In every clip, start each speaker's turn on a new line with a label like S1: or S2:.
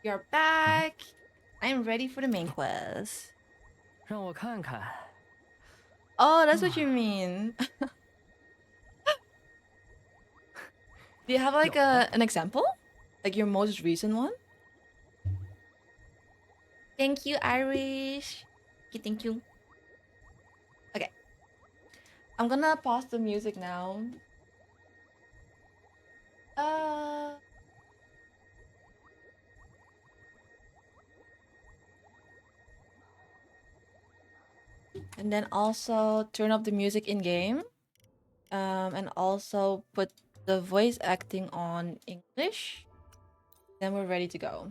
S1: You're back. I'm ready for the main quest.
S2: 让我看看。
S1: Oh, that's what you mean. Do you have like
S2: 有了，an
S1: example? Like your most recent one? Thank you, Irish. Okay, thank you. Okay. I'm gonna pause the music now. Uh and then also turn up the music in game. And also put the voice acting on English. Then we're ready to go.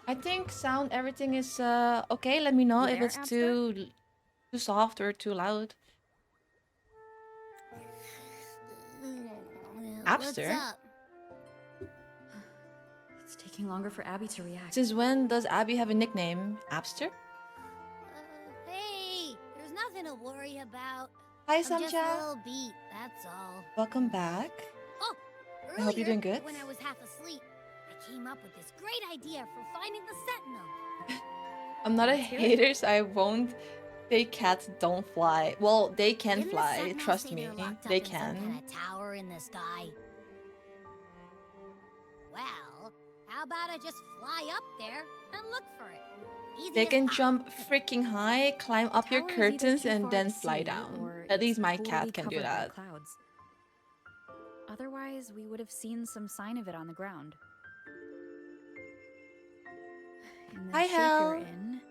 S1: I think sound everything is okay. Let me know
S3: You
S1: if
S3: there,
S1: it's
S3: Abster?
S1: too soft or too loud.
S4: What's
S1: Abster?
S4: up?
S3: It's taking longer for Abby to react.
S1: Since when does Abby have a nickname? Abster?
S4: Hey, there's nothing to worry about.
S1: Hi,
S4: I'm just a
S1: Samcha.
S4: little beat, that's all.
S1: Welcome back.
S4: Oh,
S1: I hope you're doing
S4: earlier,
S1: good.
S4: when I was half asleep, I came up with this great idea for finding the Sentinel.
S1: I'm not a
S3: Let's hear it.
S1: hater, so I won't say cats don't fly. Well, they can
S4: Didn't the
S1: fly.
S4: Sentinel
S1: Trust
S4: say
S1: me.
S4: they're locked up
S1: They
S4: in some kind
S1: can.
S4: of tower in the sky? Well, how about I just fly up there and look for it? Easy
S1: They
S4: as
S1: can
S4: pie.
S1: jump freaking high, climb up your
S3: Tower is either
S1: curtains,
S3: too
S1: and
S3: far
S1: then
S3: to
S1: fly
S3: see,
S1: down.
S3: or
S1: At least
S3: it's
S1: my
S3: totally
S1: cat can do
S3: covered by
S1: that.
S3: clouds. Otherwise, we would have seen some sign of it on the ground. In the
S1: Hi,
S3: shape you're
S1: Hel.
S3: in,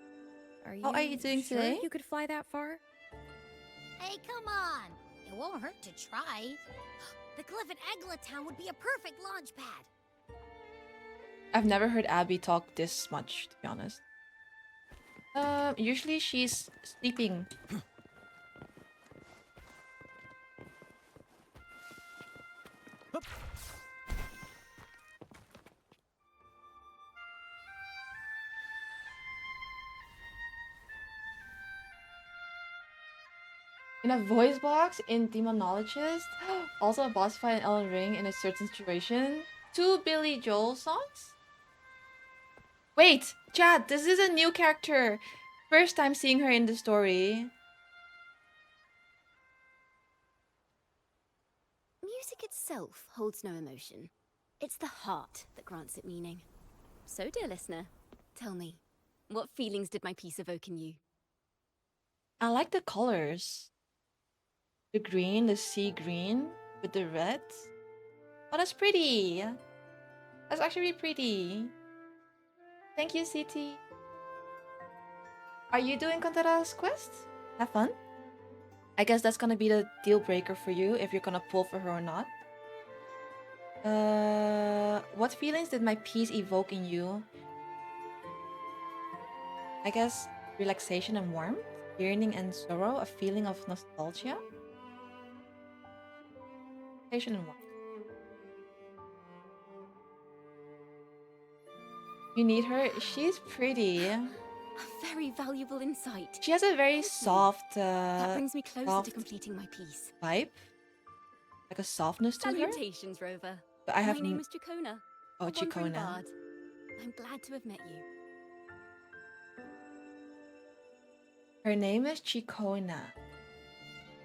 S1: How are you doing
S3: sure
S1: today?
S3: you could fly that far?
S4: Hey, come on! It won't hurt to try. The cliff at Eglet Town would be a perfect launch pad.
S1: I've never heard Abby talk this much, to be honest. Usually she's sleeping. In a voice box in Demonologist, also a boss fight in Elden Ring in a certain situation. Two Billy Joel songs? Wait, Chad, this is a new character. First time seeing her in the story.
S5: Music itself holds no emotion. It's the heart that grants it meaning. So, dear listener, tell me, what feelings did my piece evoke in you?
S1: I like the colors. The green, the sea green with the red. Oh, that's pretty. That's actually pretty. Thank you, CT. Are you doing Contara's quest? Have fun. I guess that's gonna be the deal breaker for you if you're gonna pull for her or not. What feelings did my piece evoke in you? I guess relaxation and warmth, yearning and sorrow, a feeling of nostalgia. Relaxation and warmth. You need her. She's pretty.
S5: A very valuable insight.
S1: She has a very
S5: Thank you.
S1: soft,
S5: That brings me closer
S1: soft
S5: to completing my piece.
S1: vibe, like a softness to her.
S5: Salutations, Rover.
S1: But I have
S5: My name is Chacona.
S1: oh,
S5: a wandering
S1: Chicona.
S5: bard. I'm glad to have met you.
S1: Her name is Chicona.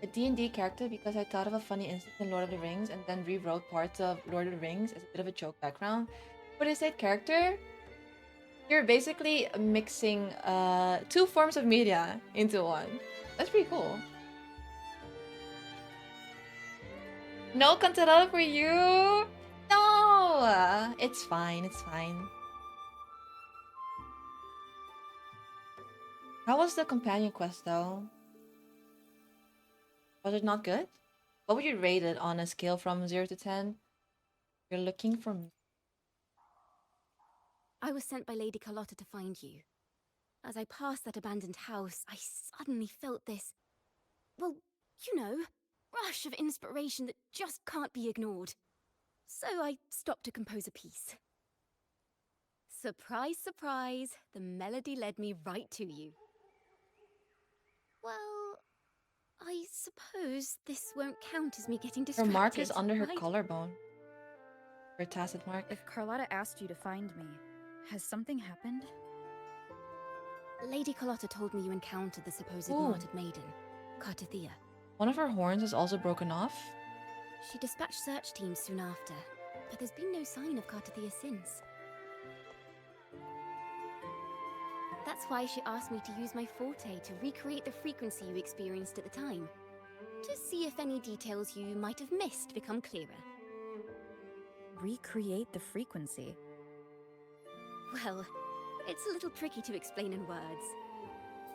S1: A D&D character because I thought of a funny instance in Lord of the Rings and then rewrote parts of Lord of the Rings as a bit of a joke background. For this said character, you're basically mixing two forms of media into one. That's pretty cool. No Cantarella for you? No! It's fine, it's fine. How was the companion quest though? Was it not good? What would you rate it on a scale from 0 to 10? You're looking for me.
S5: I was sent by Lady Carlotta to find you. As I passed that abandoned house, I suddenly felt this, well, you know, rush of inspiration that just can't be ignored. So I stopped to compose a piece. Surprise, surprise, the melody led me right to you. Well, I suppose this won't count as me getting
S1: Her
S5: distracted.
S1: mark is under her
S5: right?
S1: collarbone. Her tacit mark.
S3: If Carlotta asked you to find me, has something happened?
S5: Lady Carlotta told me you encountered the supposed
S1: Ooh.
S5: martyred maiden, Cartithea.
S1: One of her horns is also broken off.
S5: She dispatched search teams soon after, but there's been no sign of Cartithea since. That's why she asked me to use my forte to recreate the frequency you experienced at the time, to see if any details you might have missed become clearer.
S3: Recreate the frequency.
S5: Well, it's a little tricky to explain in words.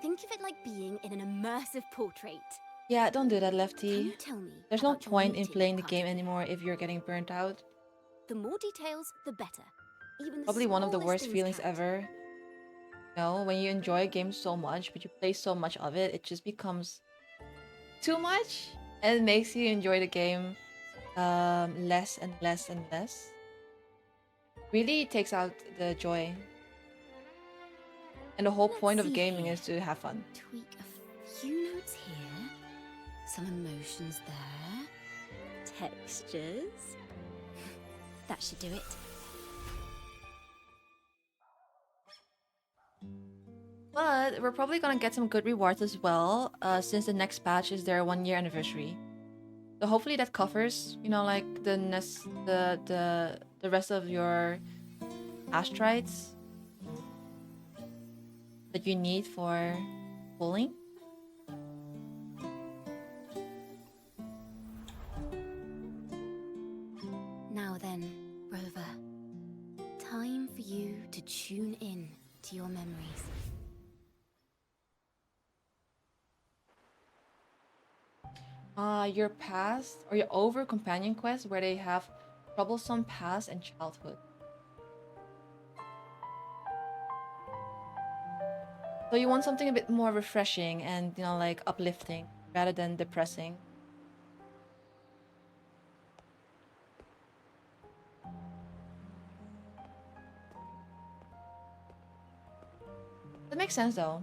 S5: Think of it like being in an immersive portrait.
S1: Yeah, don't do that,
S5: Can
S1: Lefty.
S5: you tell me
S1: There's no
S5: about your
S1: point in
S5: meeting
S1: playing the
S5: with
S1: game
S5: Cartithea?
S1: anymore if you're getting burnt out.
S5: The more details, the better. Even the
S1: Probably one of the
S5: smallest
S1: worst
S5: things
S1: feelings
S5: count.
S1: ever. You know, when you enjoy a game so much, but you play so much of it, it just becomes too much, and it makes you enjoy the game less and less and less. Really takes out the joy. And the whole
S5: Let's
S1: point of
S5: see
S1: gaming
S5: here.
S1: is to have fun.
S5: Tweak a few notes here. Some emotions there. Textures. That should do it.
S1: But we're probably gonna get some good rewards as well, since the next patch is their 1 year anniversary. So hopefully that covers, you know, like the rest of your astrites that you need for pulling.
S5: Now then, Rover. Time for you to tune in to your memories.
S1: Your past or your over companion quest where they have troublesome past and childhood. So you want something a bit more refreshing and, you know, like uplifting rather than depressing. That makes sense though.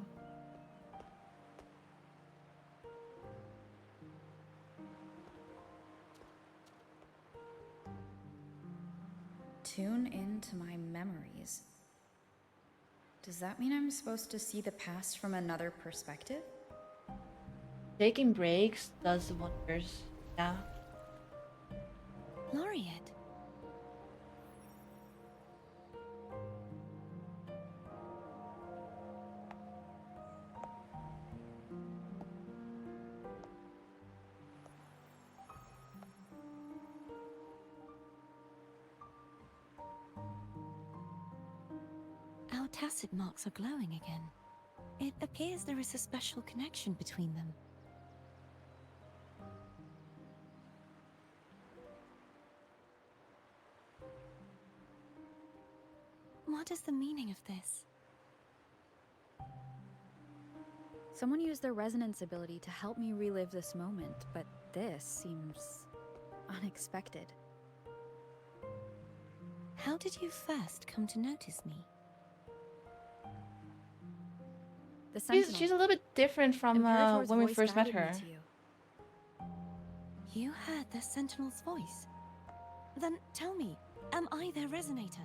S3: Tune into my memories. Does that mean I'm supposed to see the past from another perspective?
S1: Taking breaks does wonders. Yeah.
S5: Laureate.
S6: Our tacit marks are glowing again. It appears there is a special connection between them. What is the meaning of this?
S3: Someone used their resonance ability to help me relive this moment, but this seems unexpected.
S6: How did you first come to notice me?
S3: The Sentinel.
S1: She's a little bit different from
S3: Imperator's
S1: when we
S3: voice
S1: first met
S3: guided me
S1: her.
S3: to you.
S6: You heard the Sentinel's voice. Then tell me, am I their resonator?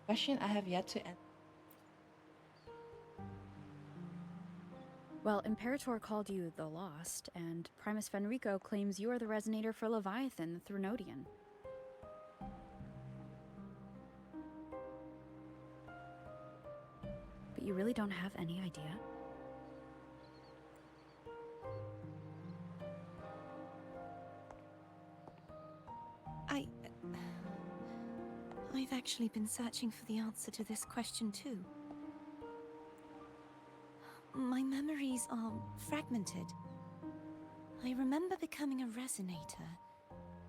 S1: Question I have yet to answer.
S3: Well, Imperator called you the Lost, and Primus Fenrico claims you are the resonator for Leviathan, the Thrunodian. But you really don't have any idea?
S6: I've actually been searching for the answer to this question too. My memories are fragmented. I remember becoming a resonator.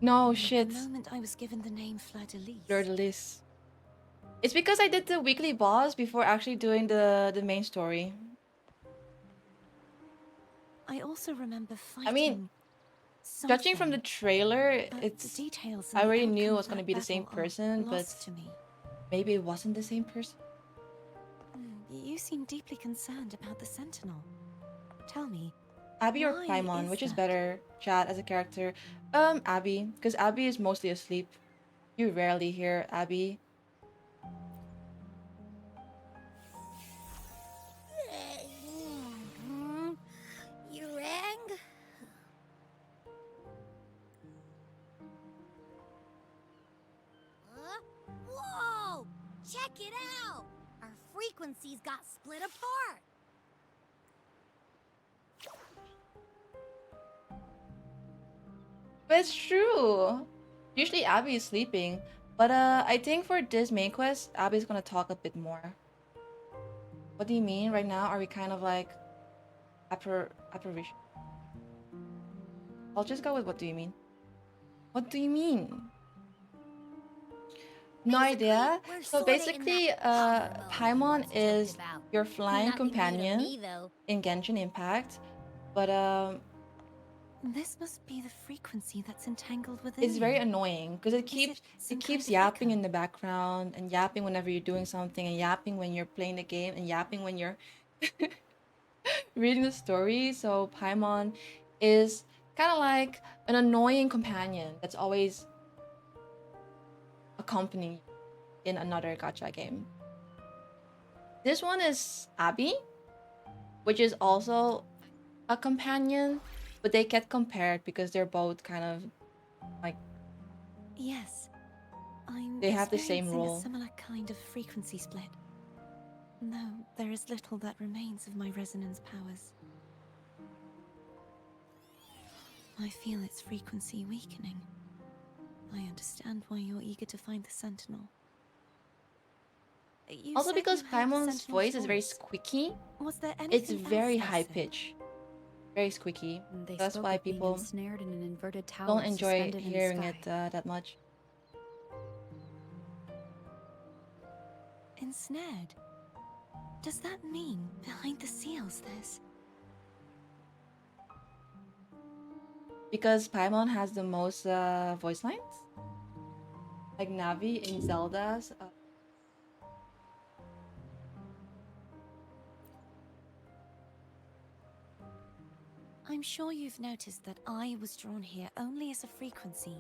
S1: No
S6: at
S1: shit.
S6: The moment I was given the name Fleur-de-Lis.
S1: Fleur-de-Lis. It's because I did the weekly boss before actually doing the main story.
S6: I also remember fighting.
S1: I mean, judging from the
S6: something,
S1: trailer,
S6: but
S1: it's
S6: the details and
S1: I
S6: the
S1: already knew
S6: outcome
S1: it
S6: of
S1: was gonna
S6: that
S1: be the same
S6: battle are
S1: person, but
S6: lost to me.
S1: maybe it wasn't the same person.
S6: You seem deeply concerned about the Sentinel. Tell me,
S1: Abby or
S6: why
S1: Paimon,
S6: is
S1: which is
S6: that?
S1: better, chat as a character? Abby, because Abby is mostly asleep. You rarely hear Abby.
S4: You rang? Huh? Whoa! Check it out! Our frequencies got split apart.
S1: But it's true. Usually Abby is sleeping. But I think for this main quest, Abby's gonna talk a bit more. What do you mean? Right now, are we kind of like apparition? I'll just go with what do you mean? What do you mean? No
S4: Basically,
S1: idea.
S4: we're
S1: So
S4: sorta in that
S1: basically,
S4: hover mode we
S1: Paimon
S4: once joked
S1: is
S4: about.
S1: your flying
S4: Nothing new to
S1: companion
S4: me, though.
S1: in Genshin Impact. But
S6: This must be the frequency that's entangled within
S1: it's very
S6: you.
S1: annoying because it
S6: Is it some
S1: keeps
S6: kind of
S1: yapping
S6: echo?
S1: in the background and yapping whenever you're doing something and yapping when you're playing the game and yapping when you're reading the story. So Paimon is kind of like an annoying companion that's always accompanying you in another gacha game. This one is Abby, which is also a companion, but they get compared because they're both kind of like
S6: Yes. I'm
S1: they have the same
S6: experiencing
S1: role.
S6: a similar kind of frequency split. Though there is little that remains of my resonance powers. I feel its frequency weakening. I understand why you're eager to find the Sentinel. You
S1: Also
S6: said
S1: because
S6: you heard the
S1: Paimon's
S6: Sentinel's
S1: voice is very squeaky.
S6: Was there
S1: It's
S6: anything
S1: very
S6: else they
S1: high
S6: said?
S1: pitch, very squeaky.
S3: They
S1: That's
S3: spoke
S1: why
S3: of being
S1: people
S3: ensnared in an inverted tower
S1: don't enjoy
S3: suspended in the
S1: hearing
S3: sky.
S1: it that much.
S6: Ensnared? Does that mean behind the seals there's...
S1: Because Paimon has the most voice lines, like Navi in Zelda's.
S6: I'm sure you've noticed that I was drawn here only as a frequency.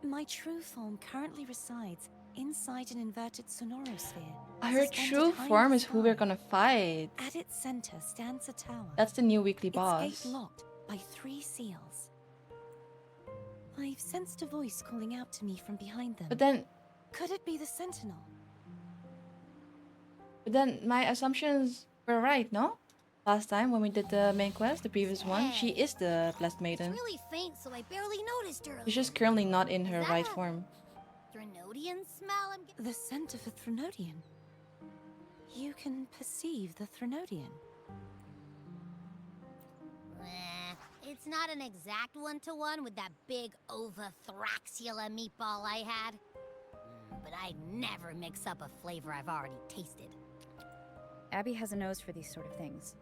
S6: My true form currently resides inside an inverted sonorosphere.
S1: Her
S6: suspended
S1: true
S6: high in
S1: form
S6: the
S1: is who we're
S6: sky.
S1: gonna fight.
S6: At its center stands a tower.
S1: That's the new weekly
S6: Its
S1: boss.
S6: gate locked by 3 seals. I've sensed a voice calling out to me from behind them.
S1: But then
S6: Could it be the Sentinel?
S1: my assumptions were right, no? Last time when we did the main quest, the previous one, she
S4: Hey,
S1: is the blessed
S4: It's
S1: maiden.
S4: really faint, so I barely noticed earlier.
S1: She's just currently not in her
S4: Is
S1: right
S4: that a-
S1: form.
S4: Threnodian smell I'm getting.
S6: The scent of a Threnodian. You can perceive the Threnodian.
S4: It's not an exact one-to-one with that big Ovathraxula meatball I had. But I'd never mix up a flavor I've already tasted.
S3: Abby has a nose for these sort of things.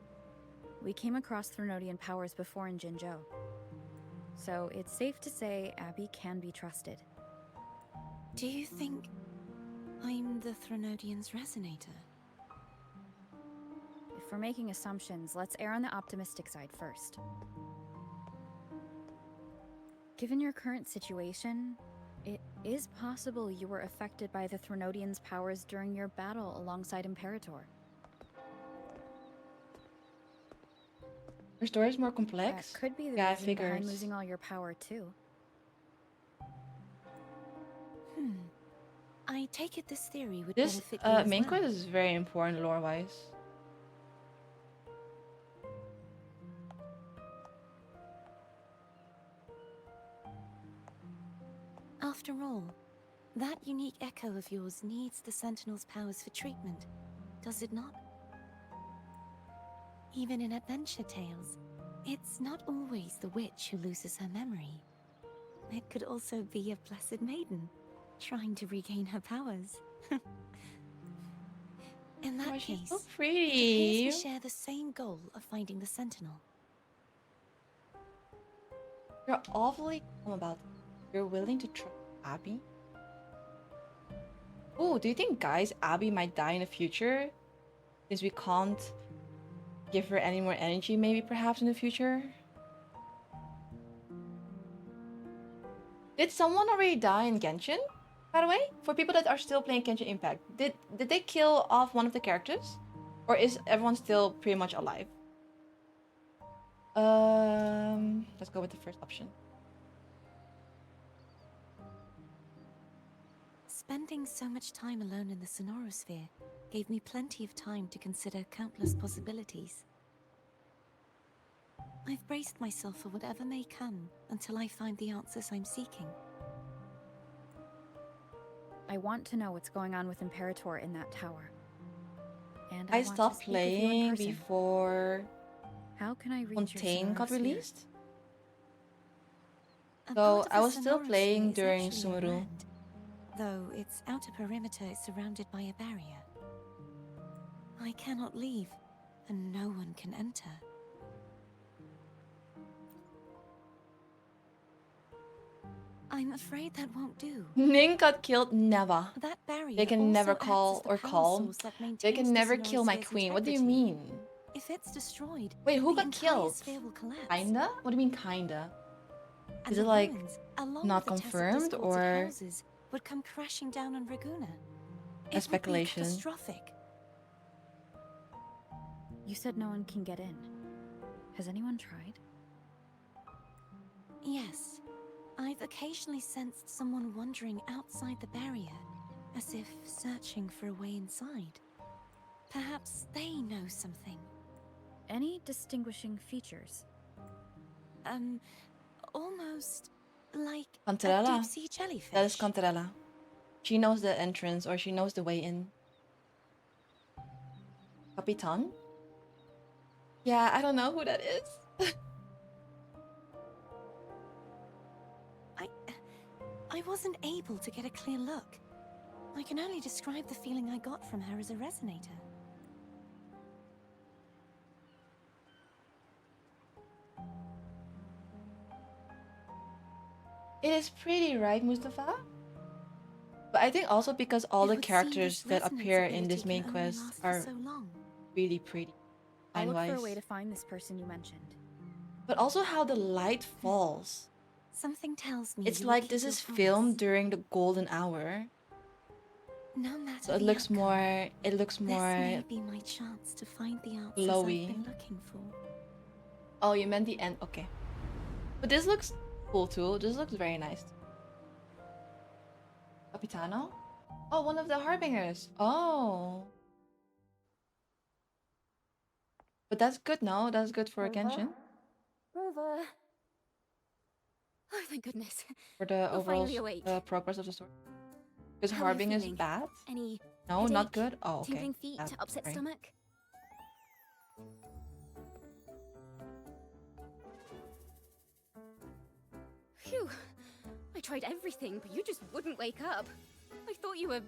S3: We came across Threnodian powers before in Jinzhou. So it's safe to say Abby can be trusted.
S6: Do you think I'm the Threnodian's resonator?
S3: If we're making assumptions, let's err on the optimistic side first. Given your current situation, it is possible you were affected by the Threnodian's powers during your battle alongside Imperator.
S1: Her story is more
S3: That
S1: complex.
S3: could be the
S1: Yeah, I
S3: reason behind
S1: figured.
S3: losing all your power too.
S6: I take it this theory would
S1: This
S6: benefit you as
S1: main
S6: well.
S1: quest is very important lore-wise.
S6: After all, that unique echo of yours needs the Sentinel's powers for treatment, does it not? Even in adventure tales, it's not always the witch who loses her memory. It could also be a blessed maiden, trying to regain her powers. In that
S1: Oh, she's
S6: case,
S1: so
S6: it appears
S1: pretty.
S6: we share the same goal of finding the Sentinel.
S1: You're awfully calm about it. You're willing to trust Abby? Oh, do you think, guys, Abby might die in the future? since we can't give her any more energy, maybe perhaps in the future. Did someone already die in Genshin? By the way, for people that are still playing Genshin Impact, did they kill off one of the characters, or is everyone still pretty much alive? Let's go with the first option.
S6: Spending so much time alone in the Sonorosphere gave me plenty of time to consider countless possibilities. I've braced myself for whatever may come until I find the answers I'm seeking.
S3: I want to know what's going on with Imperator in that tower. And
S1: I
S3: want to
S1: stopped
S3: speak with you in
S1: playing
S3: person.
S1: before
S3: How can I reach
S1: Fontaine
S3: your
S1: got
S3: Sonorosphere?
S1: released.
S6: A
S1: So
S6: part of
S1: I
S6: the
S1: was still
S6: Sonorosphere
S1: playing
S6: is
S1: during
S6: actually
S1: Sumuru.
S6: inland, though its outer perimeter is surrounded by a barrier. I cannot leave, and no one can enter. I'm afraid that won't do.
S1: Ning got killed, never.
S6: That barrier
S1: They can
S6: also
S1: never
S6: acts
S1: call
S6: as the
S1: or
S6: power
S1: call.
S6: source that
S1: They
S6: maintains
S1: can
S6: the
S1: never kill my
S6: Sonorosphere's
S1: queen. What do you
S6: integrity.
S1: mean?
S6: If it's destroyed,
S1: Wait, who
S6: the
S1: got
S6: entire
S1: killed?
S6: sphere will collapse.
S1: Kinda? What do you mean kinda?
S6: And
S1: Is
S6: the
S1: it like
S6: ruins, along
S1: not
S6: with the tacit
S1: confirmed
S6: discords it
S1: or
S6: houses, would come crashing down on Raguna?
S1: a
S6: It
S1: speculation?
S6: would be catastrophic.
S3: You said no one can get in. Has anyone tried?
S6: Yes, I've occasionally sensed someone wandering outside the barrier, as if searching for a way inside. Perhaps they know something.
S3: Any distinguishing features?
S6: Almost like a
S1: Cantarella.
S6: deep-sea jellyfish.
S1: That is Cantarella. She knows the entrance or she knows the way in. Capitan? Yeah, I don't know who that is.
S6: I wasn't able to get a clear look. I can only describe the feeling I got from her as a resonator.
S1: It is pretty, right, Mustafa? But I think also because all
S6: It
S1: the
S6: would seem
S1: characters
S6: this
S1: that
S6: resonance
S1: appear in
S6: ability
S1: this main
S6: can only
S1: quest
S6: last for
S1: are
S6: so long.
S1: really pretty,
S3: I'll look for a
S1: line-wise.
S3: way to find this person you mentioned.
S1: But also how the light falls.
S6: Something tells me
S1: It's
S6: you'll
S1: like
S6: keep
S1: this
S6: your
S1: is
S6: promise.
S1: filmed during the golden hour.
S6: No matter
S1: So it
S6: the
S1: looks
S6: outcome,
S1: more
S6: this may be my chance to find the answers
S1: glowy.
S6: I've been looking for.
S1: Oh, you meant the end. Okay. But this looks cool too. This looks very nice. Capitano? Oh, one of the harbingers. Oh. But that's good, no? That's good for Genshin.
S5: Rover. Oh, thank goodness.
S1: For the
S5: You're
S1: overall
S5: finally awake.
S1: progress of the story. Because
S5: How are you
S1: Harbing is
S5: feeling?
S1: bad?
S5: Any
S1: No, not
S5: headache,
S1: good? Oh, okay.
S5: tingling feet,
S1: That's
S5: upset
S1: fine.
S5: stomach? Phew. I tried everything, but you just wouldn't wake up. I thought you were...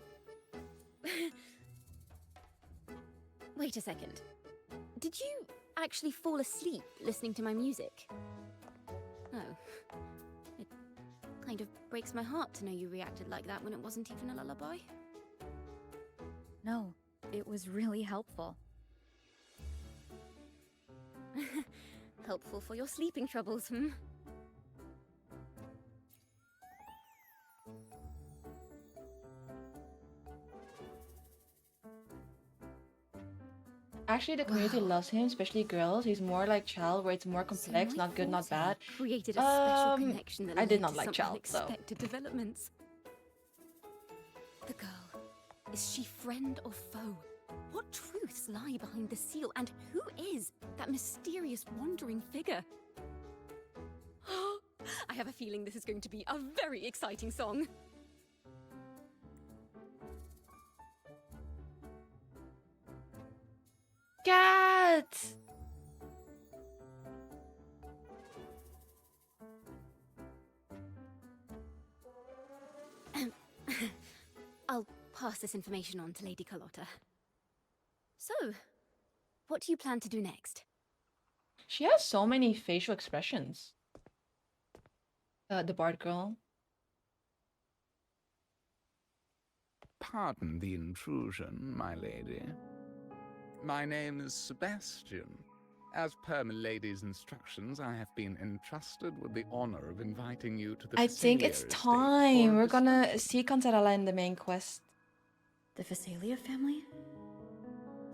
S5: Wait a second. Did you actually fall asleep listening to my music? Oh. It kind of breaks my heart to know you reacted like that when it wasn't even a lullaby.
S3: No, it was really helpful.
S5: Helpful for your sleeping troubles, hmm?
S1: Actually, the community
S5: Wow.
S1: loves him, especially girls. He's more like Child, where it's more complex,
S5: So
S1: not good, not
S5: my
S1: bad.
S5: forte created a special
S1: Um,
S5: connection that
S1: I did
S5: led
S1: not
S5: to
S1: like
S5: some
S1: Child, so.
S5: unexpected developments. The girl, is she friend or foe? What truths lie behind the seal, and who is that mysterious wandering figure? I have a feeling this is going to be a very exciting song.
S1: Cat!
S5: I'll pass this information on to Lady Carlotta. So, what do you plan to do next?
S1: She has so many facial expressions. The Bard girl.
S7: Pardon the intrusion, my lady. My name is Sebastian. As per Milady's instructions, I have been entrusted with the honor of inviting you to the
S1: I think
S7: Phasalia
S1: it's
S7: estate
S1: time.
S7: for a
S1: We're gonna
S7: discussion.
S1: see Cantarella in the main quest.
S3: The Phasalia family?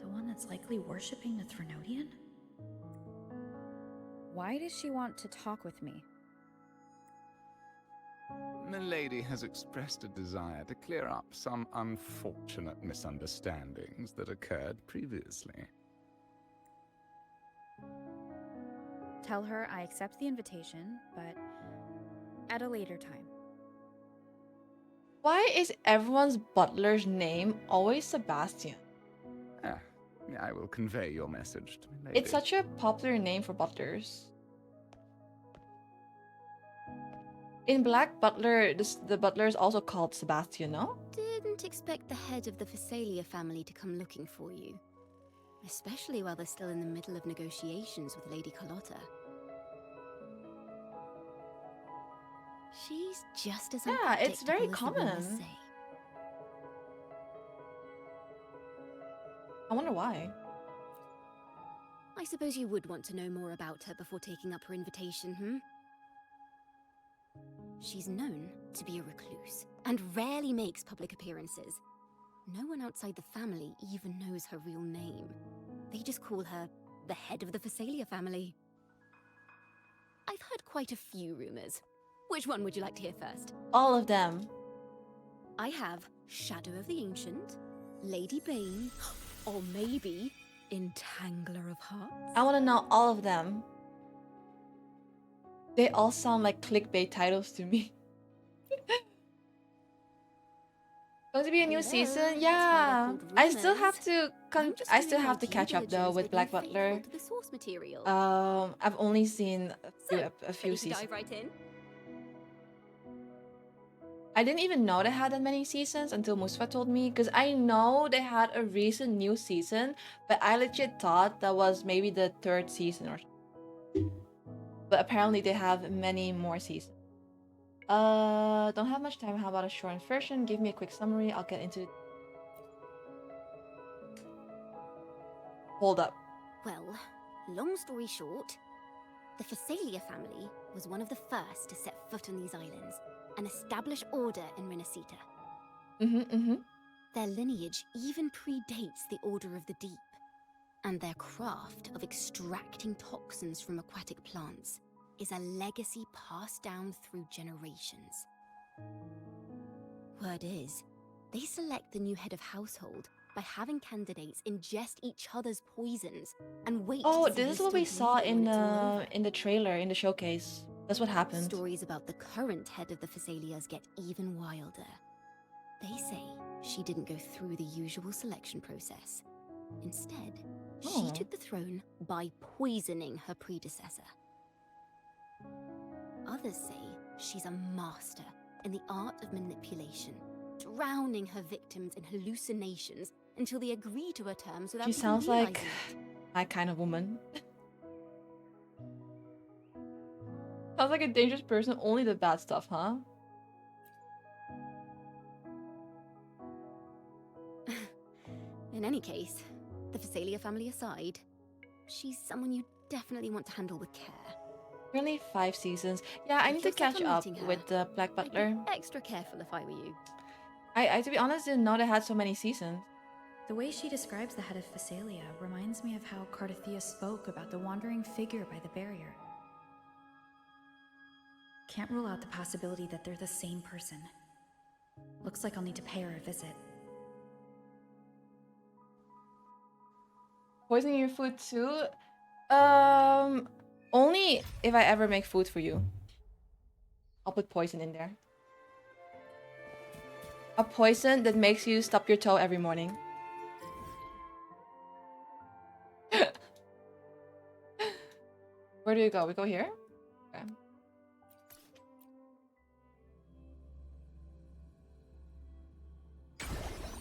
S3: The one that's likely worshipping the Threnodian? Why does she want to talk with me?
S7: Milady has expressed a desire to clear up some unfortunate misunderstandings that occurred previously.
S3: Tell her I accept the invitation, but at a later time.
S1: Why is everyone's butler's name always Sebastian?
S7: Ah, I will convey your message to Milady.
S1: It's such a popular name for butlers. In Black Butler, the butler is also called Sebastian, no?
S5: Didn't expect the head of the Phasalia family to come looking for you. Especially while they're still in the middle of negotiations with Lady Carlotta. She's just as
S1: Yeah, it's very
S5: unpredictable as the rumors
S1: common.
S5: say.
S1: I wonder why.
S5: I suppose you would want to know more about her before taking up her invitation, hmm? She's known to be a recluse, and rarely makes public appearances. No one outside the family even knows her real name. They just call her the head of the Phasalia family. I've heard quite a few rumors. Which one would you like to hear first?
S1: All of them.
S5: I have Shadow of the Ancient, Lady Bane, or maybe Entangler of Hearts.
S1: I want to know all of them. They all sound like clickbait titles to me. Going to be a new
S5: Well,
S1: season?
S5: that's why
S1: Yeah.
S5: they're called
S1: I still
S5: rumors.
S1: have to
S5: I'm just
S1: I still
S5: doing
S1: have
S5: my
S1: to
S5: due
S1: catch up though
S5: diligence
S1: with
S5: with
S1: Black
S5: being
S1: Butler.
S5: faithful to the source material.
S1: I've only seen a few
S5: ready to
S1: seasons.
S5: dive right in?
S1: I didn't even know they had that many seasons until Mustafa told me, because I know they had a recent new season, but I legit thought that was maybe the 3rd season or something. But apparently they have many more seasons. Don't have much time. How about a short version? Give me a quick summary. I'll get into it. Hold up.
S5: Well, long story short, the Phasalia family was one of the first to set foot on these islands and establish order in Renacita. Their lineage even predates the Order of the Deep, and their craft of extracting toxins from aquatic plants is a legacy passed down through generations. Word is, they select the new head of household by having candidates ingest each other's poisons and wait
S1: Oh,
S5: to see
S1: this is
S5: who's
S1: what we
S5: still
S1: saw
S5: breathing
S1: in
S5: when it's all over.
S1: the trailer, in the showcase. That's what happened.
S5: Stories about the current head of the Phasalias get even wilder. They say she didn't go through the usual selection process. Instead,
S1: Oh.
S5: she took the throne by poisoning her predecessor. Others say she's a master in the art of manipulation, drowning her victims in hallucinations until they agree to her terms without
S1: She
S5: even
S1: sounds
S5: realizing
S1: like
S5: it.
S1: my kind of woman. Sounds like a dangerous person, only the bad stuff, huh?
S5: In any case, the Phasalia family aside, she's someone you definitely want to handle with care.
S1: Currently 5 seasons. Yeah, I
S5: If
S1: need to
S5: you're set
S1: catch
S5: on
S1: up
S5: meeting her,
S1: with the Black
S5: I'd be
S1: Butler.
S5: extra careful if I were you.
S1: I to be honest didn't know they had so many seasons.
S3: The way she describes the head of Phasalia reminds me of how Cardathea spoke about the wandering figure by the barrier. Can't rule out the possibility that they're the same person. Looks like I'll need to pay her a visit.
S1: Poisoning your food too? Only if I ever make food for you. I'll put poison in there. A poison that makes you stub your toe every morning. Where do you go? We go here? Okay.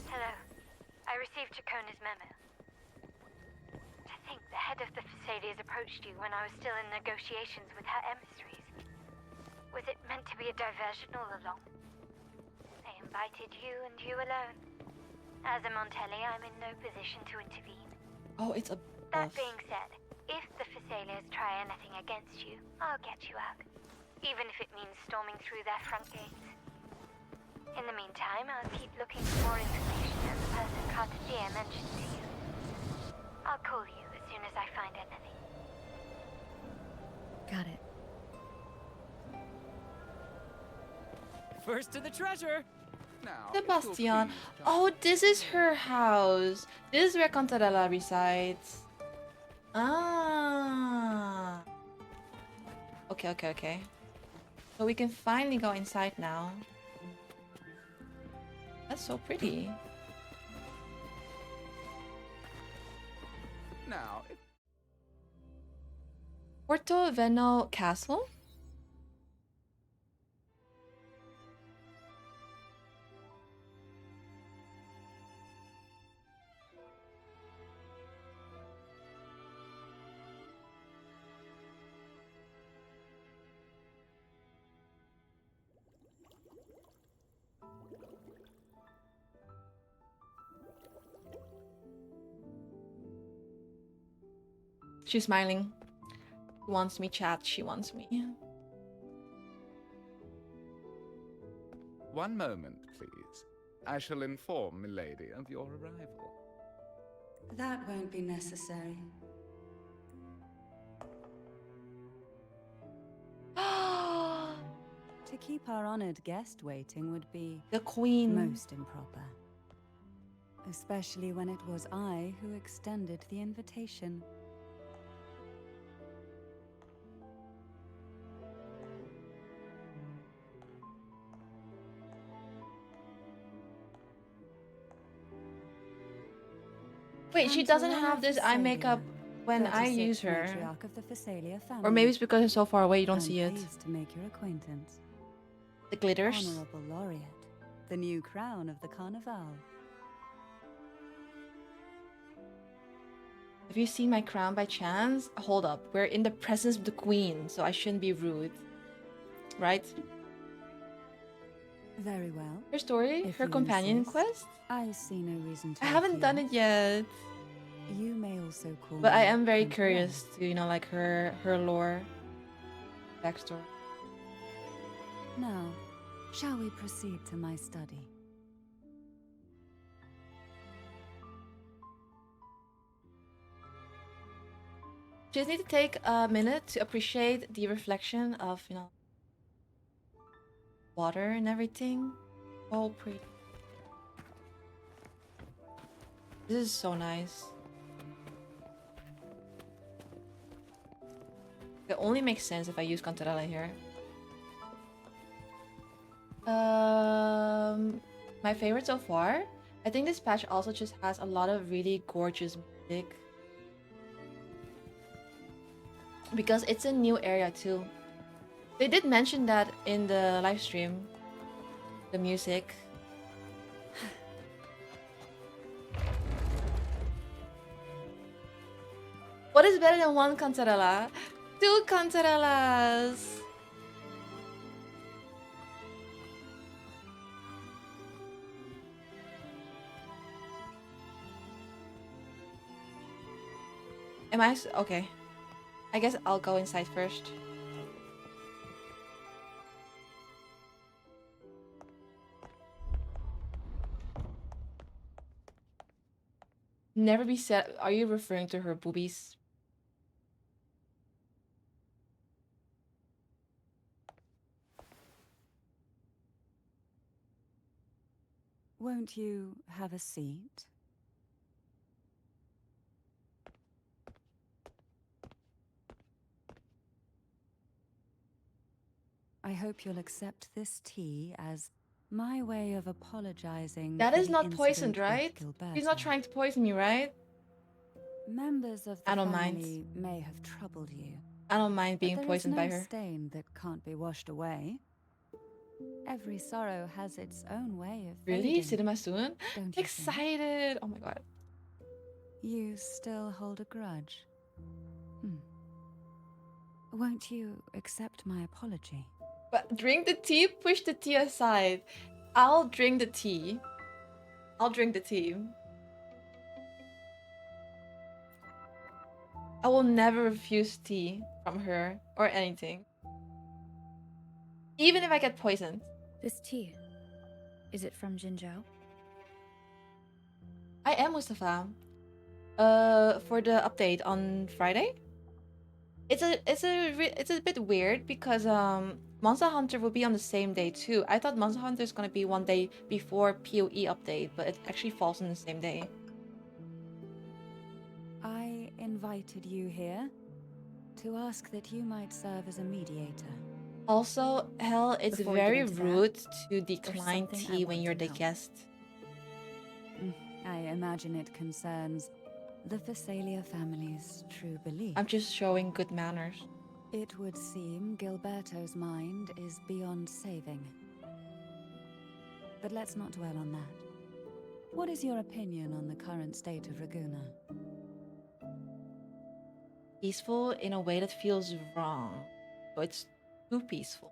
S8: Hello. I received Chacona's memo. To think the head of the Phasalias approached you when I was still in negotiations with her emissaries. Was it meant to be a diversion all along? They invited you and you alone. As a Montelli, I'm in no position to intervene.
S1: Oh, it's a
S8: That
S1: buff.
S8: being said, if the Phasalias try anything against you, I'll get you out. Even if it means storming through their front gates. In the meantime, I'll keep looking for more information as the person Cartier mentioned to you. I'll call you as soon as I find anything.
S3: Got it.
S2: First to the treasure!
S7: Now, if you're
S1: Sebastian.
S7: pleased,
S1: Oh, this is her house. This is where Cantarella resides. Ah. Okay. So we can finally go inside now. That's so pretty.
S7: Now, if
S1: Porto Veno Castle? She's smiling. She wants me, chat. She wants me.
S7: one moment, please. I shall inform Milady of your arrival.
S9: That won't be necessary. To keep our honored guest waiting would be
S1: The queen.
S9: most improper. Especially when it was I who extended the invitation.
S1: Wait, she doesn't have this eye makeup when I
S9: 36th
S1: use her.
S9: matriarch of the Phasalia family.
S1: Or maybe it's because it's so far away you don't
S9: I'm
S1: see it.
S9: pleased to make your acquaintance.
S1: The glitters.
S9: Honorable laureate, the new crown of the Carnival.
S1: Have you seen my crown by chance? Hold up, we're in the presence of the queen, so I shouldn't be rude. Right?
S9: Very well.
S1: Her story?
S9: If
S1: Her
S9: you
S1: companion
S9: insist,
S1: quest?
S9: I see no reason to
S1: I haven't done it yet.
S9: You may also call
S1: But I
S9: me
S1: am very
S9: Emperor.
S1: curious to, you know, like her lore. Backstory.
S9: Now, shall we proceed to my study?
S1: Just need to take a minute to appreciate the reflection of, you know, water and everything. So pretty. This is so nice. It only makes sense if I use Cantarella here. My favorite so far? I think this patch also just has a lot of really gorgeous music. Because it's a new area too. They did mention that in the live stream. The music. What is better than one Cantarella? Two Cantarellas! Am I okay? I guess I'll go inside first. Never be said. Are you referring to her boobies?
S9: Won't you have a seat? I hope you'll accept this tea as my way of apologizing.
S1: That
S9: for
S1: is
S9: the
S1: not
S9: incident
S1: poisoned,
S9: with
S1: right? He's not
S9: Gilberto.
S1: trying to poison me, right?
S9: Members of the
S1: I don't mind.
S9: family may have troubled you.
S1: I don't mind
S9: But
S1: being
S9: there is
S1: poisoned by
S9: no
S1: her.
S9: stain that can't be washed away. Every sorrow has its own way of
S1: Really?
S9: fading,
S1: Cinema soon?
S9: don't you think?
S1: Excited! Oh my god.
S9: You still hold a grudge. Won't you accept my apology?
S1: But drink the tea, push the tea aside. I'll drink the tea. I'll drink the tea. I will never refuse tea from her or anything. Even if I get poisoned.
S3: This tea, is it from Jinzhou?
S1: I am Mustafa. For the update on Friday. It's a bit weird because Monster Hunter will be on the same day too. I thought Monster Hunter is gonna be one day before PoE update, but it actually falls on the same day.
S9: I invited you here to ask that you might serve as a mediator.
S1: Also, Hell, it's
S3: Before we get
S1: very
S3: into that,
S1: rude to decline
S3: something I
S1: tea when
S3: want
S1: you're
S3: to
S1: the
S3: know.
S1: guest.
S9: I imagine it concerns the Phasalia family's true beliefs.
S1: I'm just showing good manners.
S9: It would seem Gilberto's mind is beyond saving. But let's not dwell on that. What is your opinion on the current state of Raguna?
S1: Peaceful in a way that feels wrong. So it's too peaceful.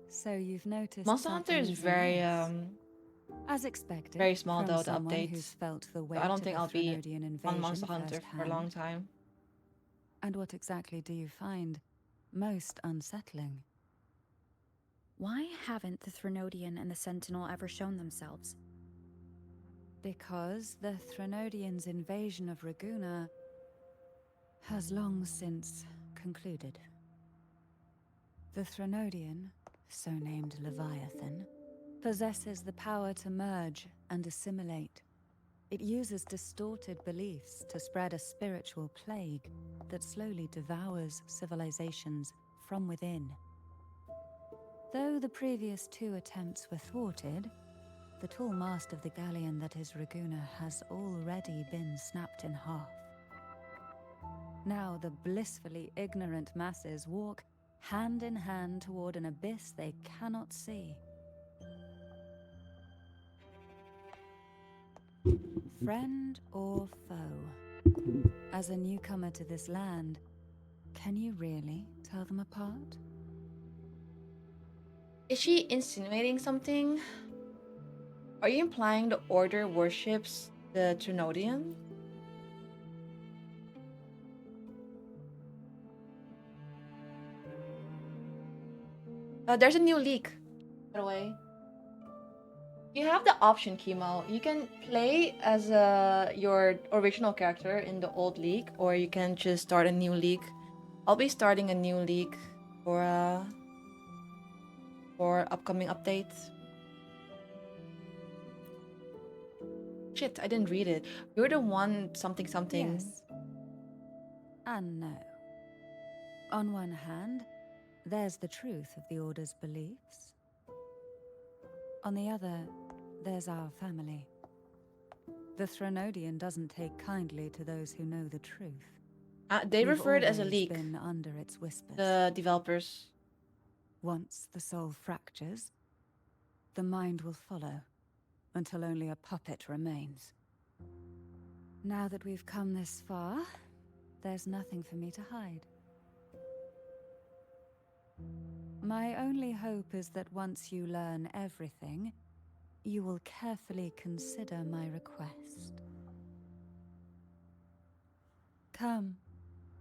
S9: So you've noticed
S1: Monster Hunter is
S9: something's
S1: very
S9: amiss. As expected,
S1: very small
S9: from
S1: though, the
S9: someone
S1: updates.
S9: who's felt the
S1: So
S9: weight
S1: I don't
S9: of
S1: think
S9: a
S1: I'll be
S9: Threnodian invasion
S1: on Monster Hunter for a long
S9: firsthand.
S1: time.
S9: And what exactly do you find most unsettling?
S3: Why haven't the Threnodian and the Sentinel ever shown themselves?
S9: Because the Threnodians' invasion of Raguna has long since concluded. The Threnodian, so named Leviathan, possesses the power to merge and assimilate. It uses distorted beliefs to spread a spiritual plague that slowly devours civilizations from within. Though the previous two attempts were thwarted, the tall mast of the galleon that is Raguna has already been snapped in half. Now the blissfully ignorant masses walk hand in hand toward an abyss they cannot see. Friend or foe? As a newcomer to this land, can you really tell them apart?
S1: Is she insinuating something? Are you implying the Order worships the Trinodian? There's a new leak, by the way. You have the option, Chemo. You can play as your original character in the old league, or you can just start a new league. I'll be starting a new league for upcoming updates. Shit, I didn't read it. You're the one something something.
S9: Yes. And no. On one hand, there's the truth of the Order's beliefs. On the other, there's our family. The Threnodian doesn't take kindly to those who know the truth.
S1: They
S9: We've
S1: refer it as a
S9: always
S1: leak.
S9: been under its whispers.
S1: The developers.
S9: Once the soul fractures, the mind will follow, until only a puppet remains. Now that we've come this far, there's nothing for me to hide. My only hope is that once you learn everything, you will carefully consider my request. Come,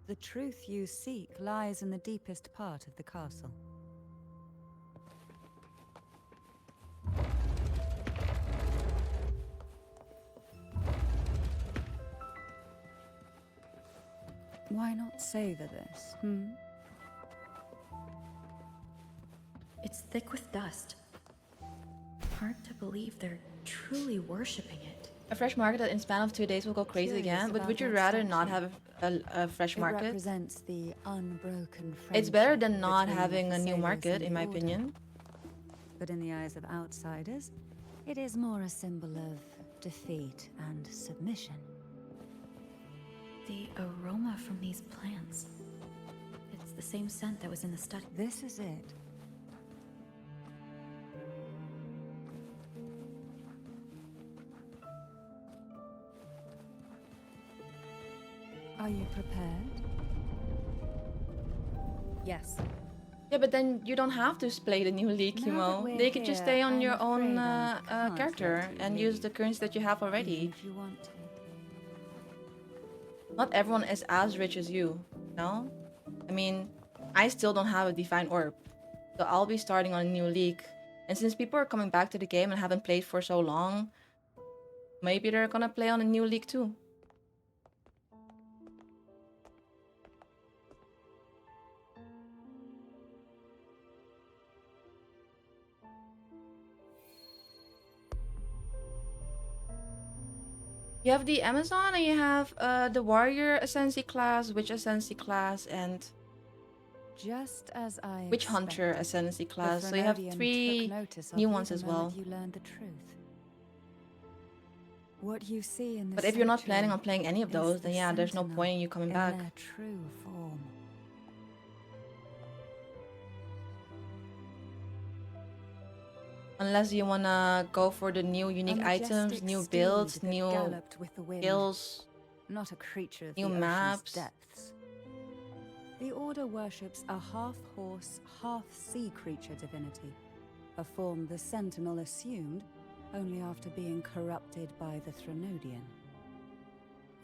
S9: the truth you seek lies in the deepest part of the castle. Why not savor this,
S3: It's thick with dust. Hard to believe they're truly worshipping it.
S1: A fresh market that in span of 2 days will go crazy
S9: Curious
S1: again. But
S9: about
S1: would you
S9: that
S1: rather not
S9: statue.
S1: have a fresh
S9: It
S1: market?
S9: represents the unbroken friendship.
S1: It's better than not
S9: between the
S1: having a new
S9: Thessalians
S1: market,
S9: and
S1: in
S9: the
S1: my
S9: Order.
S1: opinion.
S9: But in the eyes of outsiders, it is more a symbol of defeat and submission.
S3: The aroma from these plants. It's the same scent that was in the study.
S9: This is it. Are you prepared?
S3: Yes.
S1: Yeah, but then you don't have to play the new league,
S9: Now that
S1: Kimo.
S9: we're
S1: They could just
S9: here,
S1: stay on
S9: I'm
S1: your own
S9: afraid I can't
S1: character
S9: let you
S1: and use
S9: leave,
S1: the currency that you have
S9: even
S1: already.
S9: if you want to.
S1: Not everyone is as rich as you, no? I mean, I still don't have a Divine Orb. So I'll be starting on a new league. And since people are coming back to the game and haven't played for so long, maybe they're gonna play on a new league too. You have the Amazon and you have the Warrior Ascendancy class, Witch Ascendancy class, and
S9: Just as I
S1: Witch Hunter
S9: expected,
S1: Ascendancy
S9: the
S1: class. So you have
S9: Threnodian
S1: 3
S9: took notice of
S1: new
S9: you
S1: ones
S9: the
S1: as
S9: moment
S1: well.
S9: you learned the truth. What you see in the
S1: But if you're not planning on
S9: sanctuary
S1: playing any of
S9: is
S1: those,
S9: the
S1: then yeah, there's no
S9: Sentinel
S1: point in you coming
S9: in
S1: back.
S9: their true form.
S1: Unless you wanna go for the new
S9: A
S1: unique items,
S9: majestic
S1: new
S9: steed
S1: builds,
S9: that
S1: new
S9: galloped with the wind,
S1: skills,
S9: not a creature of
S1: new
S9: the ocean's
S1: maps.
S9: depths. The Order worships a half-horse, half-sea creature divinity, a form the Sentinel assumed only after being corrupted by the Threnodian.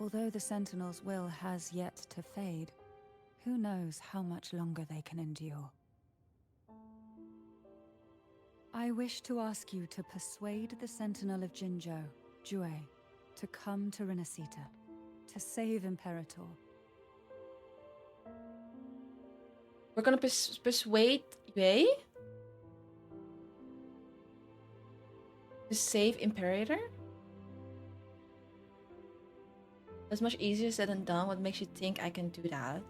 S9: Although the Sentinel's will has yet to fade, who knows how much longer they can endure. I wish to ask you to persuade the Sentinel of Jinzhou, Jue, to come to Renacita, to save Imperator.
S1: We're gonna persuade Yue to save Imperator? That's much easier said than done. What makes you think I can do that?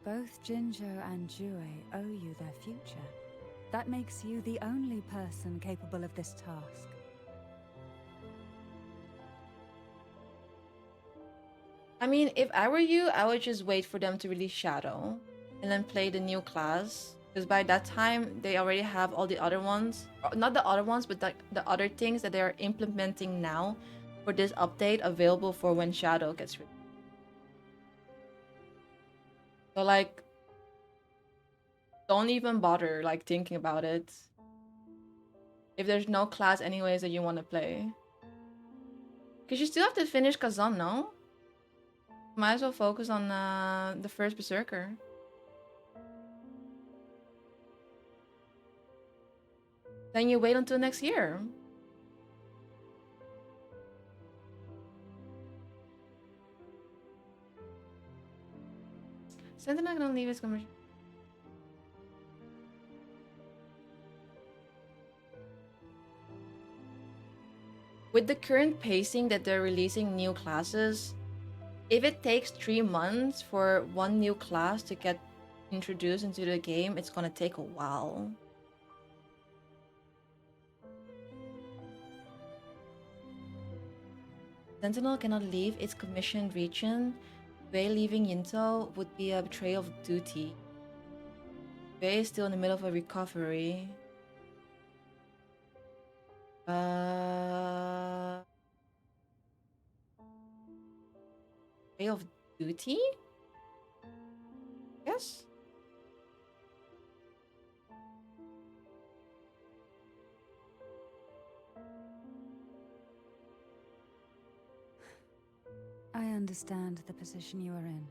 S9: Both Jinzhou and Jue owe you their future. That makes you the only person capable of this task.
S1: I mean, if I were you, I would just wait for them to release Shadow and then play the new class. Because by that time, they already have all the other ones. Not the other ones, but the other things that they are implementing now for this update available for when Shadow gets released. So, like, don't even bother, like, thinking about it. If there's no class anyways that you want to play. Because you still have to finish Kazan, no? Might as well focus on the first Berserker. Then you wait until next year. Sentinel gonna leave his conversation. With the current pacing that they're releasing new classes, if it takes 3 months for one new class to get introduced into the game, it's gonna take a while. Sentinel cannot leave its commissioned region. Wei leaving Yinto would be a betrayal of duty. Wei is still in the middle of a recovery. Betrayal of duty? Yes?
S9: I understand the position you are in.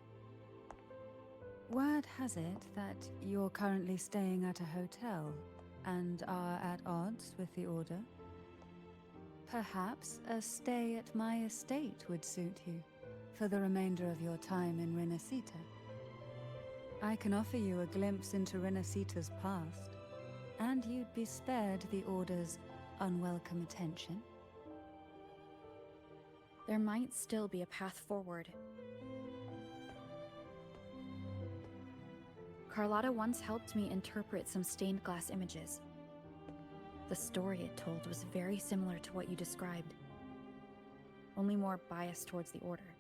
S9: Word has it that you're currently staying at a hotel and are at odds with the Order. Perhaps a stay at my estate would suit you for the remainder of your time in Renacita. I can offer you a glimpse into Renacita's past, and you'd be spared the Order's unwelcome attention.
S3: There might still be a path forward. Carlotta once helped me interpret some stained glass images. The story it told was very similar to what you described, only more biased towards the Order.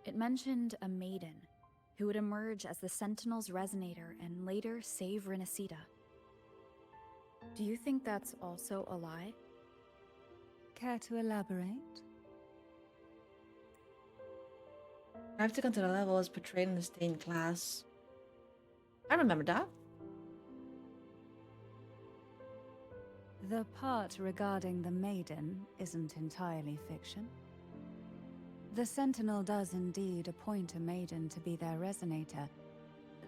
S3: It mentioned a Maiden who would emerge as the Sentinel's resonator and later save Renacita. Do you think that's also a lie?
S9: Care to elaborate?
S1: Drive to consider level is portrayed in the stained glass. I remember that.
S9: The part regarding the Maiden isn't entirely fiction. The Sentinel does indeed appoint a Maiden to be their resonator,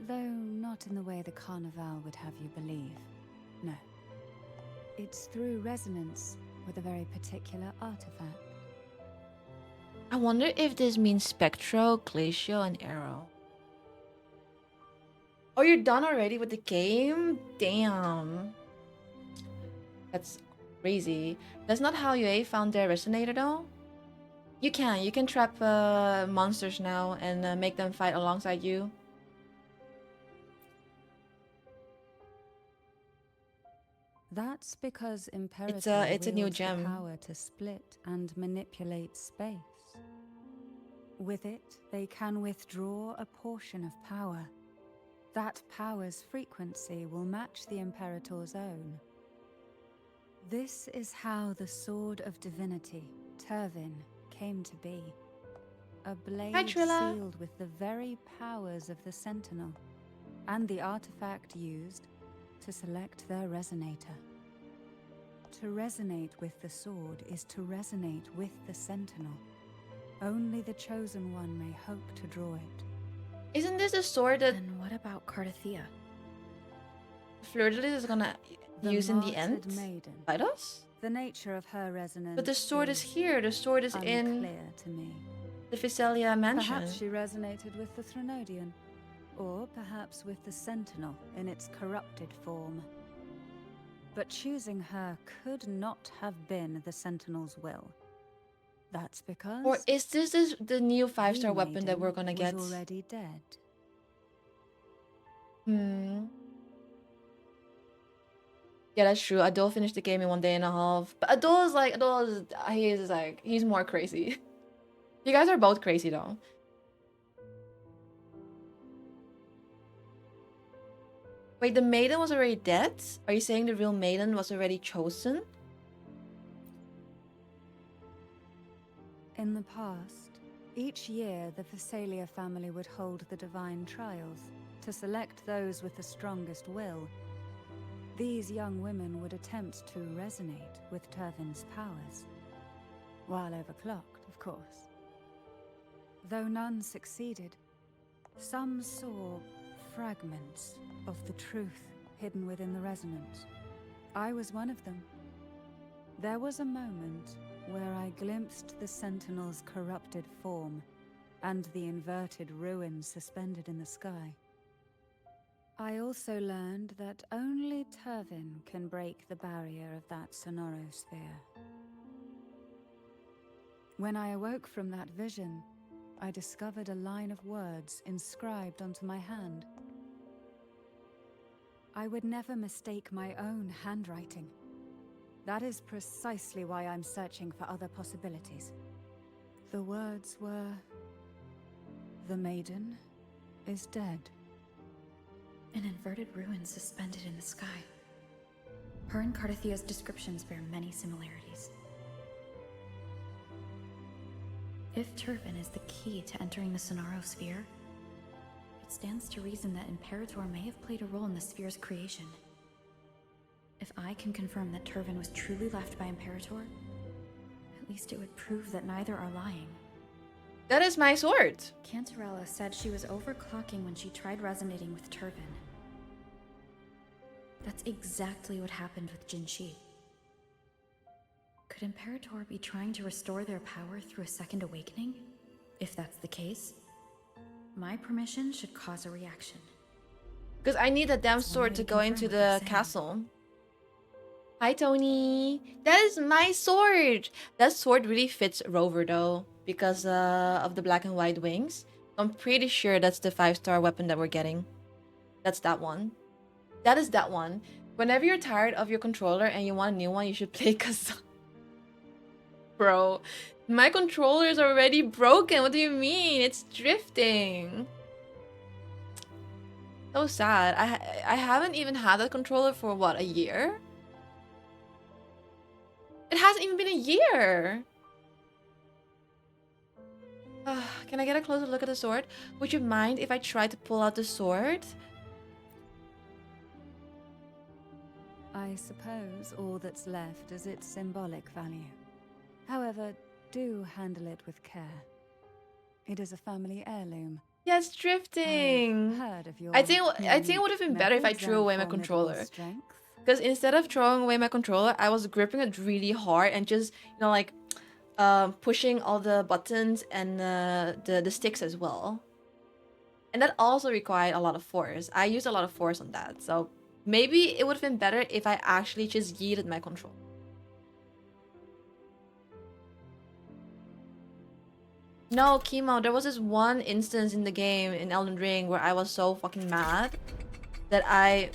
S9: though not in the way the Carnival would have you believe. No. It's through resonance with a very particular artifact.
S1: I wonder if this means Spectro, Glacial, and Arrow. Oh, you're done already with the game? Damn. That's crazy. That's not how UA found their resonator though? You can trap monsters now and make them fight alongside you.
S9: That's because Imperator
S1: it's a new
S9: wields the
S1: gem.
S9: power to split and manipulate space. With it, they can withdraw a portion of power. That power's frequency will match the Imperator's own. This is how the Sword of Divinity, Turvin, came to be. A blade sealed with the very powers of the Sentinel, and the artifact used to select their resonator. To resonate with the sword is to resonate with the Sentinel. Only the Chosen One may hope to draw it.
S1: Isn't this a sword that
S3: And what about Cardathea?
S1: Fleur-de-Lis is gonna use in the end?
S9: Maiden.
S1: Fight us?
S9: The nature of her resonance.
S1: But the sword is here. The sword is in
S9: unclear to me.
S1: the Physalia mansion.
S9: Perhaps she resonated with the Threnodian, or perhaps with the Sentinel in its corrupted form. But choosing her could not have been the Sentinel's will. That's because...
S1: Or is this the new 5-star
S9: the
S1: weapon that we're gonna
S9: Maiden
S1: get?
S9: was already dead.
S1: Yeah, that's true. Adol finished the game in 1.5 days. But he's more crazy. You guys are both crazy though. Wait, the Maiden was already dead? Are you saying the real Maiden was already chosen?
S9: In the past, each year the Physalia family would hold the Divine Trials to select those with the strongest will. These young women would attempt to resonate with Turvin's powers, while overclocked, of course. Though none succeeded, some saw fragments of the truth hidden within the resonance. I was one of them. There was a moment where I glimpsed the Sentinel's corrupted form and the inverted ruins suspended in the sky. I also learned that only Turvin can break the barrier of that sonorosphere. When I awoke from that vision, I discovered a line of words inscribed onto my hand. I would never mistake my own handwriting. That is precisely why I'm searching for other possibilities. The words were... The Maiden is dead.
S3: An inverted ruin suspended in the sky. Her and Cardathea's descriptions bear many similarities. If Turvin is the key to entering the sonorosphere, it stands to reason that Imperator may have played a role in the sphere's creation. If I can confirm that Turvin was truly left by Imperator, at least it would prove that neither are lying.
S1: That is my sword.
S3: Cantarella said she was overclocking when she tried resonating with Turvin. That's exactly what happened with Jinshi. Could Imperator be trying to restore their power through a second awakening? If that's the case, my permission should cause a reaction.
S1: Because I need that damn sword to go into the castle. Hi, Tony. That is my sword. That sword really fits Rover though, because of the black and white wings. I'm pretty sure that's the 5-star weapon that we're getting. That's that one. That is that one. Whenever you're tired of your controller and you want a new one, you should play Kazan. Bro, my controller is already broken. What do you mean? It's drifting. So sad. I haven't even had that controller for what, a year? It hasn't even been a year. Can I get a closer look at the sword? Would you mind if I try to pull out the sword?
S9: I suppose all that's left is its symbolic value. However, do handle it with care. It is a family heirloom.
S1: Yes, drifting.
S9: I've heard of your
S1: I think it would have been better if I
S9: methods
S1: threw
S9: and
S1: away my
S9: formidable
S1: controller.
S9: strength.
S1: Because instead of throwing away my controller, I was gripping it really hard and just, like, pushing all the buttons and the sticks as well. And that also required a lot of force. I used a lot of force on that. So maybe it would have been better if I actually just yeeted my controller. No, Chemo, there was this one instance in the game in Elden Ring where I was so fucking mad that I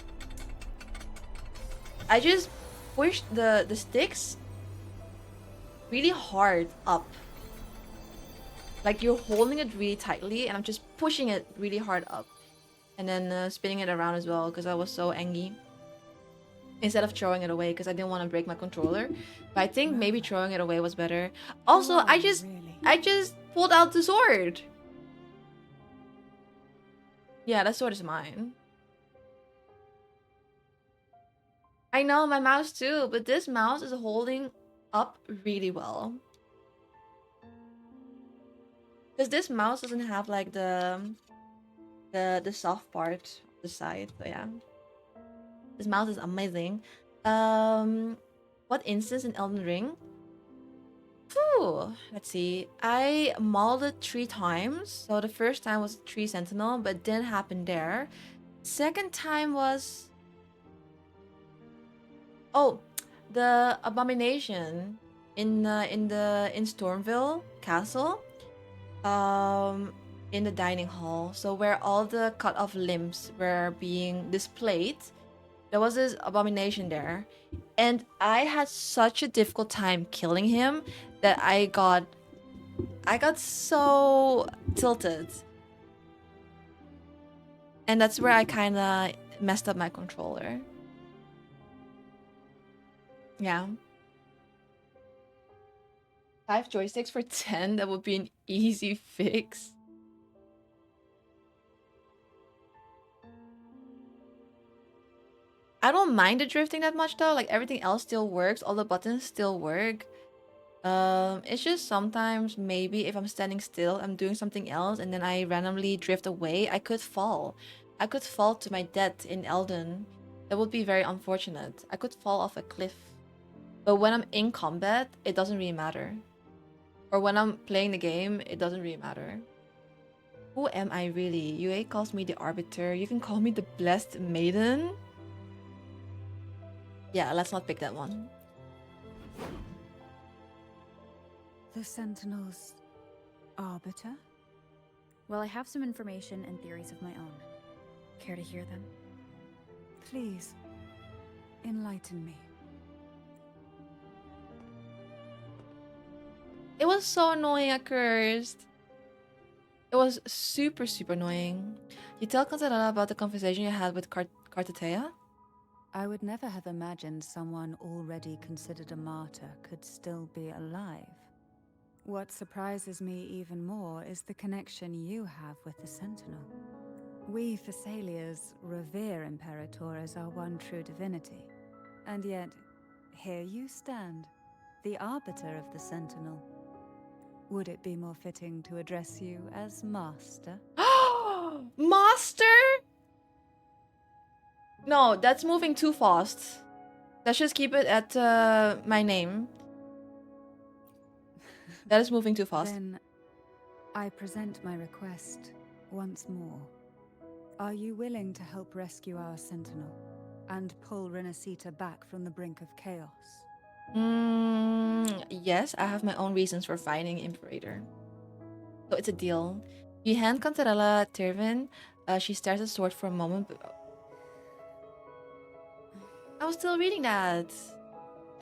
S1: just pushed the sticks really hard up. Like, you're holding it really tightly and I'm just pushing it really hard up. And then spinning it around as well because I was so angry. Instead of throwing it away because I didn't want to break my controller. But I think maybe throwing it away was better. Also, I just pulled out the sword. Yeah, that sword is mine. I know, my mouse too, but this mouse is holding up really well. Because this mouse doesn't have like the soft part of the side, so yeah. This mouse is amazing. What instance in Elden Ring? Whew, let's see. I mauled it 3 times. So the first time was 3 Sentinel, but it didn't happen there. Second time was... Oh, the Abomination in Stormville Castle. In the dining hall. So where all the cut off limbs were being displayed. There was this Abomination there. And I had such a difficult time killing him that I got so tilted. And that's where I kind of messed up my controller. Yeah. 5 joysticks for 10, that would be an easy fix. I don't mind the drifting that much though, like everything else still works, all the buttons still work. It's just sometimes maybe if I'm standing still, I'm doing something else and then I randomly drift away, I could fall. I could fall to my death in Elden. That would be very unfortunate. I could fall off a cliff. But when I'm in combat, it doesn't really matter. Or when I'm playing the game, it doesn't really matter. Who am I really? UA calls me the Arbiter. You can call me the Blessed Maiden. Yeah, let's not pick that one.
S9: The Sentinel's arbiter?
S3: Well, I have some information and theories of my own. Care to hear them?
S9: Please, enlighten me.
S1: It was so annoying at first. It was super annoying. You tell Consadala about the conversation you had with Kartatea?
S9: I would never have imagined someone already considered a martyr could still be alive. What surprises me even more is the connection you have with the Sentinel. We Thessalians revere Imperator as our one true divinity. And yet, here you stand, the arbiter of the Sentinel. Would it be more fitting to address you as Master?
S1: Master? No, that's moving too fast. Let's just keep it at my name. That is moving too fast.
S9: Then I present my request once more. Are you willing to help rescue our Sentinel and pull Renacita back from the brink of chaos?
S1: Yes, I have my own reasons for fighting Imperator. So it's a deal. You hand Cantarella Tervin. She stares at the sword for a moment, but... I was still reading that.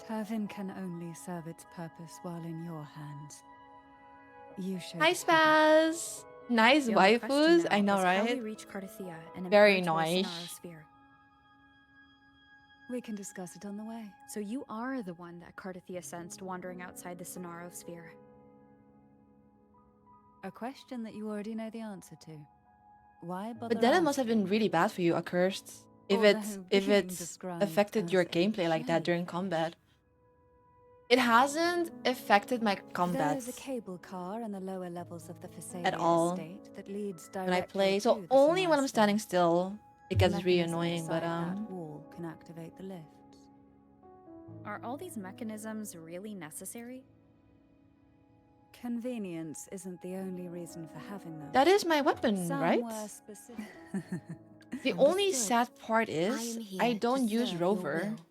S9: Tervin can only serve its purpose while in your hands. You should...
S1: Hi, Spaz! Nice
S3: The only question
S1: waifus,
S3: now
S1: I know,
S3: is how we
S1: right?
S3: reach Cartathea and
S1: Very
S3: Imperator's
S1: nice.
S3: Sonaro Sphere.
S9: We can discuss it on the way.
S3: So you are the one that Cartathea sensed wandering outside the Sonaro Sphere.
S9: A question that you already know the answer to. Why bother?
S1: But then it must have
S9: asking?
S1: been really bad for you, accursed. If
S9: Although
S1: if
S9: being
S1: it's
S9: described
S1: affected your
S9: as a
S1: gameplay like that during
S9: jellyfish.
S1: combat. It hasn't affected my combat
S9: There is a cable car in the lower levels of the Phasalia
S1: at all
S9: estate that leads
S1: when I
S9: directly
S1: play. So
S9: to the
S1: only when
S9: Sonar
S1: I'm standing
S9: Sphere.
S1: still, it
S9: The
S1: gets really
S9: mechanism
S1: annoying. But
S9: inside that wall can activate the lifts.
S3: Are all these mechanisms really necessary?
S9: Convenience isn't the only reason for having them.
S1: that is my weapon,
S9: Some
S1: right?
S9: were specific.
S1: The only
S6: Understood.
S1: sad part
S6: I
S1: is
S6: am here
S1: I
S6: to
S1: don't use
S6: serve your
S1: Rover.
S6: will.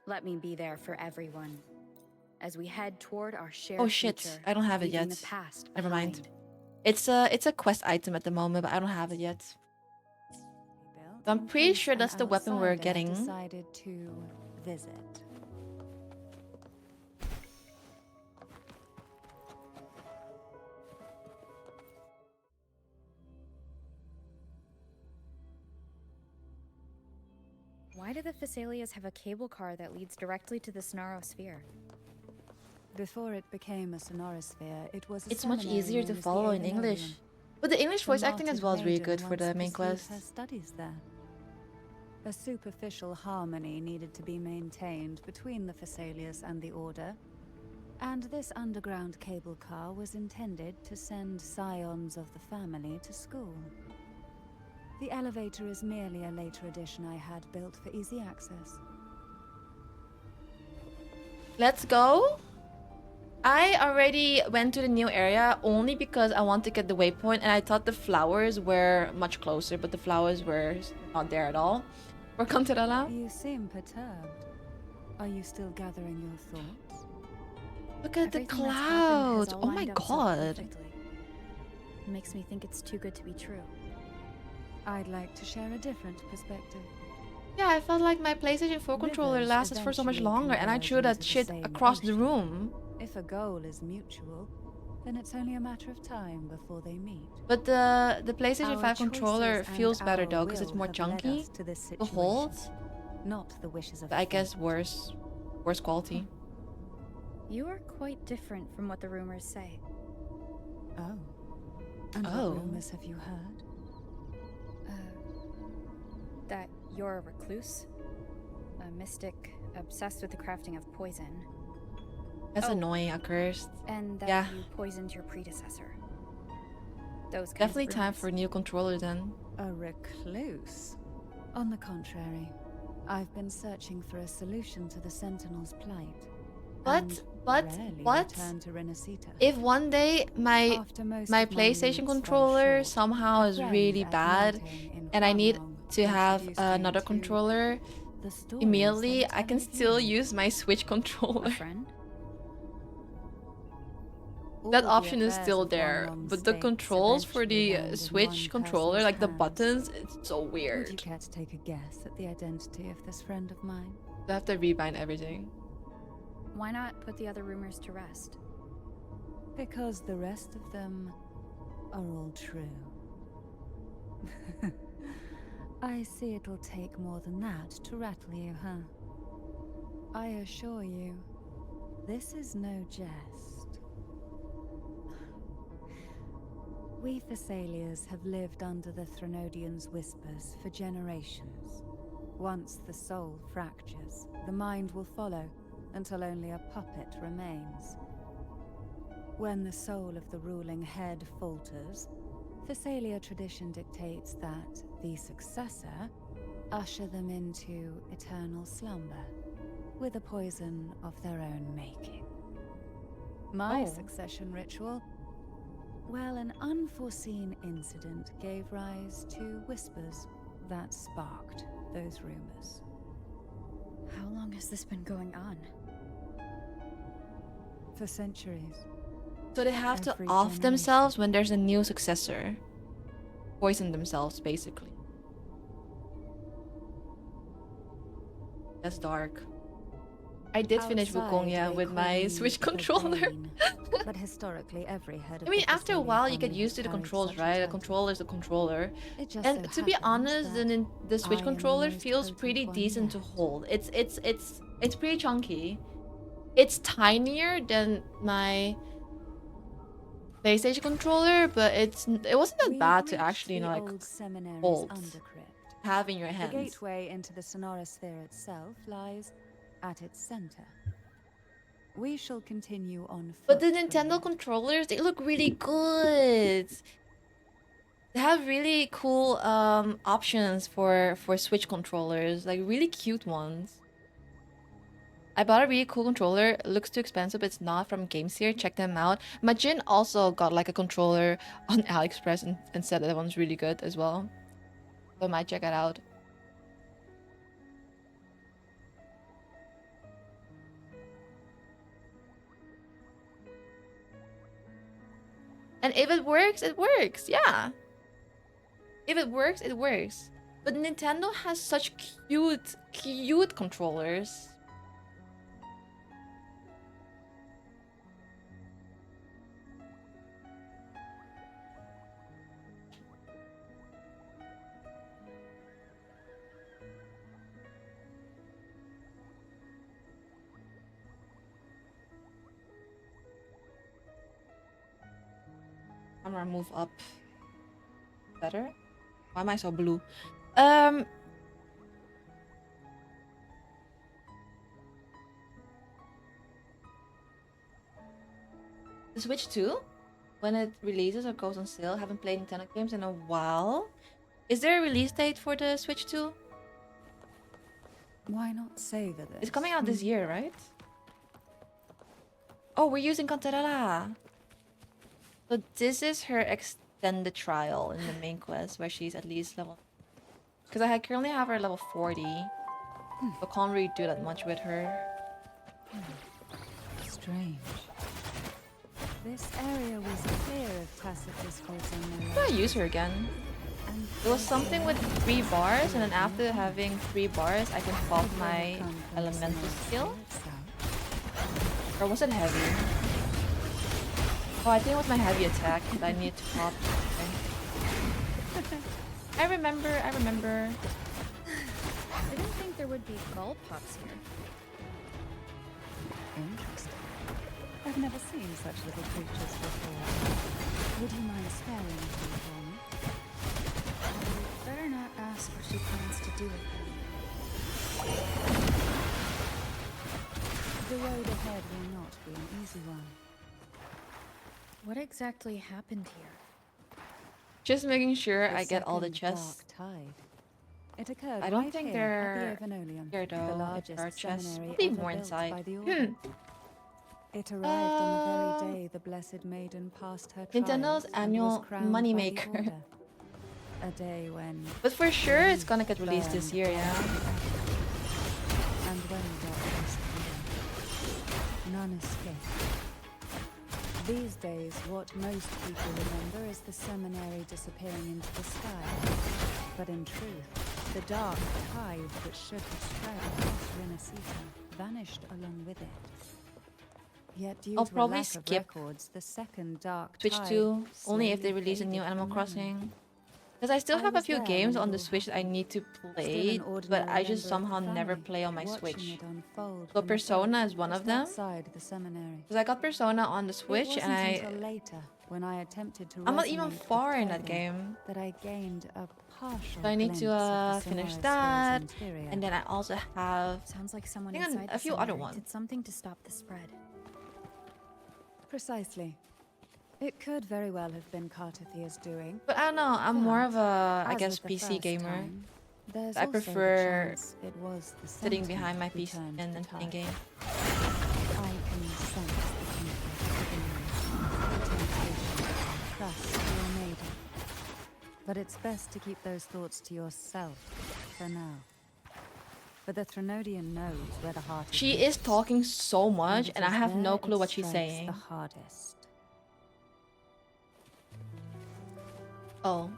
S3: Let me be there for everyone as we head toward our shared
S1: Oh shit,
S3: future,
S1: I don't have it
S3: leaving
S1: yet.
S3: the past
S1: Never mind.
S3: behind.
S1: It's a quest item at the moment, but I don't have it yet. So I'm
S9: In
S1: pretty
S9: case
S1: sure
S9: an
S1: that's the weapon we're
S9: outsider
S1: getting.
S9: Decided to visit.
S3: Why do the Phasalias have a cable car that leads directly to the Sphere?
S9: Before it became a sonorosphere, it was a
S1: It's much
S9: seminary
S1: easier to
S9: known as the
S1: follow in
S9: Aeolian.
S1: English. But the English
S9: The
S1: voice acting as
S9: martyred
S1: well is really
S9: Maiden
S1: good for the
S9: once
S1: main
S9: pursued
S1: quest.
S9: her studies there. A superficial harmony needed to be maintained between the Phasalias and the Order, and this underground cable car was intended to send scions of the family to school. The elevator is merely a later addition I had built for easy access.
S1: Let's go. I already went to the new area only because I want to get the waypoint, and I thought the flowers were much closer, but the flowers were not there at all. Welcome to Rala.
S9: You seem perturbed. Are you still gathering your thoughts?
S1: Look at the
S3: Everything that's happened has
S1: clouds.
S3: all
S1: Oh my
S3: lined up so
S1: god.
S3: perfectly. It makes me think it's too good to be true.
S9: I'd like to share a different perspective.
S1: Yeah, I felt like my PlayStation 4 controller
S9: Rivers
S1: lasted for so much
S9: eventually
S1: longer, and I
S9: converge
S1: threw that
S9: into the
S1: shit
S9: same
S1: across the
S9: ocean.
S1: room.
S9: If a goal is mutual, then it's only a matter of time before they meet.
S1: But the PlayStation
S9: Our
S1: 5 controller
S9: choices
S1: feels
S9: and
S1: better
S9: our
S1: though, because it's
S9: will
S1: more
S9: have led
S1: chunky
S9: us to this
S1: to
S9: situation,
S1: hold.
S9: not the wishes of
S1: But I guess
S9: fate.
S1: worse quality.
S3: You are quite different from what the rumors say.
S9: Oh. And
S1: Oh.
S9: what rumors have you heard?
S3: That you're a recluse, a mystic obsessed with the crafting of poison,
S1: That's
S3: Oh.
S1: annoying, accursed.
S3: and that
S1: Yeah.
S3: you poisoned your predecessor. Those kinds
S1: Definitely
S3: of
S1: time
S3: rumors.
S1: for a new controller then.
S9: A recluse? On the contrary, I've been searching for a solution to the Sentinel's plight. and rarely return to Renacita.
S1: If one day my
S9: After most
S1: my
S9: of my
S1: PlayStation
S9: needs fell
S1: controller
S9: short,
S1: somehow
S9: a
S1: is
S9: friend
S1: really
S9: at
S1: bad,
S9: Mountain in
S1: and I need
S9: Farmlong
S1: to have
S9: introduced me
S1: another
S9: to
S1: controller
S9: the stories
S1: immediately,
S9: they
S1: I can
S9: tell of
S1: still
S9: you.
S1: use my Switch
S3: A
S1: controller.
S3: friend?
S1: That
S9: All the
S1: option is
S9: affairs
S1: still
S9: of
S1: there,
S9: Farmlong
S1: but the
S9: states
S1: controls for
S9: eventually
S1: the
S9: land in
S1: Switch
S9: one
S1: controller,
S9: person's
S1: like the
S9: hands.
S1: buttons, it's so
S9: Would you
S1: weird.
S9: care to take a guess at the identity of this friend of mine?
S1: I have to rebind everything.
S3: Why not put the other rumors to rest?
S9: Because the rest of them are all true. I see it'll take more than that to rattle you, huh? I assure you, this is no jest. We Thessalias have lived under the Threnodians' whispers for generations. Once the soul fractures, the mind will follow, until only a puppet remains. When the soul of the ruling head falters, Thessalia tradition dictates that the successor usher them into eternal slumber, with a poison of their own making. My
S1: Oh.
S9: succession ritual? Well, an unforeseen incident gave rise to whispers that sparked those rumors.
S3: How long has this been going on?
S9: For centuries.
S1: So they have to
S9: Every
S1: off
S9: generation.
S1: themselves when there's a new successor. Poison themselves, basically. That's dark. I did finish
S9: Outside,
S1: Wukong, yeah,
S9: they
S1: with
S9: call
S1: my
S9: me
S1: Switch
S9: the
S1: controller.
S9: Bane, but historically, every head of
S1: I mean,
S9: the
S1: after a
S9: Thessalia
S1: while, you get
S9: family
S1: used to the
S9: has carried
S1: controls,
S9: such a
S1: right? The
S9: title.
S1: controller is the controller.
S9: It just
S1: And
S9: so
S1: to be
S9: happens
S1: honest,
S9: that
S1: the Switch
S9: I am the
S1: controller
S9: most
S1: feels
S9: potent
S1: pretty
S9: one
S1: decent to
S9: yet.
S1: hold. It's pretty chunky. It's tinier than my PlayStation controller, but it wasn't that
S9: We
S1: bad
S9: have
S1: to
S9: reached
S1: actually, you
S9: the
S1: know, like
S9: old seminary's
S1: hold,
S9: undercrypt.
S1: have in your
S9: The
S1: hands.
S9: gateway into the sonorosphere itself lies at its center. We shall continue on
S1: But
S9: foot
S1: the
S9: from
S1: Nintendo
S9: here.
S1: controllers, they look really good. They have really cool options for Switch controllers, like really cute ones. I bought a really cool controller. It looks too expensive, but it's not, from Games Here. Check them out. Majin also got like a controller on AliExpress and said that one's really good as well. So I might check it out. And if it works, it works. Yeah. If it works, it works. But Nintendo has such cute controllers. I'm gonna move up. Better? Why am I so blue? The Switch 2, when it releases or goes on sale, haven't played Nintendo games in a while. Is there a release date for the Switch 2?
S9: Why not savor this?
S1: It's coming out this year, right? Oh, we're using Cantarella. So this is her extended trial in the main quest, where she's at least level... Because I currently have her level 40. So can't really do that much with her.
S9: Strange. This area was clear of tacit discourse on
S1: I'm gonna use her again. It was something with 3 bars, and then after having 3 bars, I can pop my elemental skill. Or was it heavy? Oh, I think it was my heavy attack that I need to pop. Okay. I remember.
S3: I didn't think there would be gull pops here.
S9: Interesting. I've never seen such little creatures before. Would you mind sparing them for me?
S3: Better not ask what she plans to do with them.
S9: The road ahead will not be an easy one.
S3: What exactly happened here?
S1: Just making sure
S9: The
S1: I get all the
S9: second
S1: chests.
S9: dark tide. It occurred
S1: I don't
S9: right
S1: think
S9: here
S1: they're
S9: at the Avenolium,
S1: here
S9: the
S1: though. If
S9: largest
S1: there are chests,
S9: seminary
S1: there'll be
S9: ever
S1: more
S9: built
S1: inside.
S9: by the Order. It arrived on the very day the Blessed Maiden passed her
S1: Nintendo
S9: trials
S1: annual
S9: and was crowned by the
S1: moneymaker.
S9: Order. A day when
S1: But for sure, it's gonna get released this year, yeah.
S9: and when darkness came, none escaped. These days, what most people remember is the seminary disappearing into the sky. But in truth, the dark tide that should have spread across Renacita vanished along with it. Yet due
S1: I'll
S9: to a
S1: probably
S9: lack
S1: skip
S9: of records, the second dark
S1: Switch
S9: tide
S1: 2 only if they
S9: slowly
S1: release a new
S9: faded
S1: Animal
S9: from memory.
S1: Crossing. Because I still
S9: I
S1: have a
S9: was
S1: few
S9: there
S1: games
S9: when it
S1: on the
S9: all
S1: Switch that I
S9: happened.
S1: need to
S9: Still
S1: play,
S9: an ordinary
S1: but I just
S9: member of the
S1: somehow never
S9: family,
S1: play on my
S9: watching
S1: Switch.
S9: it unfold
S1: So
S9: from
S1: Persona
S9: above,
S1: is one of
S9: just
S1: them.
S9: outside the seminary.
S1: Because I got Persona on the
S9: It
S1: Switch,
S9: wasn't
S1: and
S9: until later, when I attempted to
S1: I'm not even
S9: resonate with
S1: far in that
S9: Kevin,
S1: game.
S9: that I gained a partial
S1: So I need
S9: glimpse
S1: to
S9: of the
S1: finish
S9: Sonora
S1: that,
S9: Sphere's interior.
S1: and then I also have
S3: Sounds like someone
S1: I think
S3: inside
S1: a
S3: the
S1: few other
S3: seminary
S1: ones.
S3: did something to stop the spread.
S9: Precisely. It could very well have been Cartathia's doing.
S1: But I don't know, I'm more of a, I
S9: As
S1: guess,
S9: with the
S1: PC
S9: first
S1: gamer.
S9: time, there's
S1: I
S9: also the
S1: prefer
S9: chance it was the
S1: sitting
S9: sentiment
S1: behind my
S9: who
S1: PC
S9: turned
S1: and
S9: the
S1: playing
S9: tide.
S1: game.
S9: I can sense the conflict within you, the temptation, trust your maiden. But it's best to keep those thoughts to yourself for now. For the Threnodian knows where the heart
S1: She
S9: is.
S1: is talking so much,
S9: it
S1: and I
S9: is
S1: have no
S9: there
S1: clue
S9: it
S1: what she's
S9: strikes
S1: saying.
S9: the hardest.
S1: Oh.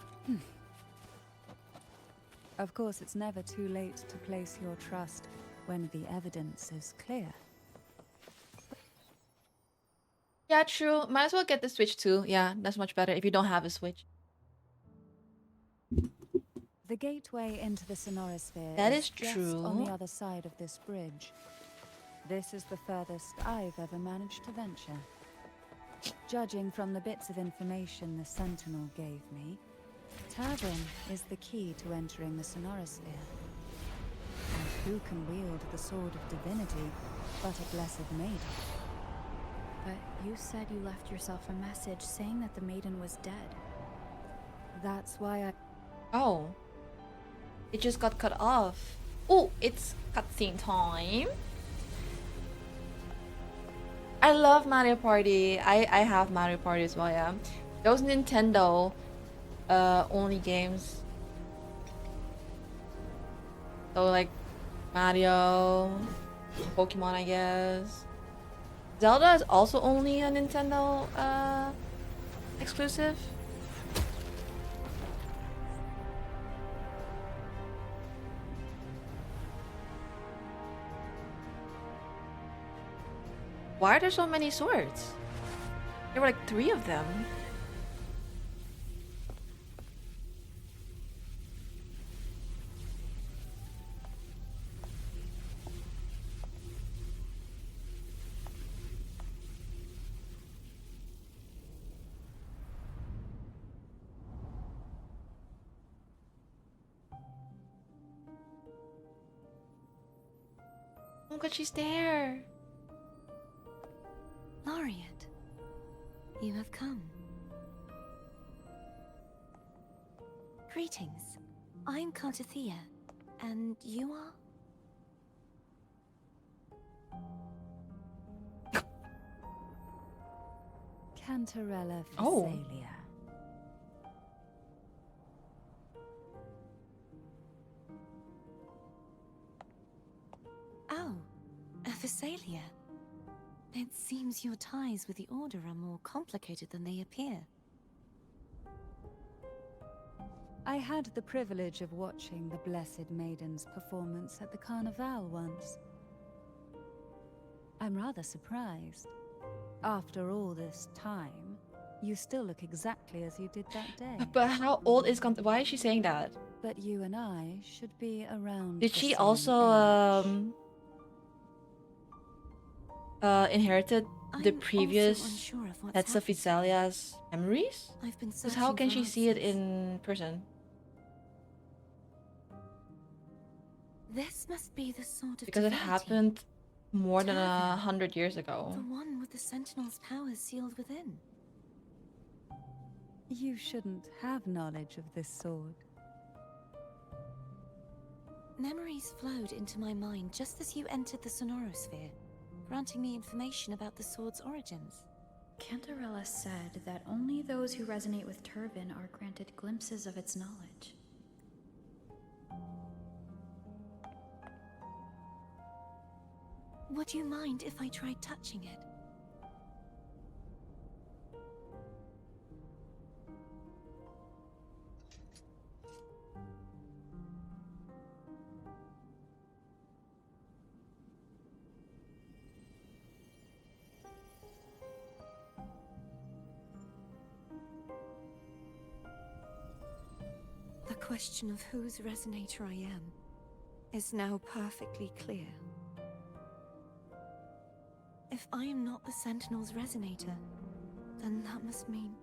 S9: Of course, it's never too late to place your trust when the evidence is clear.
S1: Yeah, true. Might as well get the Switch too. Yeah, that's much better if you don't have a Switch.
S9: The gateway into the Sonorosphere
S1: That
S9: is
S1: is
S9: just
S1: true.
S9: on the other side of this bridge. This is the furthest I've ever managed to venture. Judging from the bits of information the Sentinel gave me, Turbin is the key to entering the Sonorosphere. And who can wield the Sword of Divinity but a Blessed Maiden?
S3: But you said you left yourself a message saying that the Maiden was dead.
S9: That's why I...
S1: Oh. It just got cut off. Oh, it's cutscene time. I love Mario Party. I have Mario Party as well, yeah. Those Nintendo only games. So like Mario, Pokemon, I guess. Zelda is also only a Nintendo exclusive. Why are there so many swords? There were like 3 of them. Oh my god, she's there.
S6: Laureate, you have come. Greetings. I'm Cartathea, and you are?
S9: Cantarella
S1: Oh.
S9: Phasalia.
S6: Oh, a Phasalia. It seems your ties with the Order are more complicated than they appear.
S9: I had the privilege of watching the Blessed Maiden's performance at the Carnival once. I'm rather surprised. After all this time, you still look exactly as you did that day.
S1: But how old is Why is she saying that?
S9: But you and I should be around
S1: Did
S9: the
S1: she
S9: same
S1: also
S9: age.
S1: inherited the
S6: I'm
S1: previous
S6: also unsure of what's
S1: Heads of
S6: happened.
S1: Physalia's memories?
S6: I've been
S1: Because
S6: searching
S1: how can
S6: for
S1: she see it
S6: answers.
S1: in person?
S6: This must be the Sword of
S1: Because it
S6: Divinity.
S1: happened more than
S6: Turbin.
S1: 100 years ago.
S6: The one with the Sentinel's powers sealed within.
S9: You shouldn't have knowledge of this sword.
S6: Memories flowed into my mind just as you entered the Sonorosphere, granting me information about the sword's origins.
S3: Cantarella said that only those who resonate with Turbin are granted glimpses of its knowledge.
S6: Would you mind if I tried touching it? The question of whose resonator I am is now perfectly clear. If I am not the Sentinel's resonator, then that must mean...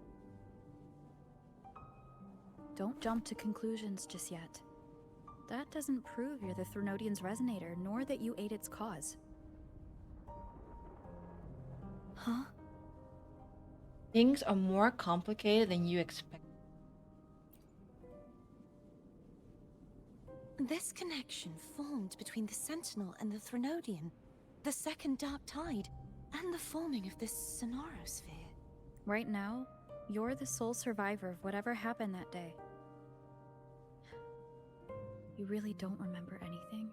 S3: Don't jump to conclusions just yet. That doesn't prove you're the Threnodian's resonator, nor that you aid its cause.
S6: Huh?
S1: Things are more complicated than you expect.
S6: This connection formed between the Sentinel and the Threnodian, the second Dark Tide, and the forming of this Sonorosphere.
S3: Right now, you're the sole survivor of whatever happened that day. You really don't remember anything?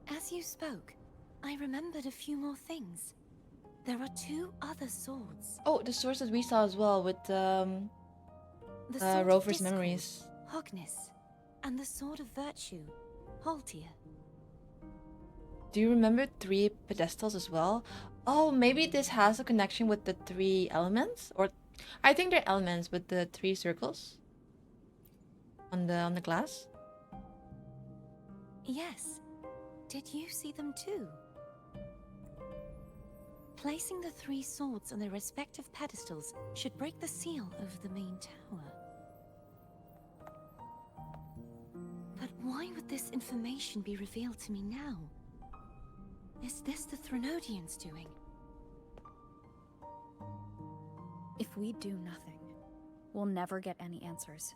S6: As you spoke, I remembered a few more things. There are 2 other swords.
S1: Oh, the source that we saw as well with
S6: The Sword of
S1: Rover's
S6: Discord,
S1: memories.
S6: Hogness, and the Sword of Virtue, Haltia.
S1: Do you remember 3 pedestals as well? Oh, maybe this has a connection with the 3 elements, or I think they're elements with the 3 circles on the glass.
S6: Yes. Did you see them too? Placing the 3 swords on their respective pedestals should break the seal over the main tower. But why would this information be revealed to me now? Is this the Threnodians' doing?
S3: If we do nothing, we'll never get any answers.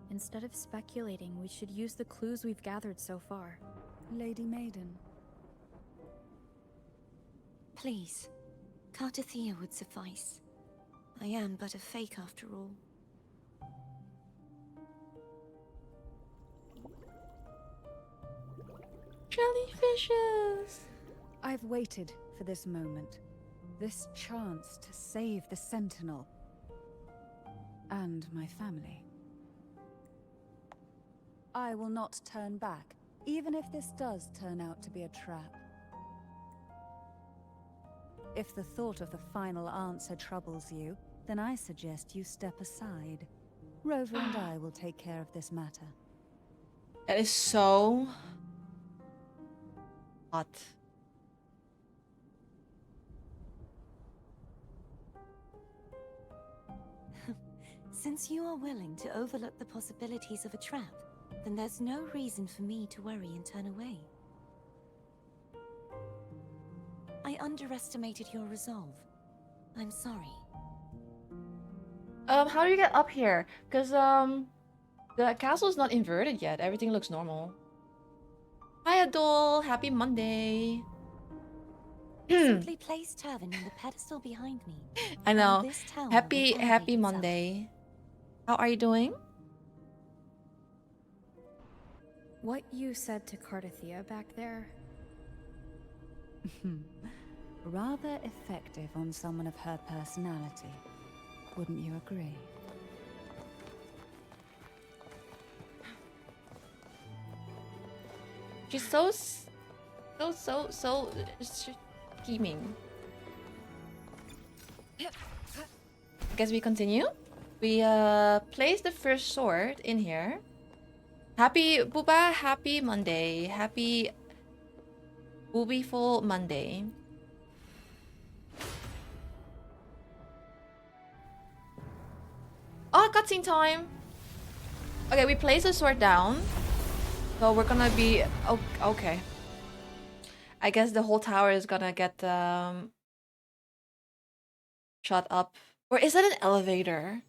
S3: Instead of speculating, we should use the clues we've gathered so far.
S9: Lady Maiden.
S6: Please, Cartathea would suffice. I am but a fake after all.
S1: Jellyfishes!
S9: I've waited for this moment. This chance to save the Sentinel. And my family. I will not turn back, even if this does turn out to be a trap. If the thought of the final answer troubles you, then I suggest you step aside. Rover and I will take care of this matter.
S1: That is so hot.
S6: Since you are willing to overlook the possibilities of a trap, then there's no reason for me to worry and turn away. I underestimated your resolve. I'm sorry.
S1: How do you get up here? Because, the castle is not inverted yet. Everything looks normal. Hi, Adol. Happy Monday.
S6: Simply place Turvin on the pedestal behind me.
S1: I know.
S6: and this tower will
S1: Happy
S6: elevate itself.
S1: Monday. How are you doing?
S3: What you said to Cartathea back there?
S9: Rather effective on someone of her personality. Wouldn't you agree?
S1: She's so scheming. I guess we continue. We place the first sword in here. Happy Booba, happy Monday. Happy Boobyful Monday. Oh, cutscene time. Okay, we place the sword down. So we're gonna be okay. I guess the whole tower is gonna get shot up. Or is that an elevator?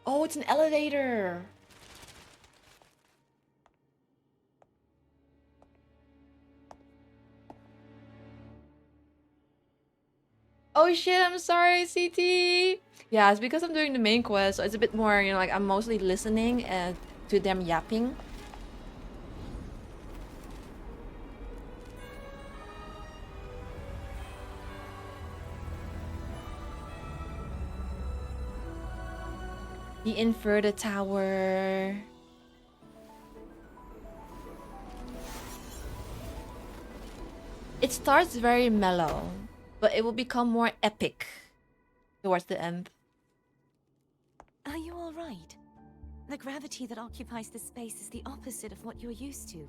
S1: Oh, it's an elevator. Oh shit, I'm sorry, CT. Yeah, it's because I'm doing the main quest, so it's a bit more, you know, like I'm mostly listening and to them yapping. The inverted tower. It starts very mellow, but it will become more epic towards the end.
S6: Are you all right? The gravity that occupies this space is the opposite of what you're used to.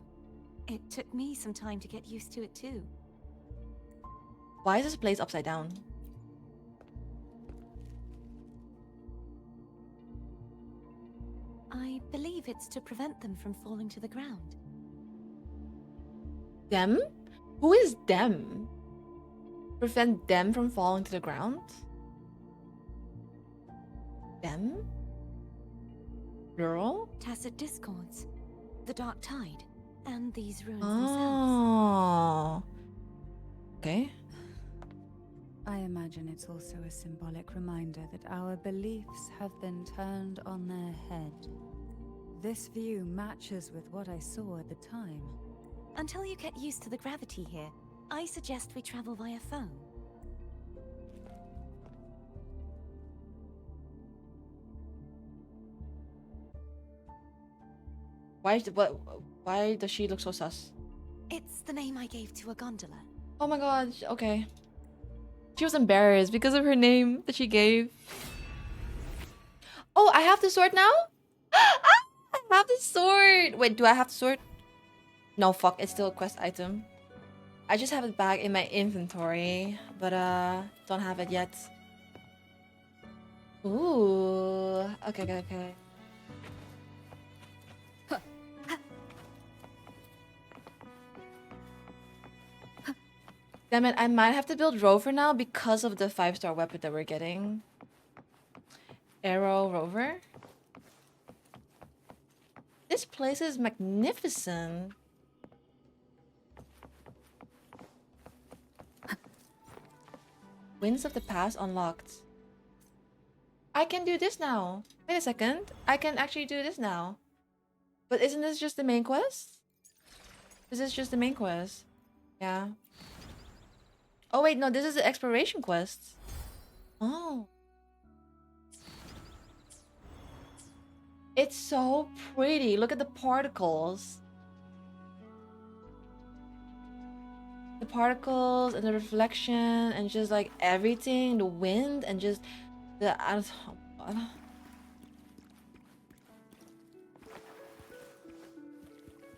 S6: It took me some time to get used to it too.
S1: Why is this place upside down?
S6: I believe it's to prevent them from falling to the ground.
S1: Them? Who is them? Prevent them from falling to the ground? Them? Plural?
S6: Tacit discords, the dark tide, and these ruins themselves.
S1: Oh. Okay.
S9: I imagine it's also a symbolic reminder that our beliefs have been turned on their head. This view matches with what I saw at the time.
S6: Until you get used to the gravity here, I suggest we travel via phone.
S1: Why does she look so sus?
S6: It's the name I gave to a gondola.
S1: Oh my god, okay. She was embarrassed because of her name that she gave. Oh, I have the sword now? Ah, I have the sword! Wait, do I have the sword? No, fuck, it's still a quest item. I just have it back in my inventory, but don't have it yet. Ooh, okay. Damn it, I might have to build Rover now because of the 5-star weapon that we're getting. Arrow Rover. This place is magnificent. Winds of the Past unlocked. I can do this now. Wait a second. I can actually do this now. But isn't this just the main quest? This is just the main quest. Yeah. Oh wait, no, this is the exploration quest. Oh. It's so pretty. Look at the particles. The particles and the reflection and just like everything, the wind and just the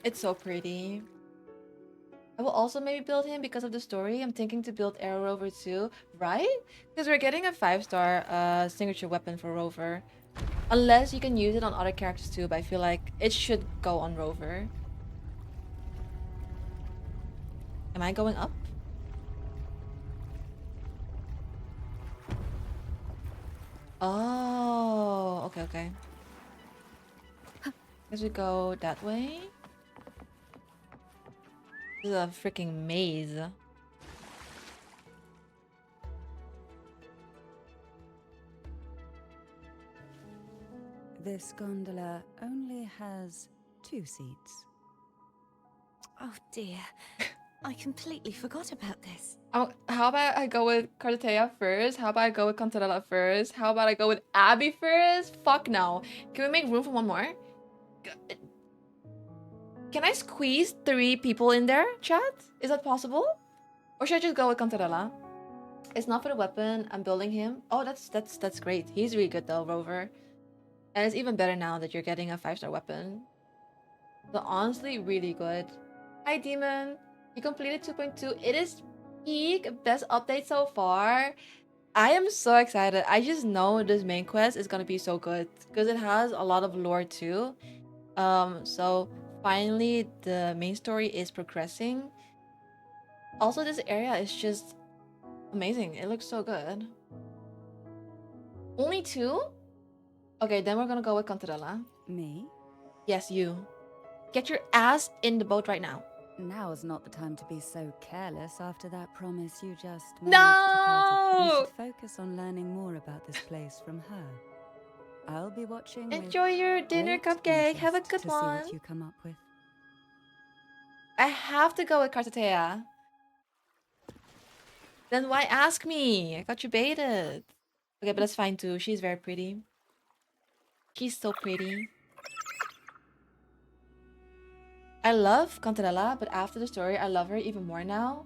S1: it's so pretty. I will also maybe build him because of the story. I'm thinking to build Arrow Rover too, right? Because we're getting a 5-star signature weapon for Rover. Unless you can use it on other characters too, but I feel like it should go on Rover. Am I going up? Oh, okay. Guess we go that way. This is a freaking maze.
S9: This gondola only has 2 seats.
S6: Oh dear. I completely forgot about this.
S1: Oh, how about I go with Carteia first? How about I go with Cantarella first? How about I go with Abby first? Fuck no. Can we make room for one more? Can I squeeze 3 people in there, chat? Is that possible? Or should I just go with Cantarella? It's not for the weapon. I'm building him. Oh, that's great. He's really good though, Rover. And it's even better now that you're getting a 5-star weapon. So honestly, really good. Hi, Demon. You completed 2.2. It is peak best update so far. I am so excited. I just know this main quest is gonna be so good because it has a lot of lore too. So finally the main story is progressing. Also, this area is just amazing. It looks so good. Only 2? Okay, then we're gonna go with Cantarella.
S9: Me?
S1: Yes, you. Get your ass in the boat right now.
S9: Now is not the time to be so careless after that promise you just made
S1: No!
S9: to Carter. You should focus on learning more about this place from her. I'll be watching
S1: Enjoy your dinner,
S9: great
S1: Cupcake. Have a
S9: interest
S1: good
S9: to
S1: one.
S9: see what you come up with.
S1: I have to go with Carteia. Then why ask me? I got you baited. Okay, but that's fine too. She's very pretty. She's so pretty. I love Cantarella, but after the story, I love her even more now.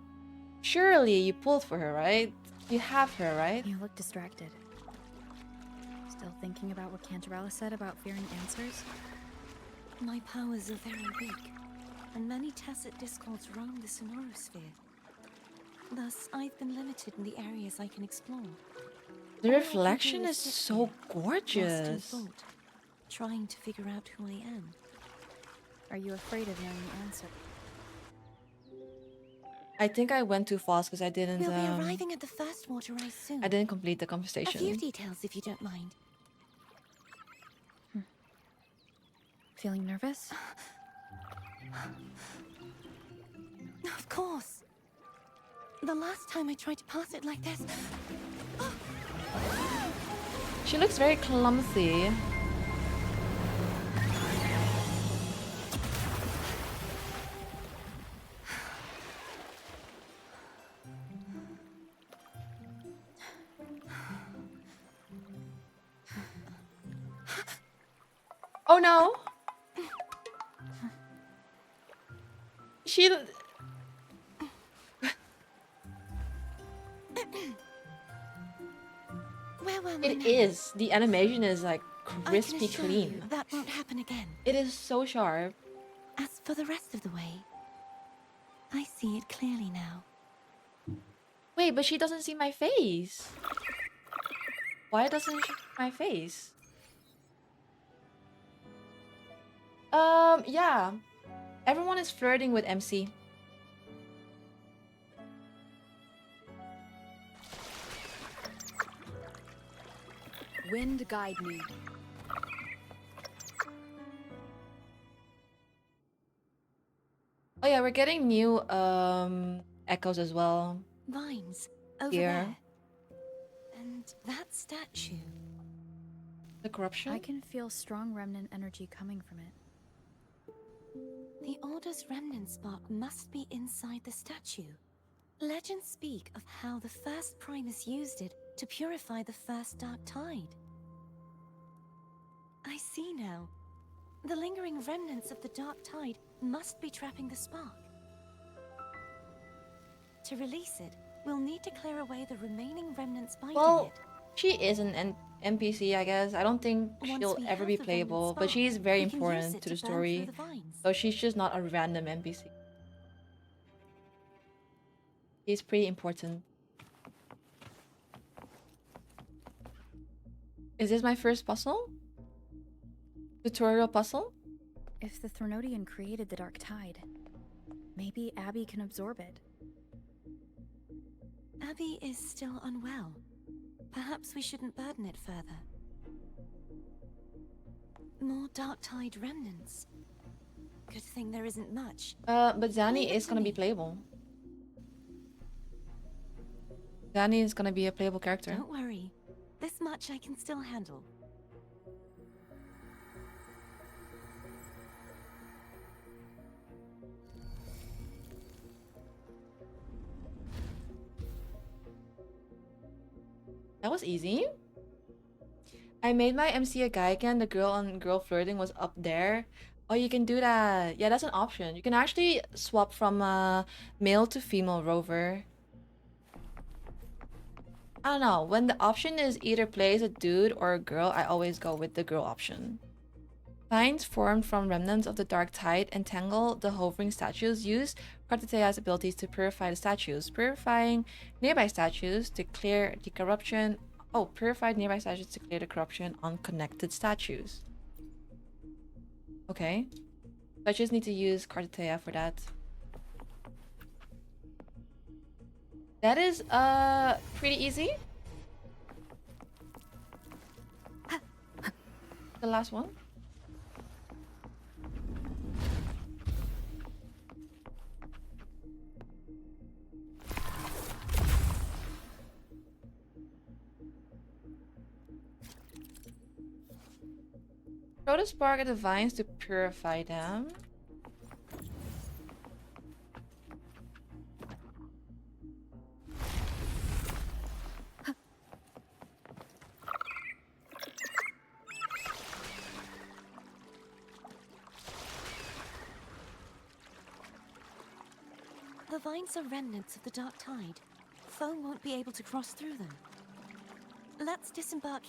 S1: Surely you pulled for her, right? You have her, right?
S3: You look distracted. Still thinking about what Cantarella said about fearing answers?
S6: My powers are very weak, and many tacit discords roam the sonorosphere. Thus, I've been limited in the areas I can explore.
S1: The
S6: All I can
S1: reflection
S6: do
S1: is
S6: sit
S1: so
S6: here, lost in
S1: gorgeous.
S6: thought, trying to figure out who I am.
S3: Are you afraid of knowing the answer?
S1: I think I went too fast because I didn't.
S6: We'll be arriving at the first water rise soon.
S1: I didn't complete the
S6: A few
S1: conversation.
S6: details, if you don't mind.
S3: Feeling nervous?
S6: Of course. The last time I tried to pass it like this...
S1: She looks very clumsy. Oh no! She...
S6: Where were my
S1: It
S6: manners?
S1: is. The animation is like
S6: I can
S1: crispy
S6: assure
S1: clean.
S6: you that won't happen again.
S1: It is so sharp.
S6: As for the rest of the way. I see it clearly now.
S1: Wait, but she doesn't see my face. Why doesn't she see my face? Yeah. Everyone is flirting with MC.
S3: Wind guide me.
S1: Oh yeah, we're getting new echoes as well.
S6: Vines over
S1: Here.
S6: there. And that statue.
S1: The corruption?
S3: I can feel strong remnant energy coming from it.
S6: The Order's remnant spark must be inside the statue. Legends speak of how the first Primus used it to purify the first Dark Tide. I see now. The lingering remnants of the Dark Tide must be trapping the spark. To release it, we'll need to clear away the remaining remnants binding
S1: Well,
S6: it.
S1: she is an NPC, I guess. I don't think
S6: Once
S1: she'll
S6: we
S1: ever
S6: have
S1: be
S6: the remnant
S1: playable, but
S6: spark,
S1: she's very
S6: we can use
S1: important
S6: it
S1: to the
S6: burn through
S1: story.
S6: the vines.
S1: So she's just not a random NPC. She's pretty important. Is this my first puzzle? Tutorial puzzle?
S3: If the Threnodian created the Dark Tide, maybe Abby can absorb it.
S6: Abby is still unwell. Perhaps we shouldn't burden it further. More Dark Tide remnants. Good thing there isn't much.
S1: But Zanny
S6: Leave it
S1: is
S6: to
S1: gonna be
S6: me.
S1: playable. Zanny is gonna be a playable character.
S6: Don't worry. This much I can still handle.
S1: That was easy. I made my MC a guy again. The girl on girl flirting was up there. Oh, you can do that. Yeah, that's an option. You can actually swap from male to female rover. I don't know. When the option is either play as a dude or a girl, I always go with the girl option. Vines formed from remnants of the Dark Tide entangle the hovering statues. Use Kartatea's abilities to purify the statues, purifying nearby statues to clear the corruption. Oh, purified nearby statues to clear the corruption on connected statues. Okay. I just need to use Kartatea for that. That is pretty easy. The last one. Throw the spark at the vines to purify them.
S6: The vines are remnants of the Dark Tide. Foam won't be able to cross through them. Let's disembark.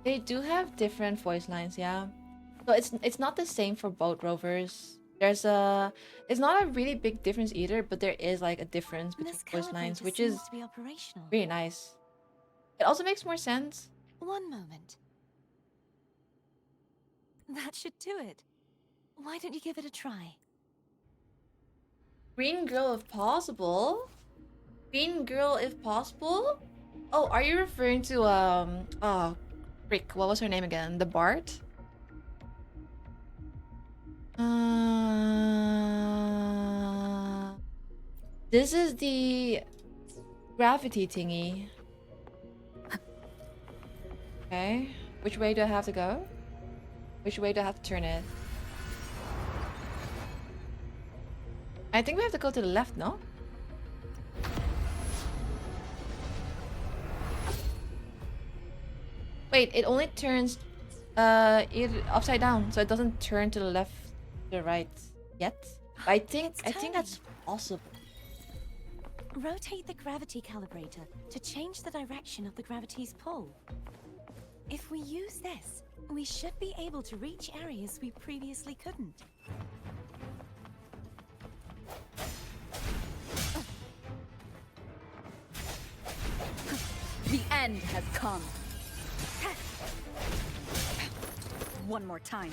S1: They do have different voice lines, yeah. So it's not the same for both rovers. There's a it's not a really big difference either, but there is like a difference between
S6: This
S1: voice lines,
S6: calibrator
S1: which
S6: seems
S1: is
S6: to be operational.
S1: really nice. It also makes more sense.
S6: One moment. That should do it. Why don't you give it a try?
S1: Green girl if possible. Green girl if possible. Oh, are you referring to oh, frick, what was her name again? The Bart? This is the gravity thingy. Okay. Which way do I have to go? Which way do I have to turn it? I think we have to go to the left, no? Wait, it only turns Either upside down, so it doesn't turn to the left, to the right yet. But I think that's possible.
S6: Rotate the gravity calibrator to change the direction of the gravity's pull. If we use this, we should be able to reach areas we previously couldn't.
S3: The end has come. One more time.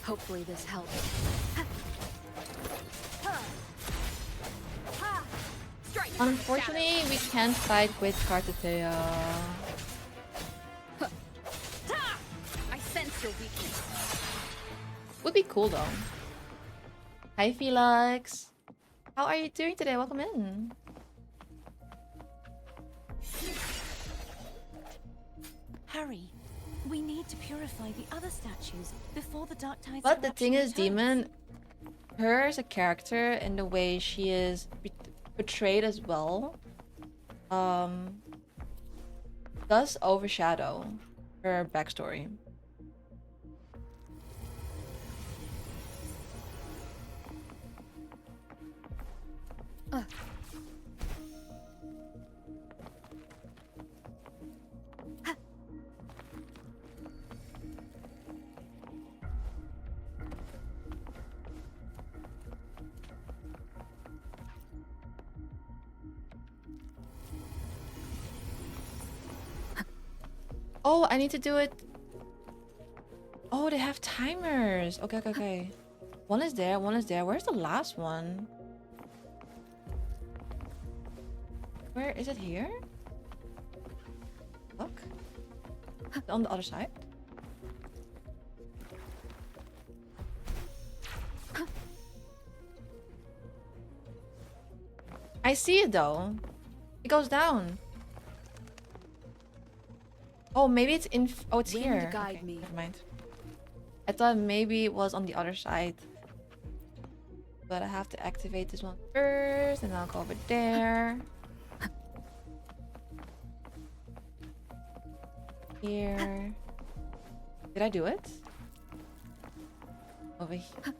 S3: Hopefully this helps.
S1: Unfortunately, we can't fight with Kartatea.
S3: I sense your weakness.
S1: Would be cool though. Hi Felix. How are you doing today? Welcome in.
S6: Hurry. We need to purify the other statues before the Dark Tide's
S1: But the thing is,
S6: eruption returns.
S1: Demon, her as a character and the way she is portrayed as well, does overshadow her backstory. Oh, I need to do it. Oh, they have timers. Okay, okay, okay. One is there, one is there. Where's the last one? Where is it here? Look. On the other side. I see it though. It goes down. Oh, maybe it's in. Oh, it's
S3: Wind
S1: here.
S3: guide
S1: Okay,
S3: me.
S1: never mind. I thought maybe it was on the other side. But I have to activate this one first, and I'll go over there. Here. Did I do it? Over here.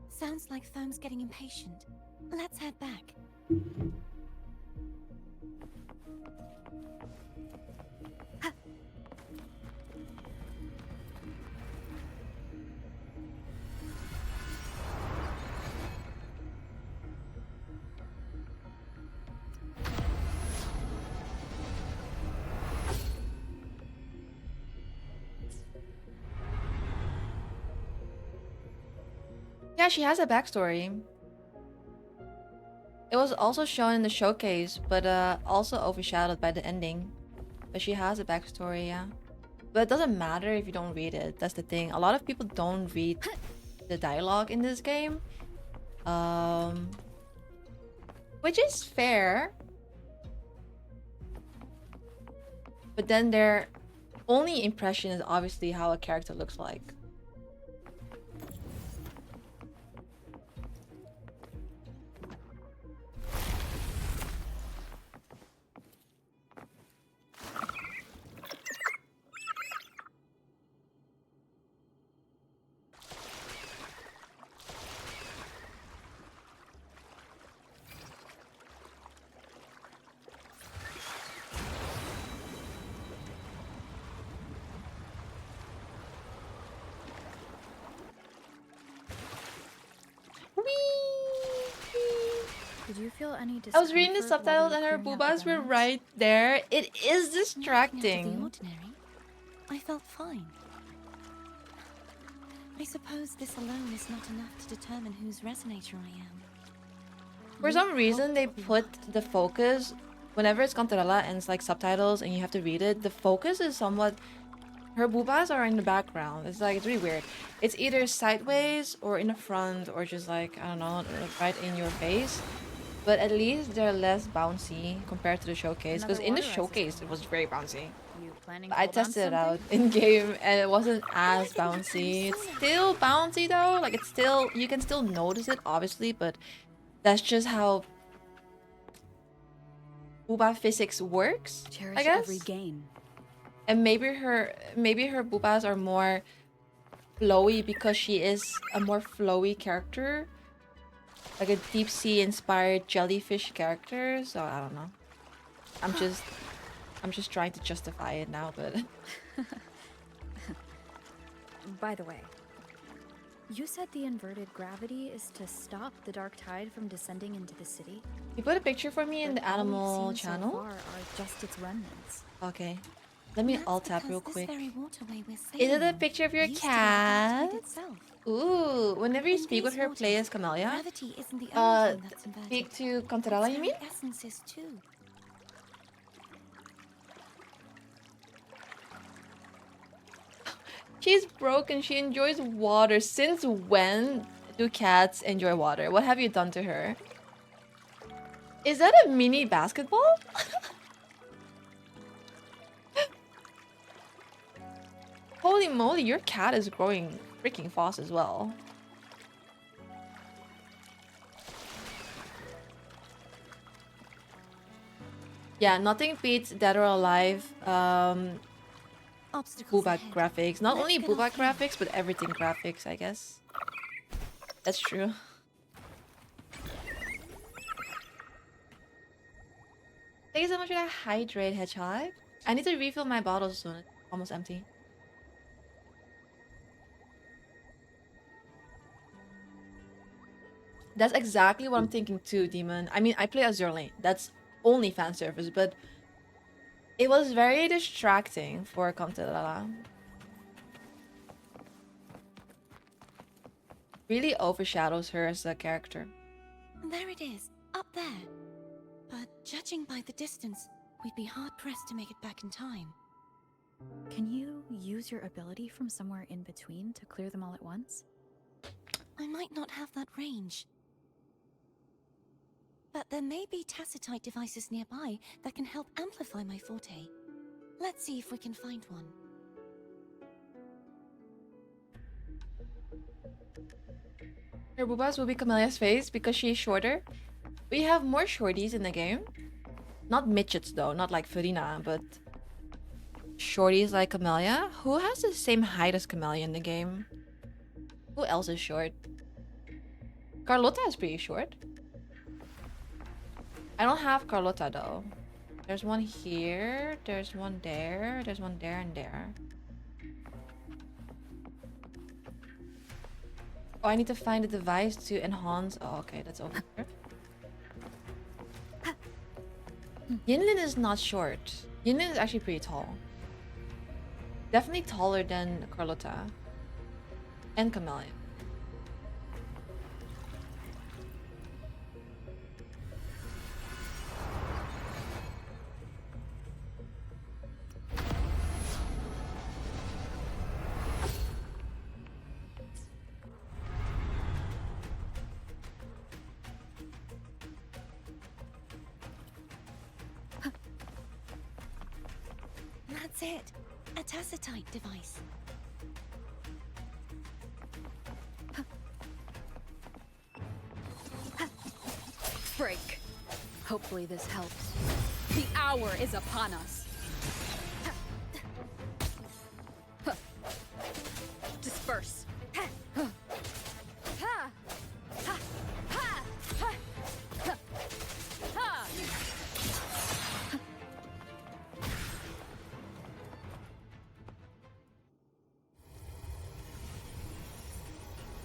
S6: Sounds like Foam's getting impatient. Let's head back.
S1: Yeah, she has a backstory. It was also shown in the showcase, but also overshadowed by the ending. But she has a backstory, yeah. But it doesn't matter if you don't read it. That's the thing. A lot of people don't read the dialogue in this game. Which is fair. But then their only impression is obviously how a character looks like.
S3: Did you feel any
S1: I was reading the
S3: discomfort
S1: subtitles
S3: while you
S1: and her
S3: clearing out the
S1: boobas were
S3: damage?
S1: right there. It is
S6: Nothing out of the
S1: distracting.
S6: ordinary. I felt fine. I suppose this alone is not enough to determine whose resonator I am.
S1: For some reason, they put the focus whenever it's Cantarella and it's like subtitles and you have to read it. The focus is somewhat. Her boobas are in the background. It's like, it's really weird. It's either sideways or in the front or just like, I don't know, like right in your face. but at least they're less bouncy compared to the showcase. Because
S3: Another
S1: in the
S3: water
S1: showcase, it was very bouncy.
S3: You planning
S1: I
S3: to bounce
S1: tested it out
S3: something?
S1: in game and it wasn't as
S6: didn't you come
S1: bouncy. It's
S6: sooner?
S1: still bouncy though. Like it's still, you can still notice it obviously, but that's just how booba physics works,
S3: Cherish
S1: I guess.
S3: every gain.
S1: And maybe her boobas are more flowy because she is a more flowy character. Like a deep sea inspired jellyfish character. So I don't know. I'm just trying to justify it now, but
S3: By the way, you said the inverted gravity is to stop the dark tide from descending into the city?
S1: you put a picture for me in
S3: But
S1: the
S3: all we've
S1: animal
S3: seen
S1: channel.
S3: So far are just its remnants.
S1: Okay. Let me
S6: That's
S1: alt tab
S6: because
S1: real
S6: this
S1: quick.
S6: very waterway we're
S1: Is it a
S6: sailing
S1: picture of your
S6: used to be the dark
S1: cat?
S6: tide itself.
S1: Ooh, whenever you
S6: In
S1: speak with
S6: these
S1: her, play
S6: waters,
S1: as Camellia.
S6: Gravity isn't the only thing that's inverted.
S1: Speak to
S6: Its
S1: Cantarella, you
S6: very
S1: mean?
S6: essence is too.
S1: She's broken. She enjoys water. Since when do cats enjoy water? What have you done to her? Is that a mini basketball? Holy moly, your cat is growing freaking fast as well. Yeah, nothing beats Dead or Alive
S6: Obstacles
S1: Booba
S6: ahead.
S1: graphics. Not
S6: Let's
S1: only
S6: get
S1: Booba
S6: off here.
S1: graphics, but everything graphics, I guess. That's true. Thank you so much for that hydrate, Hedgehog. I need to refill my bottle soon. It's almost empty. That's exactly what I'm thinking too, Demon. I mean, I play Azure Lane. That's only fan service, but it was very distracting for Contelala. Really overshadows her as a character.
S6: There it is, up there. But judging by the distance, we'd be hard-pressed to make it back in time.
S3: Can you use your ability from somewhere in between to clear them all at once?
S6: I might not have that range. But there may be tacitite devices nearby that can help amplify my forte. Let's see if we can find one.
S1: Her boobas will be Camellia's face because she is shorter. We have more shorties in the game. Not midgets though, not like Farina, but shorties like Camellia. Who has the same height as Camellia in the game? Who else is short? Carlotta is pretty short. I don't have Carlotta though. There's one here, there's one there, there's one there and there. Oh, I need to find a device to enhance. Oh, okay, that's over here. Yinlin is not short. Yinlin is actually pretty tall. Definitely taller than Carlotta. And Camellia.
S6: That's it. A tacitite device.
S3: Break. Hopefully this helps. The hour is upon us. Disperse.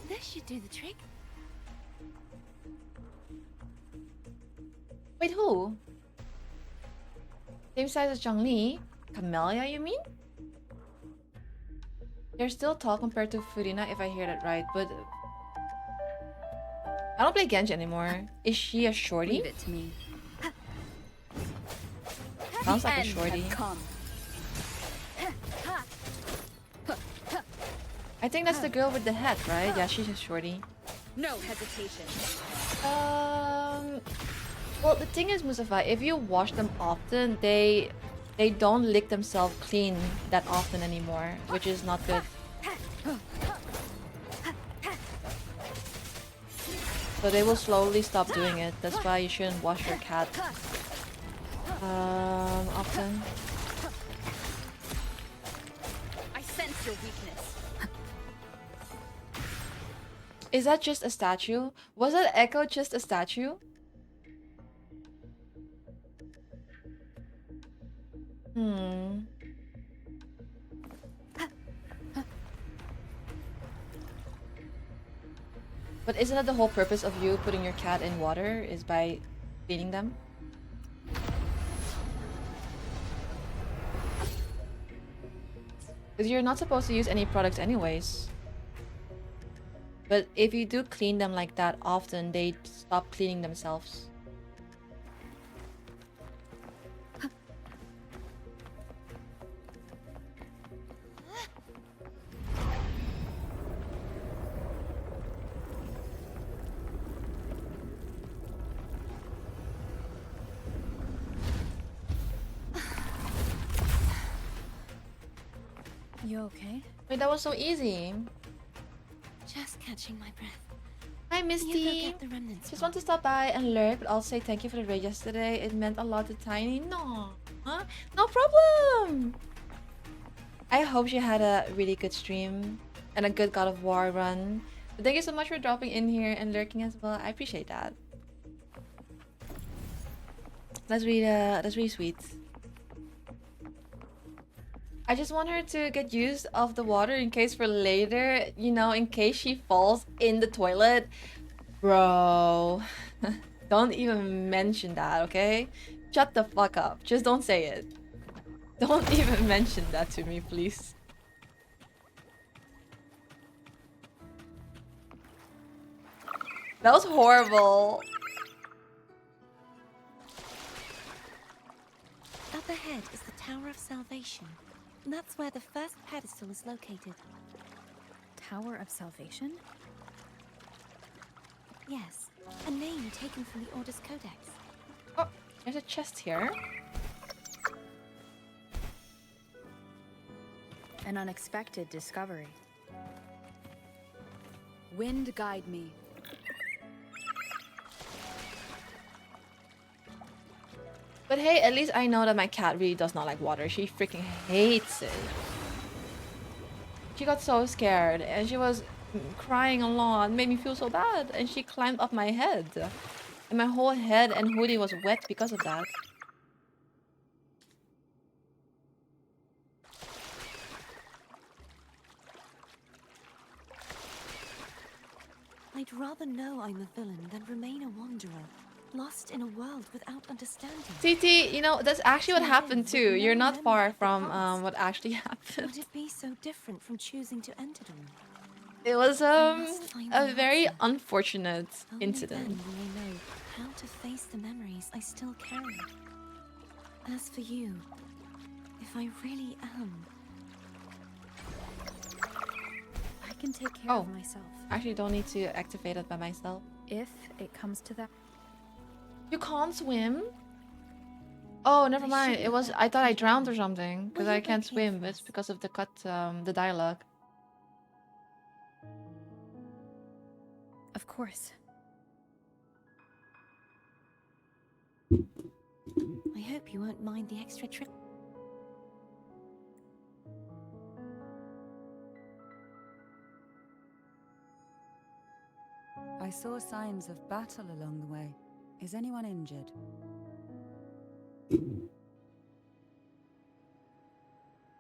S6: This should do the trick.
S1: Wait, who? Same size as Zhongli? Camellia, you mean? They're still tall compared to Furina, if I hear that right, but... I don't play Genji anymore. Is she a shorty?
S3: Leave it to me.
S1: Sounds like a
S3: End has
S1: shorty.
S3: come.
S1: I think that's the girl with the hat, right? Yeah, she's a shorty.
S3: No hesitation.
S1: Well, the thing is, Mustafa, if you wash them often, they don't lick themselves clean that often anymore, which is not good. So they will slowly stop doing it. That's why you shouldn't wash your cat often.
S5: I sense your weakness.
S1: Is that just a statue? Was that Echo just a statue? Hmm. But isn't that the whole purpose of you putting your cat in water is by cleaning them? Because you're not supposed to use any products anyways. But if you do clean them like that often, they stop cleaning themselves.
S3: You okay?
S1: Wait, that was so easy.
S6: Just catching my breath.
S1: Hi,
S6: You go
S1: Misty.
S6: get the remnants.
S1: Just want to stop by and lurk, but I'll say thank you for the raid yesterday. It meant a lot to Tiny. No, huh? No problem. I hope she had a really good stream and a good God of War run. But thank you so much for dropping in here and lurking as well. I appreciate that. That's really sweet. I just want her to get used of the water in case for later, you know, in case she falls in the toilet. Bro, don't even mention that, okay? Shut the fuck up. Just don't say it. Don't even mention that to me, please. That was horrible.
S6: Up ahead is the Tower of Salvation. That's where the first pedestal is located.
S3: Tower of Salvation?
S6: Yes, a name taken from the Order's Codex.
S1: Oh, there's a chest here.
S3: An unexpected discovery. Wind guide me.
S1: But hey, at least I know that my cat really does not like water. She freaking hates it. She got so scared and she was crying a lot. Made me feel so bad. And she climbed up my head. And my whole head and hoodie was wet because of that.
S6: I'd rather know I'm a villain than remain a wanderer, lost in a world without understanding.
S1: TT, you know, that's actually what happened too. You're not far from what actually happened.
S6: Would it be so different from choosing to end it all?
S1: It was
S6: must find
S1: a
S6: the
S1: very
S6: answer.
S1: unfortunate
S6: Only
S1: incident.
S6: then will I know how to face the memories I still carry. As for you, if I really am...
S3: I can take care of myself.
S1: I actually don't need to activate it by myself.
S3: If it comes to that.
S1: You can't swim? Oh, never mind. It was I thought I drowned or something because
S6: Will you
S1: I can't
S6: wait here
S1: swim.
S6: for
S1: It's
S6: us?
S1: because of the cut, the dialogue.
S3: Of course.
S6: I hope you won't mind the extra trip.
S9: I saw signs of battle along the way. Is anyone injured?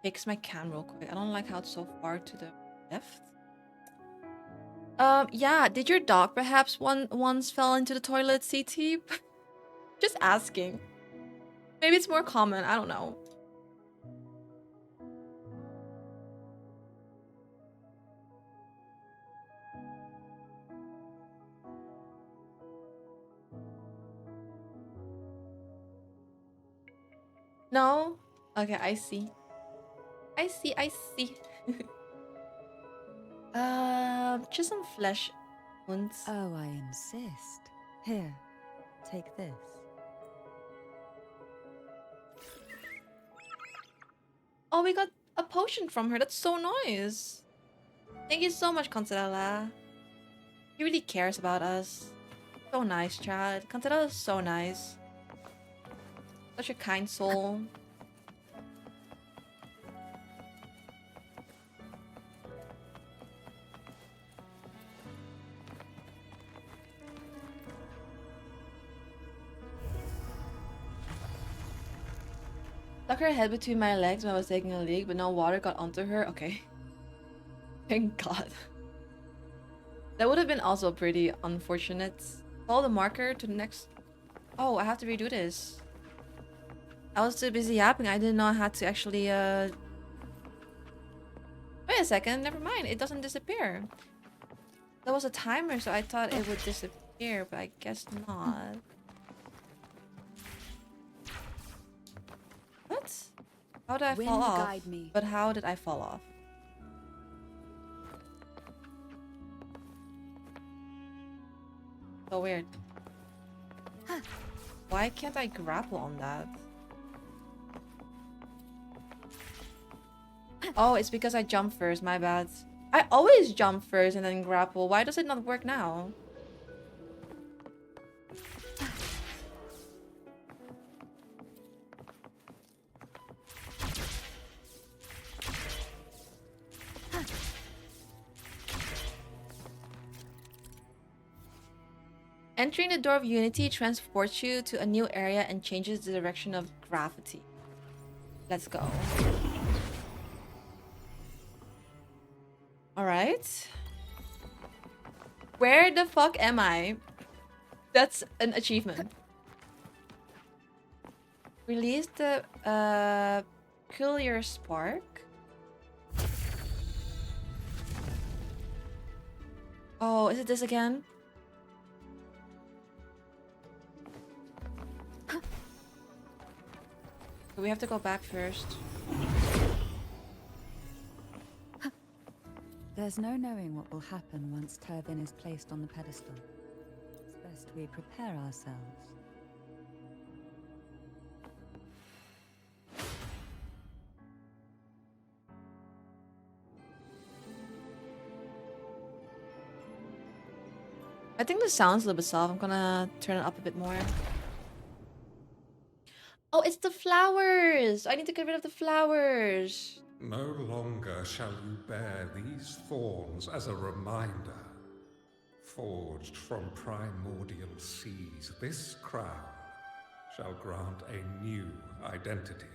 S1: Fix my cam real quick. I don't like how it's so far to the left. Yeah. Did your dog perhaps once fell into the toilet, CT? Just asking. Maybe it's more common. I don't know. No? Okay, I see. I see. Just some flesh wounds.
S9: Oh, I insist. Here, take this.
S1: Oh, we got a potion from her. That's so nice. Thank you so much, Considella. He really cares about us. So nice, Chad. Considella is so nice. Such a kind soul. Stuck her head between my legs when I was taking a leak, but no water got onto her. Okay. Thank God. That would have been also pretty unfortunate. Follow the marker to the next... Oh, I have to redo this. I was too busy yapping. I didn't know I had to actually, Wait a second. Never mind. It doesn't disappear. There was a timer, so I thought it would disappear, but I guess not. What? How did I
S9: Wind
S1: fall off?
S9: guide me.
S1: But how did I fall off? So weird. Why can't I grapple on that? Oh, it's because I jump first, my bad. I always jump first and then grapple. Why does it not work now? Entering the door of Unity transports you to a new area and changes the direction of gravity. Let's go. Alright. Where the fuck am I? That's an achievement. Release the Crier spark. Oh, is it this again? We have to go back first.
S9: There's no knowing what will happen once Turvin is placed on the pedestal. It's best we prepare ourselves.
S1: I think the sound's a little bit soft. I'm gonna turn it up a bit more. Oh, it's the flowers! I need to get rid of the flowers.
S10: No longer shall you bear these thorns as a reminder. Forged from primordial seas, this crown shall grant a new identity.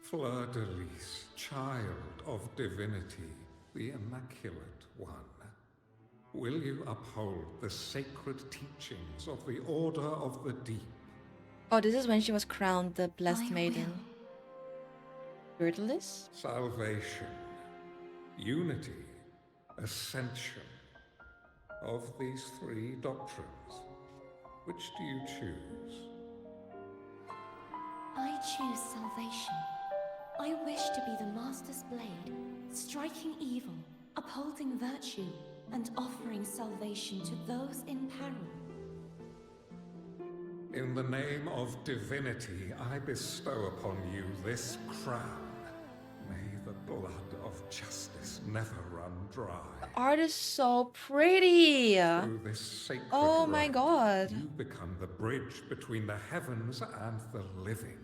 S10: Fleur-de-Lis, child of divinity, the Immaculate One. Will you uphold the sacred teachings of the Order of the Deep?
S1: Oh, this is when she was crowned the Blessed
S6: I
S1: Maiden. Wordless?
S10: Salvation, unity, ascension. Of these three doctrines, which do you choose?
S6: I choose salvation. I wish to be the Master's blade, striking evil, upholding virtue, and offering salvation to those in peril.
S10: In the name of divinity, I bestow upon you this crown. May the blood of justice never run dry.
S1: The art is so pretty!
S10: Through this sacred
S1: Oh my
S10: rite,
S1: god.
S10: you become the bridge between the heavens and the living.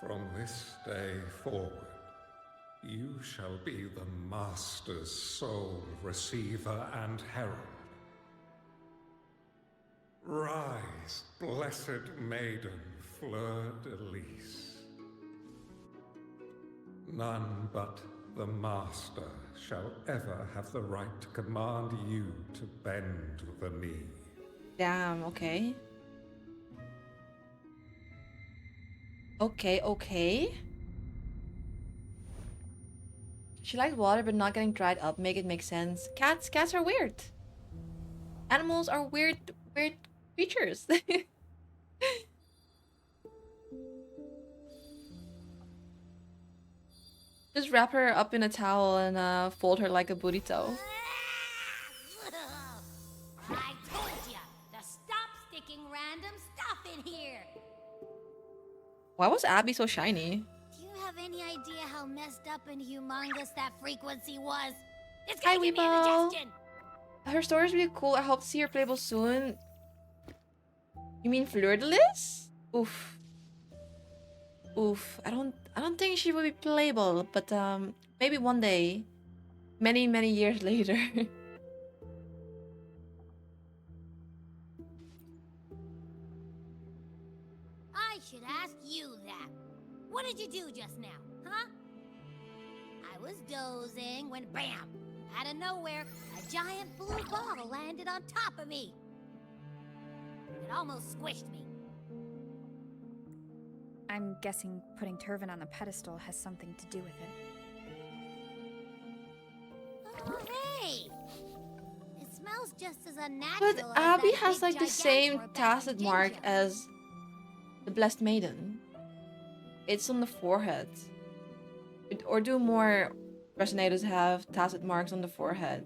S10: From this day forward, you shall be the Master's sole receiver and herald. Rise, blessed maiden, Fleur-de-Lis. None but the Master shall ever have the right to command you to bend the knee.
S1: Damn, okay. Okay. She likes water but not getting dried up. Make it make sense. Cats are weird. Animals are weird creatures. Just wrap her up in a towel and fold her like a burrito.
S4: I told ya to stop sticking random stuff in here.
S1: Why was Abby so shiny?
S4: Do you have any idea how messed up and humongous that frequency was? It's
S1: Hi,
S4: gonna give me
S1: Weebo.
S4: indigestion!
S1: Her story is really cool. I hope to see her playable soon. You mean Fleur de Lis? Oof. Oof. I don't think she will be playable, but maybe one day. Many years later.
S4: I should ask you that. What did you do just now, huh? I was dozing when bam! Out of nowhere, a giant blue ball landed on top of me. It almost squished me.
S3: I'm guessing putting Turvin on the pedestal has something to do with it.
S4: Oh, hey! It smells just as unnatural
S1: But
S4: as
S1: Abby
S4: that
S1: has
S4: big
S1: like the same
S4: Gigantor back in
S1: tacit mark
S4: Ginger.
S1: as the Blessed Maiden. It's on the forehead. Or do more resonators have tacit marks on the forehead?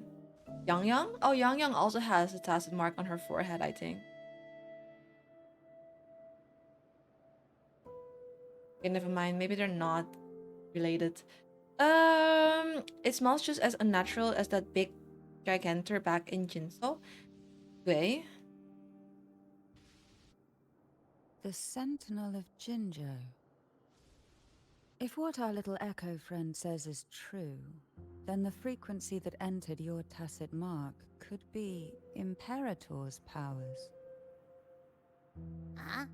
S1: Yang Yang? Oh, Yang Yang also has a tacit mark on her forehead, I think. Okay, never mind. Maybe they're not related. It smells just as unnatural as that big Gigantor back in Jinso. Okay.
S9: The Sentinel of Jinjo. If what our little echo friend says is true, then the frequency that entered your tacit mark could be Imperator's powers.
S4: Huh?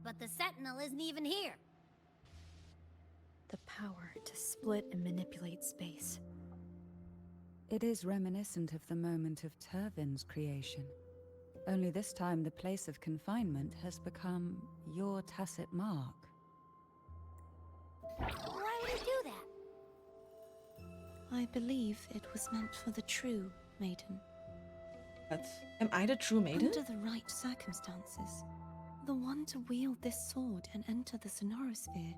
S4: But the Sentinel isn't even here.
S3: The power to split and manipulate space.
S9: It is reminiscent of the moment of Turvin's creation. Only this time the place of confinement has become your tacit mark.
S4: Why would he do that?
S6: I believe it was meant for the true Maiden.
S1: But am I the true Maiden?
S6: Under the right circumstances, the one to wield this sword and enter the Sonorosphere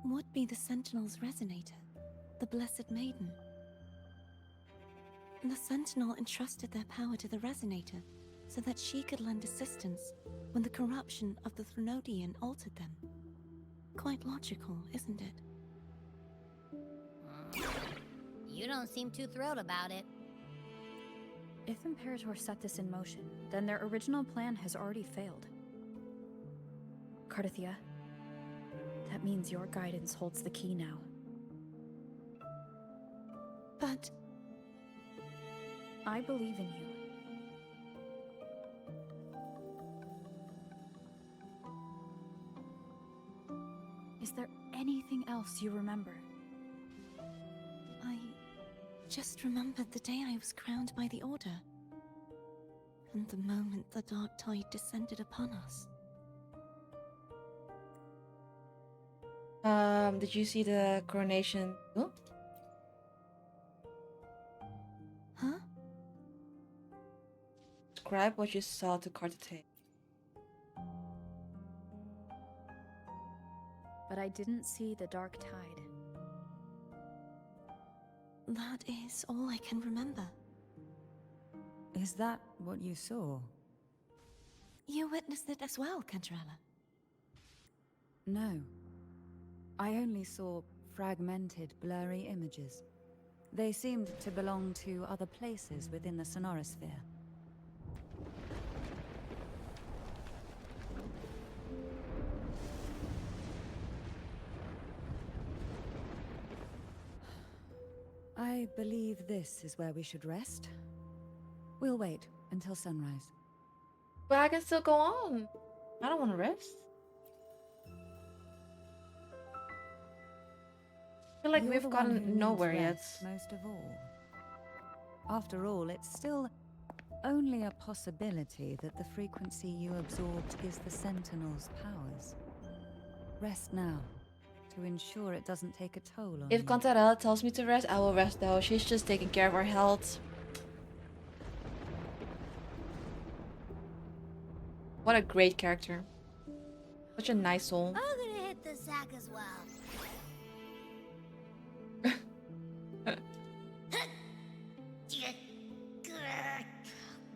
S6: would be the Sentinel's resonator, the Blessed Maiden. The Sentinel entrusted their power to the resonator so that she could lend assistance when the corruption of the Threnodian altered them. Quite logical, isn't it?
S4: You don't seem too thrilled about it.
S3: If Imperator set this in motion, then their original plan has already failed. Cardithia, that means your guidance holds the key now.
S6: But
S3: I believe in you. Is there anything else you remember?
S6: I just remembered the day I was crowned by the Order. And the moment the dark tide descended upon us.
S1: Did you see the coronation? Oh?
S6: Huh?
S1: Describe what you saw to Cardithia.
S3: But I didn't see the dark tide.
S6: That is all I can remember.
S9: Is that what you saw?
S6: You witnessed it as well, Cantarella.
S9: No. I only saw fragmented, blurry images. They seemed to belong to other places within the Sonorosphere. I believe this is where we should rest. We'll wait until sunrise.
S1: But I can still go on. I don't want to rest. I feel like
S9: You're
S1: we've
S9: the one who
S1: gotten
S9: needs
S1: nowhere yet.
S9: rest most of all. After all, it's still only a possibility that the frequency you absorbed is the Sentinel's powers. Rest now, to ensure it doesn't take a toll on
S1: If
S9: you.
S1: Cantarella tells me to rest, I will rest though. She's just taking care of our health. What a great character. Such a nice soul.
S4: I'm gonna hit the sack as well.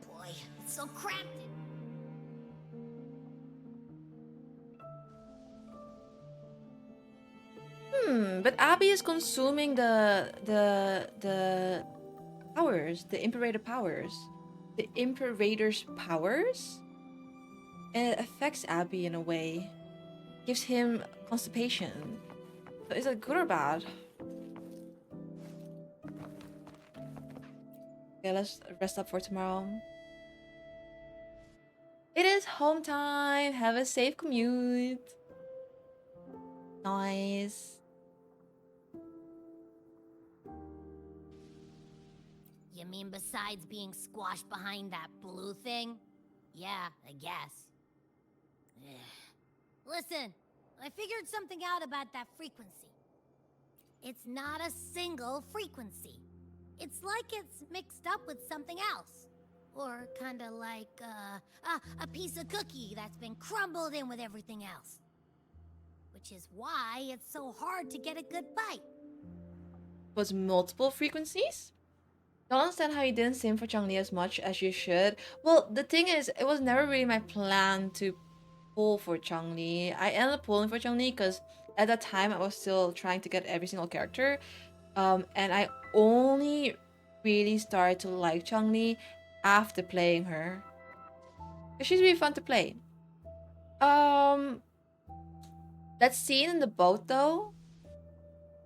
S4: Boy, it's so cramped.
S1: But Abby is consuming the powers, the Imperator powers. The Imperator's powers? And it affects Abby in a way. Gives him constipation. So is it good or bad? Okay, let's rest up for tomorrow. It is home time. Have a safe commute. Nice.
S4: You mean besides being squashed behind that blue thing? Yeah, I guess. Ugh. Listen, I figured something out about that frequency. It's not a single frequency. It's like it's mixed up with something else. Or kinda like, a piece of cookie that's been crumbled in with everything else. Which is why it's so hard to get a good bite.
S1: Was multiple frequencies? Don't understand how you didn't sim for Changli as much as you should. Well, the thing is, it was never really my plan to pull for Changli. I ended up pulling for Changli because at that time I was still trying to get every single character. And I only really started to like Changli after playing her. She's really fun to play. That scene in the boat though,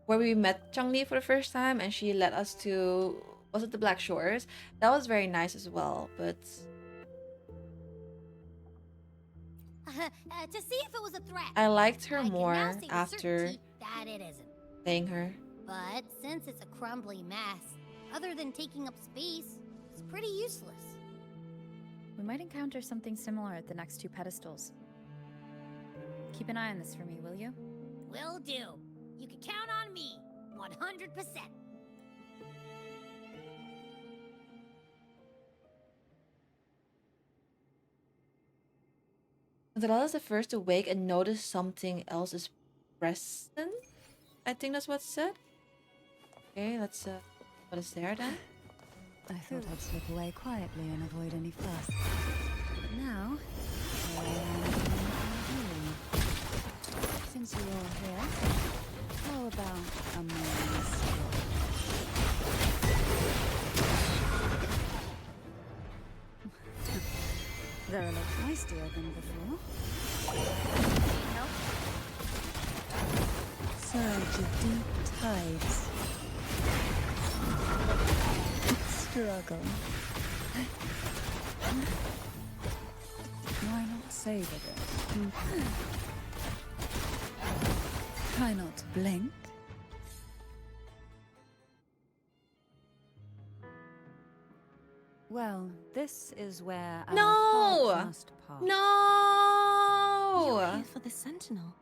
S1: where we met Changli for the first time and she led us to, was it the Black Shores? That was very nice as well, but
S4: to see if it was a threat.
S1: I liked her
S4: I can now
S1: more
S4: say with
S1: after
S4: certainty that it isn't.
S1: playing her.
S4: But since it's a crumbly mess, other than taking up space, it's pretty useless.
S3: We might encounter something similar at the next two pedestals. Keep an eye on this for me, will you?
S4: Will do. You can count on me, 100%.
S1: Cinderella is the first to wake and notice something else is present. I think that's what's said. Okay, let's what is there then?
S9: I thought I'd slip away quietly and avoid any fuss. But now, here I am healing. Since you're all here, how about a morning stroll? They're a lot feistier than before.
S3: Nope.
S9: Surge of deep tides. Struggle. Why not savor it? Try not to blink. Well, this is where our
S1: No!
S9: paths must part.
S1: No!
S6: You're here for the Sentinel.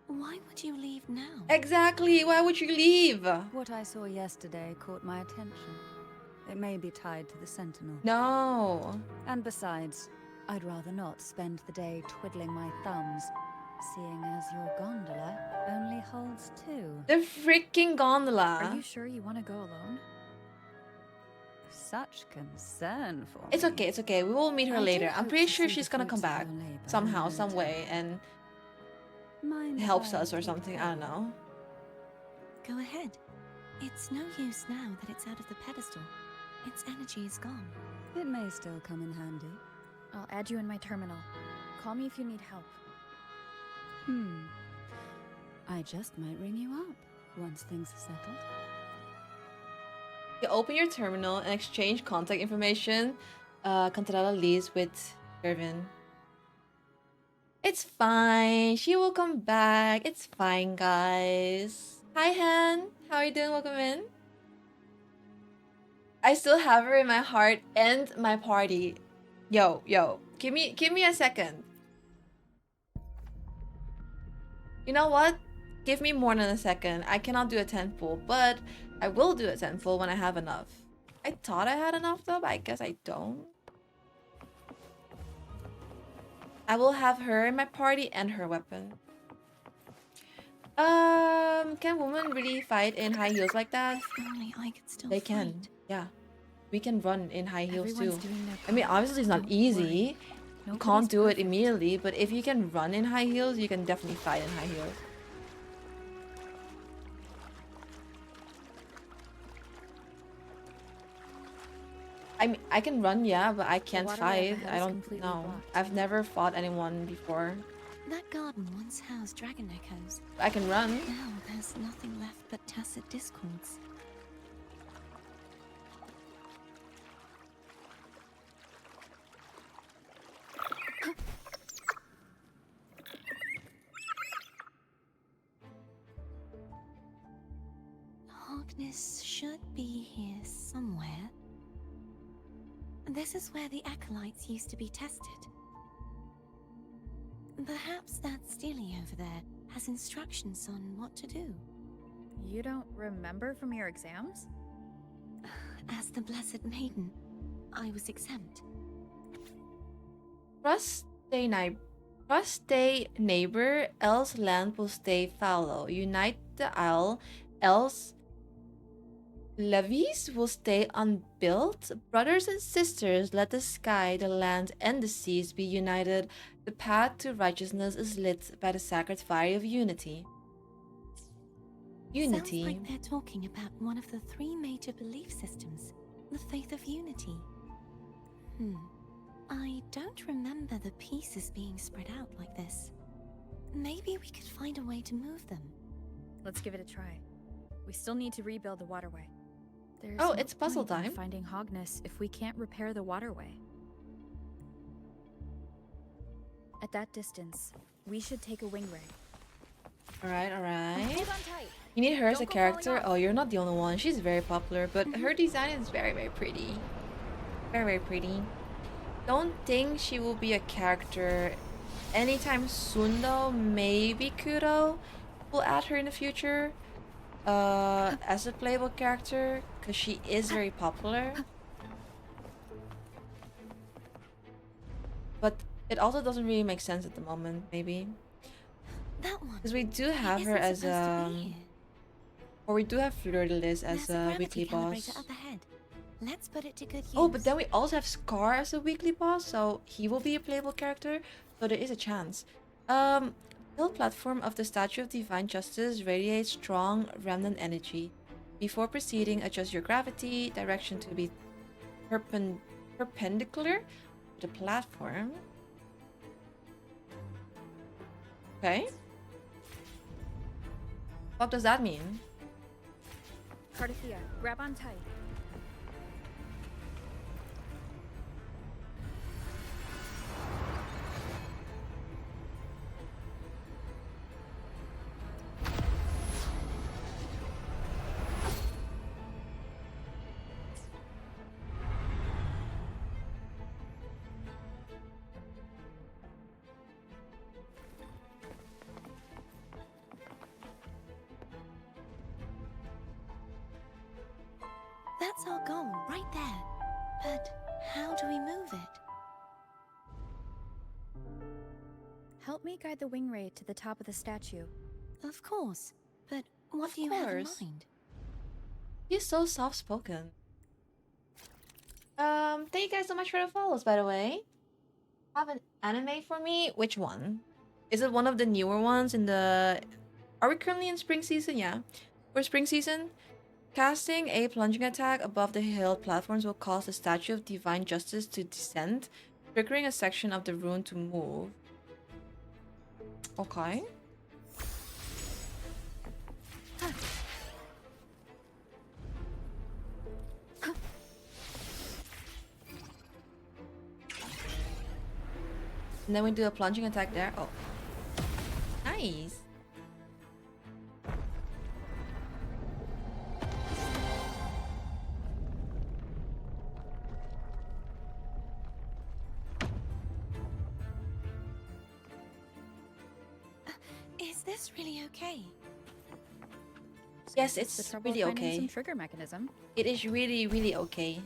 S6: Why would you leave now?
S1: Exactly. Why would you leave?
S9: What I saw yesterday caught my attention. It may be tied to the Sentinel.
S1: No.
S9: And besides, I'd rather not spend the day twiddling my thumbs, seeing as your gondola only holds two.
S1: The freaking gondola.
S3: Are you sure you want to go alone?
S9: Such concern for
S1: It's
S9: me.
S1: okay, it's okay. We will meet her
S9: I do
S1: later. I'm
S9: hope
S1: pretty
S9: to
S1: sure
S9: see
S1: she's
S9: the
S1: gonna come
S9: fruits of
S1: back
S9: your labor
S1: somehow,
S9: in
S1: some
S9: return.
S1: way, and
S9: Mind
S1: helps
S9: if I
S1: us or
S9: keep
S1: something. I don't know.
S6: Go ahead. It's no use now that it's out of the pedestal. Its energy is gone.
S9: It may still come in handy.
S3: I'll add you in my terminal. Call me if you need help.
S9: I just might ring you up once things are settled.
S1: You open your terminal and exchange contact information. Cantarella leaves with Irvin. It's fine. She will come back. It's fine, guys. Hi, Han. How are you doing? Welcome in. I still have her in my heart and my party. Yo. Give me a second. You know what? Give me more than a second. I cannot do a 10 full, but I will do a 10 full when I have enough. I thought I had enough though, but I guess I don't. I will have her in my party and her weapon. Can women really fight in high heels like that?
S6: If only I could still
S1: They can.
S6: fight.
S1: Yeah. We can run in high heels
S3: Everyone's
S1: too.
S3: doing their
S1: I mean,
S3: part.
S1: obviously it's not
S3: Don't
S1: easy.
S3: worry.
S1: You
S3: Nobody's
S1: can't do it
S3: perfect.
S1: immediately, but if you can run in high heels, you can definitely fight in high heels. I mean, I can run, yeah, but I can't
S3: waterway up
S1: fight.
S3: ahead
S1: I
S3: is
S1: don't
S3: completely
S1: know.
S3: blocked.
S1: I've never fought anyone before.
S6: That garden once housed dragon echoes.
S1: I can run.
S6: Now there's nothing left but tacit discords. Harkness should be here somewhere. This is where the acolytes used to be tested. Perhaps that Steely over there has instructions on what to do.
S3: You don't remember from your exams?
S6: As the Blessed Maiden, I was exempt.
S1: Trust stay neighbor, else land will stay fallow. Unite the isle, else levees will stay unbuilt. Brothers and sisters, let the sky, the land, and the seas be united. The path to righteousness is lit by the sacred fire of unity. Unity.
S6: Sounds like they're talking about one of the three major belief systems, the faith of unity. I don't remember the pieces being spread out like this. Maybe we could find a way to move them.
S3: Let's give it a try. We still need to rebuild the waterway. There's
S1: Oh,
S3: no
S1: it's puzzle
S3: point in
S1: time.
S3: finding Hogness if we can't repair the waterway. At that distance, we should take a wing ray.
S1: Alright.
S3: Hold on tight.
S1: You need her as a
S3: Don't go falling
S1: character?
S3: off.
S1: Oh, you're not the only one. She's very popular, but her design is very, very pretty. Very, very pretty. Don't think she will be a character anytime soon though. Maybe Kuro will add her in the future as a playable character because she is very popular. But it also doesn't really make sense at the moment, maybe.
S6: That one.
S1: Because we do have her
S6: isn't
S1: as
S6: supposed to be here.
S1: or we do have Fleur de Lis as
S6: There's
S1: a
S6: gravity
S1: weekly boss.
S6: calibrator up ahead. Let's put it to good use.
S1: Oh, but then we also have Scar as a weekly boss, so he will be a playable character, so there is a chance. The hill platform of the Statue of Divine Justice radiates strong remnant energy. Before proceeding, adjust your gravity direction to be perpendicular to the platform. Okay. What does that mean?
S3: Cardathea, grab on tight.
S6: That's our goal, right there. But how do we move it?
S3: Help me guide the wing ray to the top of the statue.
S6: Of course. But what
S1: Of
S6: do you have in
S1: course.
S6: mind?
S1: He's so soft-spoken. Thank you guys so much for the follows, by the way. Have an anime for me? Which one? Is it one of the newer ones in the... Are we currently in spring season? Yeah. For spring season, casting a plunging attack above the hill platforms will cause the Statue of Divine Justice to descend, triggering a section of the rune to move. Okay. And then we do a plunging attack there. Oh. Nice.
S6: Is this really okay?
S1: Yes,
S3: The
S1: it's
S3: trouble
S1: really
S3: finding
S1: okay.
S3: some trigger mechanism.
S1: It is really, really okay.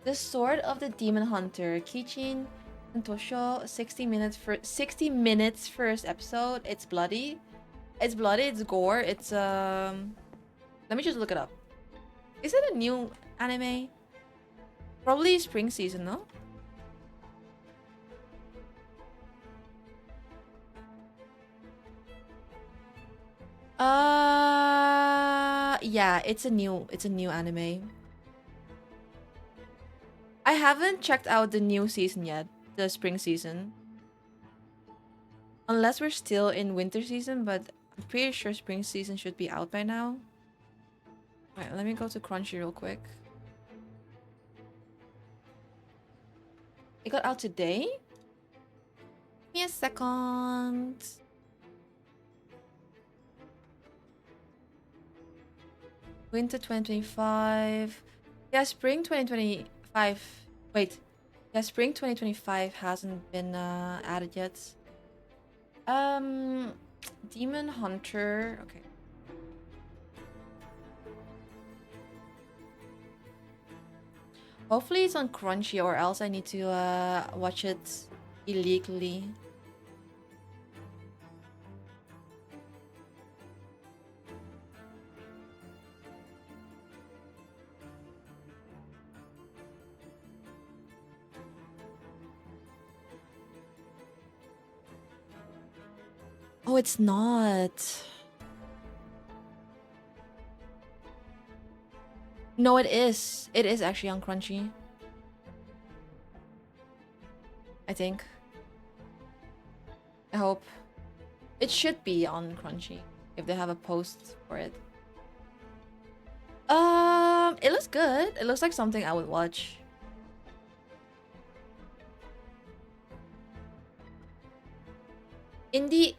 S1: The Sword of the Demon Hunter, Kichin Santosho, 60 minutes first episode. It's bloody. It's bloody, it's gore, it's let me just look it up. Is it a new anime? Probably spring season, no? Yeah, it's a new anime. I haven't checked out the new season yet, the spring season. Unless we're still in winter season, but I'm pretty sure spring season should be out by now. Alright, let me go to Crunchy real quick. It got out today? Give me a second. Winter 2025. Yeah, spring 2025. Wait. Yeah, spring 2025 hasn't been added yet. Demon Hunter. Okay. Hopefully it's on Crunchy, or else I need to watch it illegally. Oh, it's not. No, it is. It is actually on Crunchy. I think. I hope. It should be on Crunchy if they have a post for it. It looks good. It looks like something I would watch. In the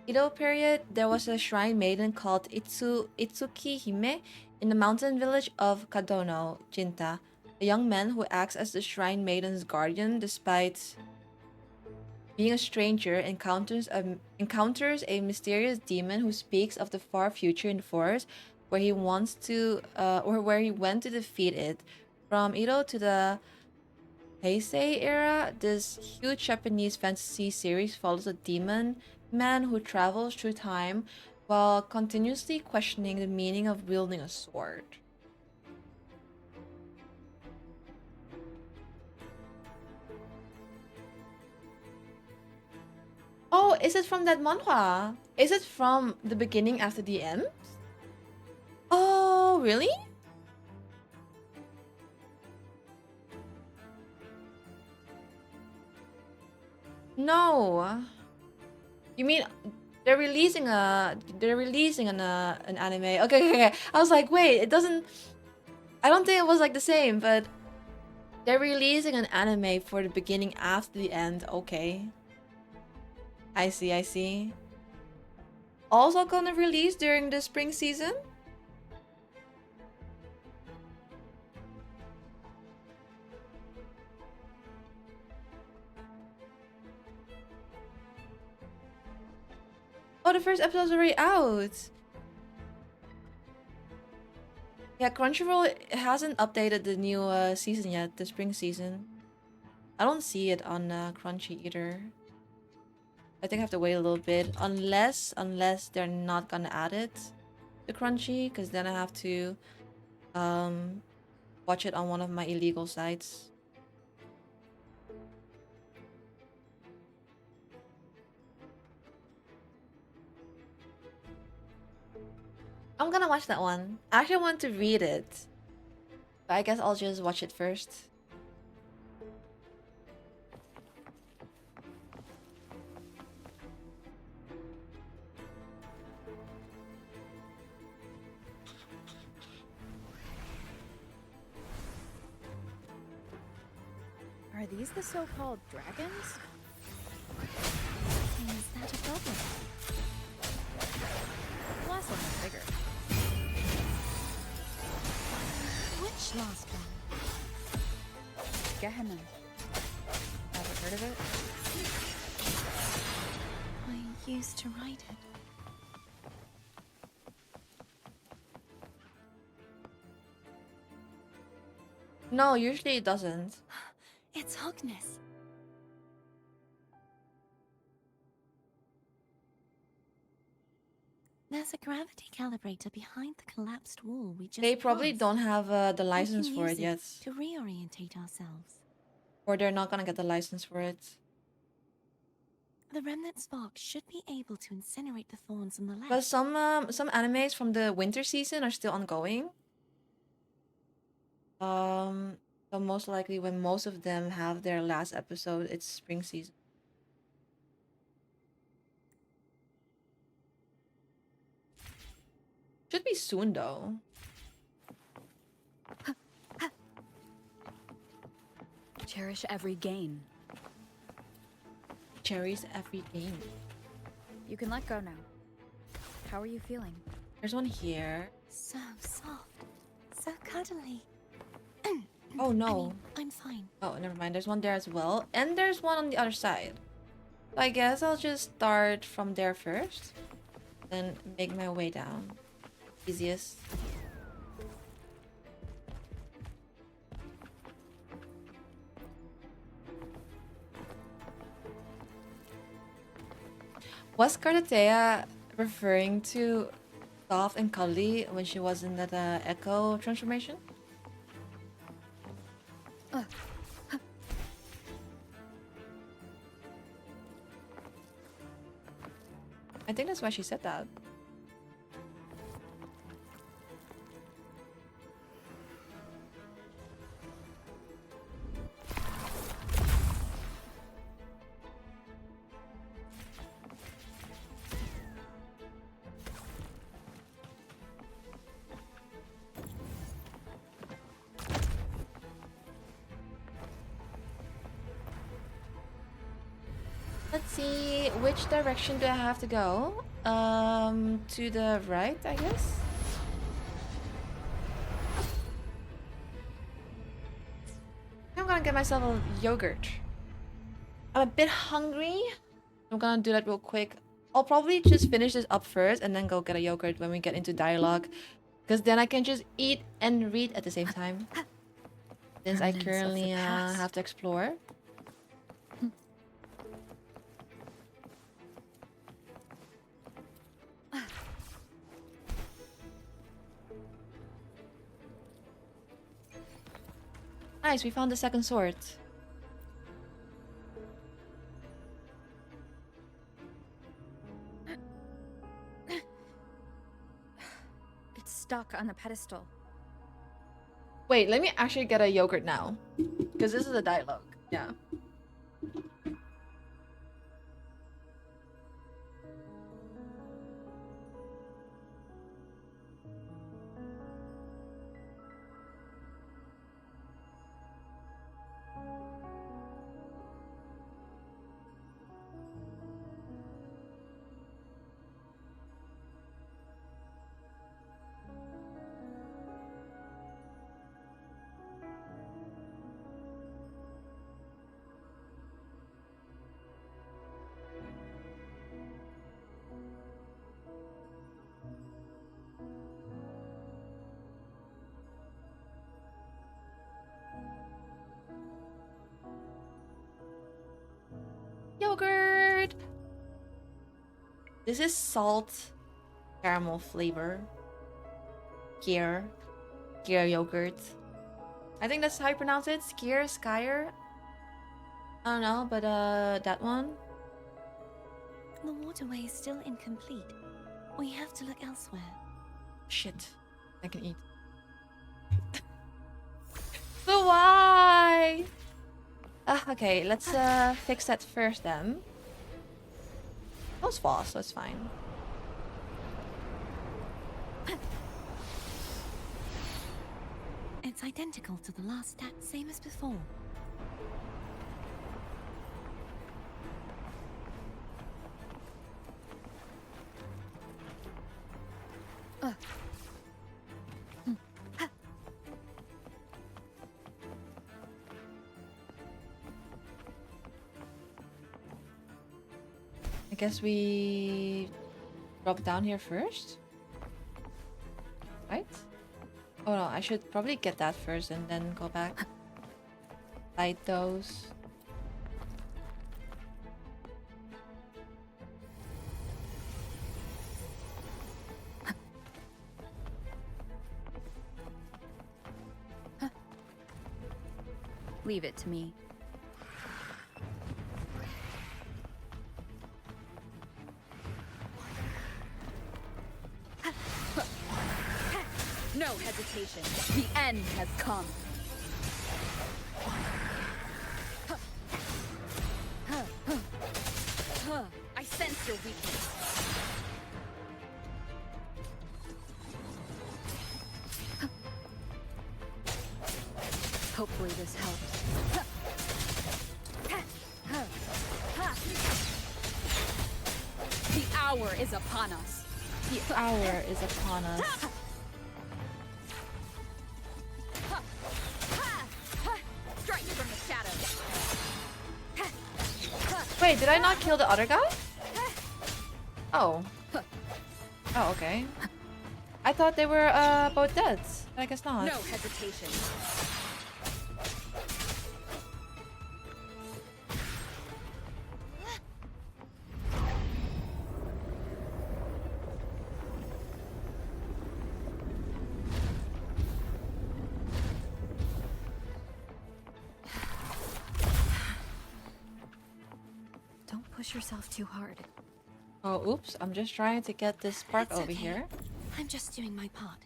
S1: Edo period, there was a shrine maiden called Itsuki Hime in the mountain village of Kadono, Jinta. A young man who acts as the shrine maiden's guardian despite being a stranger encounters a mysterious demon who speaks of the far future in the forest where he wants to or where he went to defeat it. From Edo to the Heisei era, this huge Japanese fantasy series follows a demon man who travels through time while continuously questioning the meaning of wielding a sword. Oh, is it from that manhwa? Is it from the beginning after the end? Oh, really? No. You mean they're releasing an anime? Okay. I was like, wait, it doesn't. I don't think it was like the same, but they're releasing an anime for the beginning after the end. Okay. I see. Also gonna release during the spring season? Oh, the first episode's already out. Yeah, Crunchyroll hasn't updated the new season yet, the spring season. I don't see it on Crunchy either. I think I have to wait a little bit, unless they're not gonna add it to Crunchy, because then I have to watch it on one of my illegal sites. I'm gonna watch that one. I actually want to read it, but I guess I'll just watch it first.
S3: Are these the so-called dragons?
S6: Is that a problem?
S3: The last one was bigger.
S6: Which last one?
S3: Gehenna. Ever heard of it?
S6: I used to write it.
S1: No, usually it doesn't.
S6: It's Hogness. There's a gravity calibrator behind the collapsed wall we just
S1: They probably
S6: passed.
S1: don't have the
S6: We
S1: license
S6: can
S1: for
S6: use
S1: it yet.
S6: to reorientate ourselves.
S1: Or they're not gonna get the license for it.
S6: The remnant spark should be able to incinerate the thorns on the left.
S1: But some animes from the winter season are still ongoing. So most likely when most of them have their last episode, it's spring season. Should be soon though.
S3: Cherish every gain.
S1: Cherish every game.
S3: You can let go now. How are you feeling?
S1: There's one here.
S6: So soft. So cuddly.
S1: Oh
S6: I
S1: no.
S6: mean, I'm fine.
S1: Oh, never mind. There's one there as well. And there's one on the other side. So I guess I'll just start from there first. Then make my way down. Easiest. Was Cardatea referring to soft and cuddly when she was in that echo transformation? I think that's why she said that. Let's see, which direction do I have to go? To the right, I guess. I'm gonna get myself a yogurt. I'm a bit hungry. I'm gonna do that real quick. I'll probably just finish this up first and then go get a yogurt when we get into dialogue. Because then I can just eat and read at the same time. Since I
S3: Remnants of the
S1: currently
S3: past.
S1: have to explore. Nice, we found the second sword.
S3: It's stuck on the pedestal.
S1: Wait, let me actually get a yogurt now. Because this is a dialogue. Yeah. Yogurt! This is salt caramel flavor. Crier. Crier yogurt. I think that's how you pronounce it. Skier, Skyer. I don't know, but that one.
S6: The waterway is still incomplete. We have to look elsewhere.
S1: Shit. I can eat. But why? Okay, let's fix that first then. That was fast, so it's fine.
S6: It's identical to the last stat, same as before.
S1: I guess we drop down here first. Right? Oh no, I should probably get that first and then go back. Light those.
S3: Leave it to me. No hesitation. The end has come. Hopefully this helps. The hour is upon us.
S1: The hour is upon us.
S3: Strike from the shadows.
S1: Wait, did I not kill the other guy? Oh. Oh, okay. I thought they were both dead. But I guess not.
S3: No hesitation. Don't push yourself too hard.
S1: Oh, oops. I'm just trying to get this spark
S6: It's
S1: over
S6: okay.
S1: here.
S6: I'm just doing my part.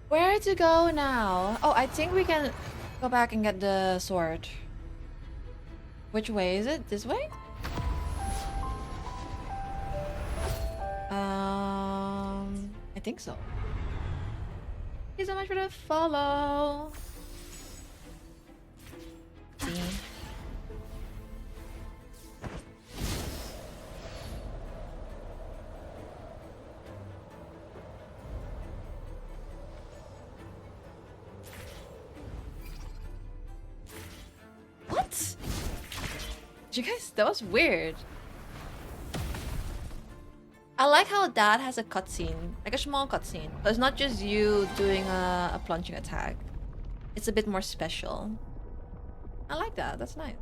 S1: Where to go now? Oh, I think we can go back and get the sword. Which way is it? This way? I think so. Thank you so much for the follow. See. What? Did you guys? That was weird. I like how that has a cutscene, like a small cutscene. But it's not just you doing a plunging attack. It's a bit more special. I like that. That's nice.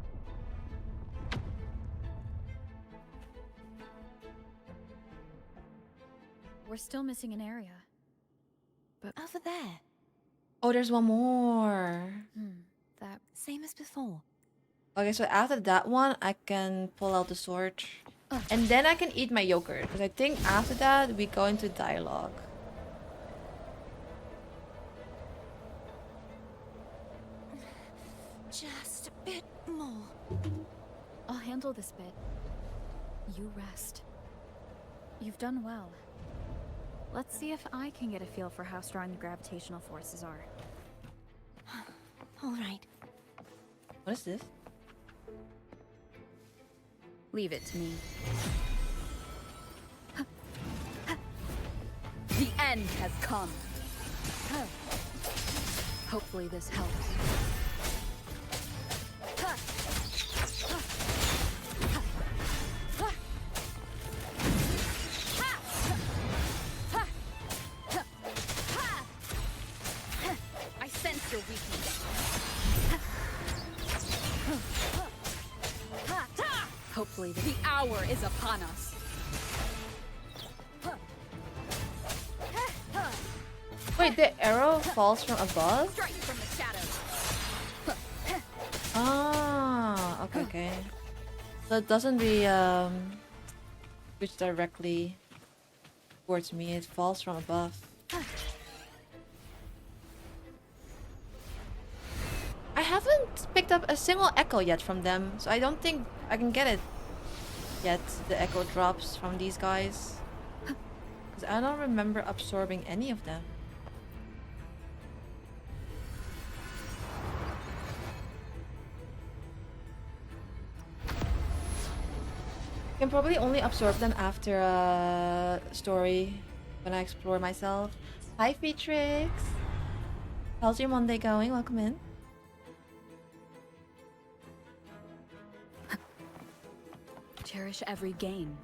S3: We're still missing an area. But
S6: Over there.
S1: Oh, there's one more.
S3: that
S6: Same as before.
S1: Okay, so after that one, I can pull out the sword. And then I can eat my yogurt. Because I think after that, we go into dialogue.
S6: Just a bit more.
S3: I'll handle this bit. You rest. You've done well. Let's see if I can get a feel for how strong the gravitational forces are.
S6: All right.
S1: What is this?
S3: Leave it to me. The end has come. Hopefully this helps. I sense your weakness. Hopefully the hour is upon us.
S1: Wait, the arrow falls from above?
S3: Strike from the shadows.
S1: Ah, okay, okay. So it doesn't reach directly towards me. It falls from above. I haven't picked up a single echo yet from them, so I don't think I can get it yet. The echo drops from these guys. Because I don't remember absorbing any of them. I can probably only absorb them after a story when I explore myself. Hi, Featrix! How's your Monday going? Welcome in.
S3: Cherish every gain.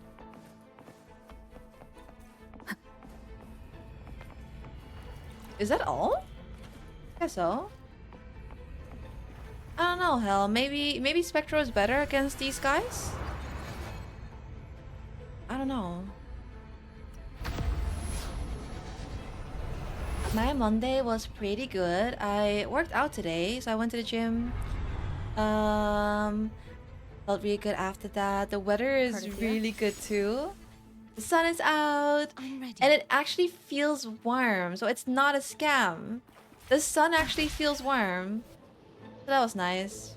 S1: Is that all? I guess so. I don't know, hell. Maybe Spectro is better against these guys? I don't know. My Monday was pretty good. I worked out today, so I went to the gym. Felt really good after that. The weather is really good too. The sun is out.
S6: I'm ready.
S1: And it actually feels warm, so it's not a scam. The sun actually feels warm. So that was nice.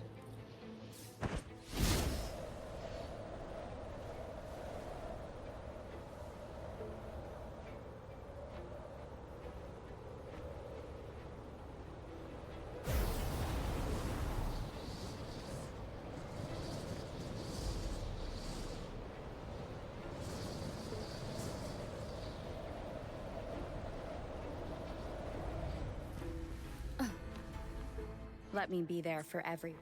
S3: Let me be there for every.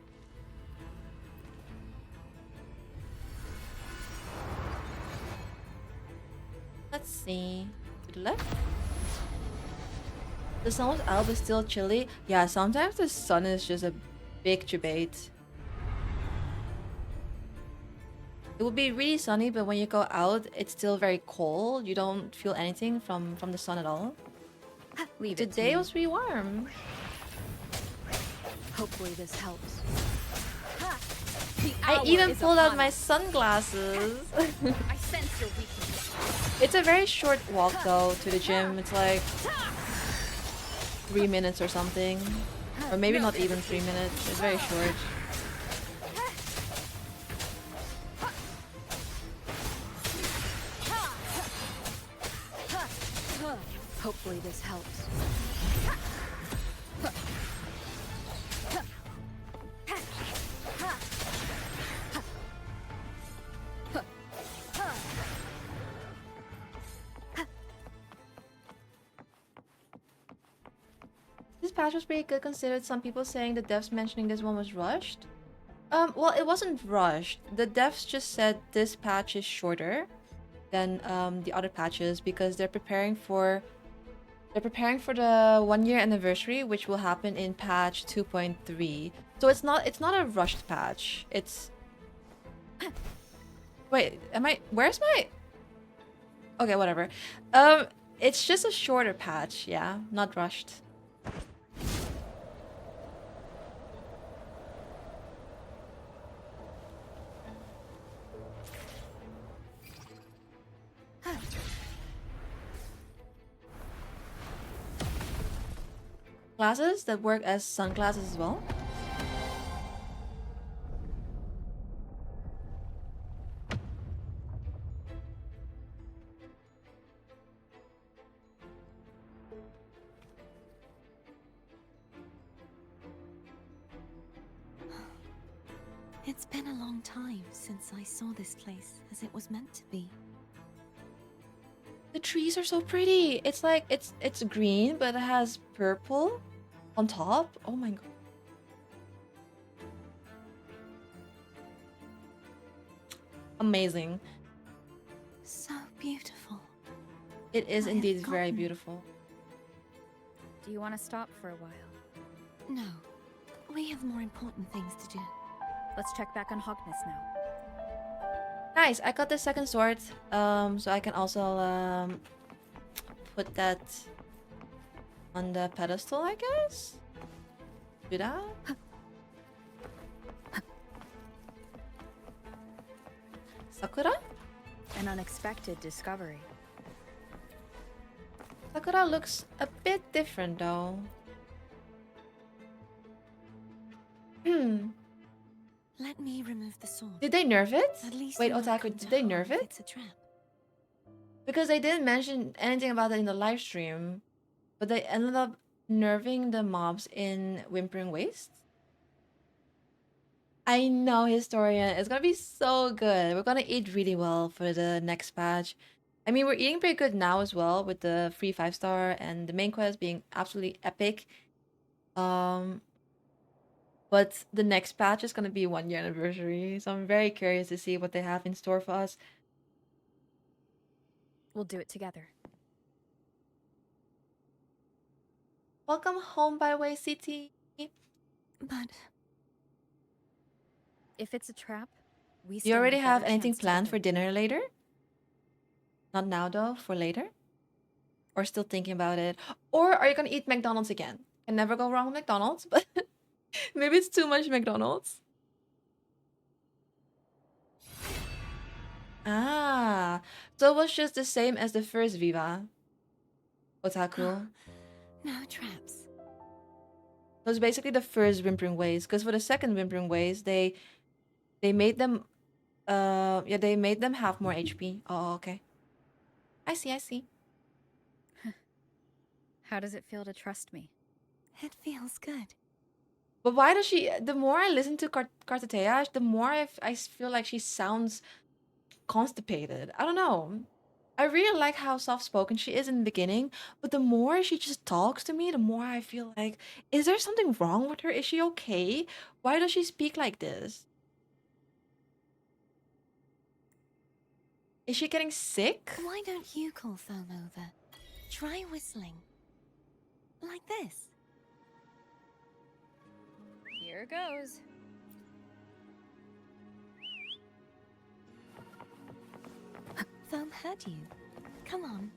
S1: Let's see. To the left? The sun was out but still chilly. Yeah, sometimes the sun is just a big debate. It would be really sunny, but when you go out, it's still very cold. You don't feel anything from the sun at all.
S3: Leave
S1: Today it was really warm.
S3: Hopefully this helps.
S1: I even pulled out my sunglasses.
S3: I sense your weakness.
S1: It's a very short walk though to the gym. It's like 3 minutes or something. Or maybe not even 3 minutes. It's very short.
S3: Hopefully this helps.
S1: This patch was pretty good considered some people saying the devs mentioning this one was rushed. Well, it wasn't rushed. The devs just said this patch is shorter than the other patches because they're preparing for the 1 year anniversary, which will happen in patch 2.3. So it's not a rushed patch. It's wait, where's my okay, whatever. It's just a shorter patch, yeah, not rushed. Glasses that work as sunglasses as well.
S6: It's been a long time since I saw this place as it was meant to be.
S1: The trees are so pretty. It's like it's green, but it has purple on top. Oh my god. Amazing.
S6: So beautiful.
S1: It is
S6: I have
S1: indeed very
S6: gotten-
S1: beautiful.
S3: Do you want to stop for a while?
S6: No, we have more important things to do.
S3: Let's check back on Hogness now.
S1: Nice. I got the second sword. So I can also put that on the pedestal, I guess. Do that. Sakura?
S3: An unexpected discovery.
S1: Sakura looks a bit different though.
S6: Let me remove the sword.
S1: Did they nerf it?
S6: At least
S1: Wait,
S6: you won't
S1: Otaku,
S6: come
S1: did
S6: to
S1: they
S6: harm
S1: nerf
S6: if
S1: it?
S6: It's a trap.
S1: Because they didn't mention anything about it in the live stream, but they ended up nerfing the mobs in Whimpering Waste. I know, Historian. It's gonna be so good. We're gonna eat really well for the next patch. I mean, we're eating pretty good now as well with the free 5-star and the main quest being absolutely epic. But the next patch is gonna be 1 year anniversary, so I'm very curious to see what they have in store for us.
S3: We'll do it together.
S1: Welcome home, by the way, CT.
S6: But
S3: If it's a trap, we
S1: Do you
S3: stand a
S1: already have
S3: better
S1: anything
S3: chance to
S1: planned
S3: get
S1: for
S3: them.
S1: dinner later? Not now, though, for later? Or still thinking about it? Or are you gonna eat McDonald's again? Can never go wrong with McDonald's, but maybe it's too much McDonald's. Ah, so it was just the same as the first Viva. Otaku.
S6: no traps.
S1: So it's basically the first Whimpering Ways, because for the second Whimpering Ways, they made them yeah, they made them have more HP. Oh, okay. I see.
S3: How does it feel to trust me?
S6: It feels good.
S1: But why does she? The more I listen to Kartatea, the more I feel like she sounds constipated. I don't know. I really like how soft-spoken she is in the beginning, but the more she just talks to me, the more I feel like, is there something wrong with her? Is she okay? Why does she speak like this? Is she getting sick?
S6: Why don't you call Foam over? Try whistling. Like this.
S3: Here goes.
S6: Foam heard you. Come on.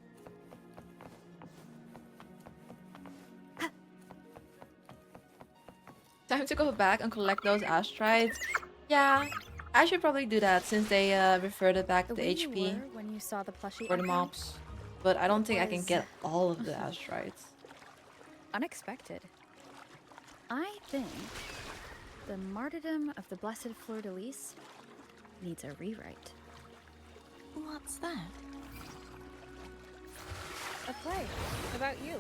S1: Time to go back and collect those asteroids. Yeah, I should probably do that since they reverted back
S3: The
S1: the
S3: way you
S1: HP
S3: were when you saw the plushie
S1: for the
S3: echo,
S1: mobs. But I don't think I can
S3: was
S1: get all of the asteroids.
S3: unexpected. I think the martyrdom of the Blessed Fleur-de-Lis needs a rewrite.
S6: What's that?
S3: A play about you,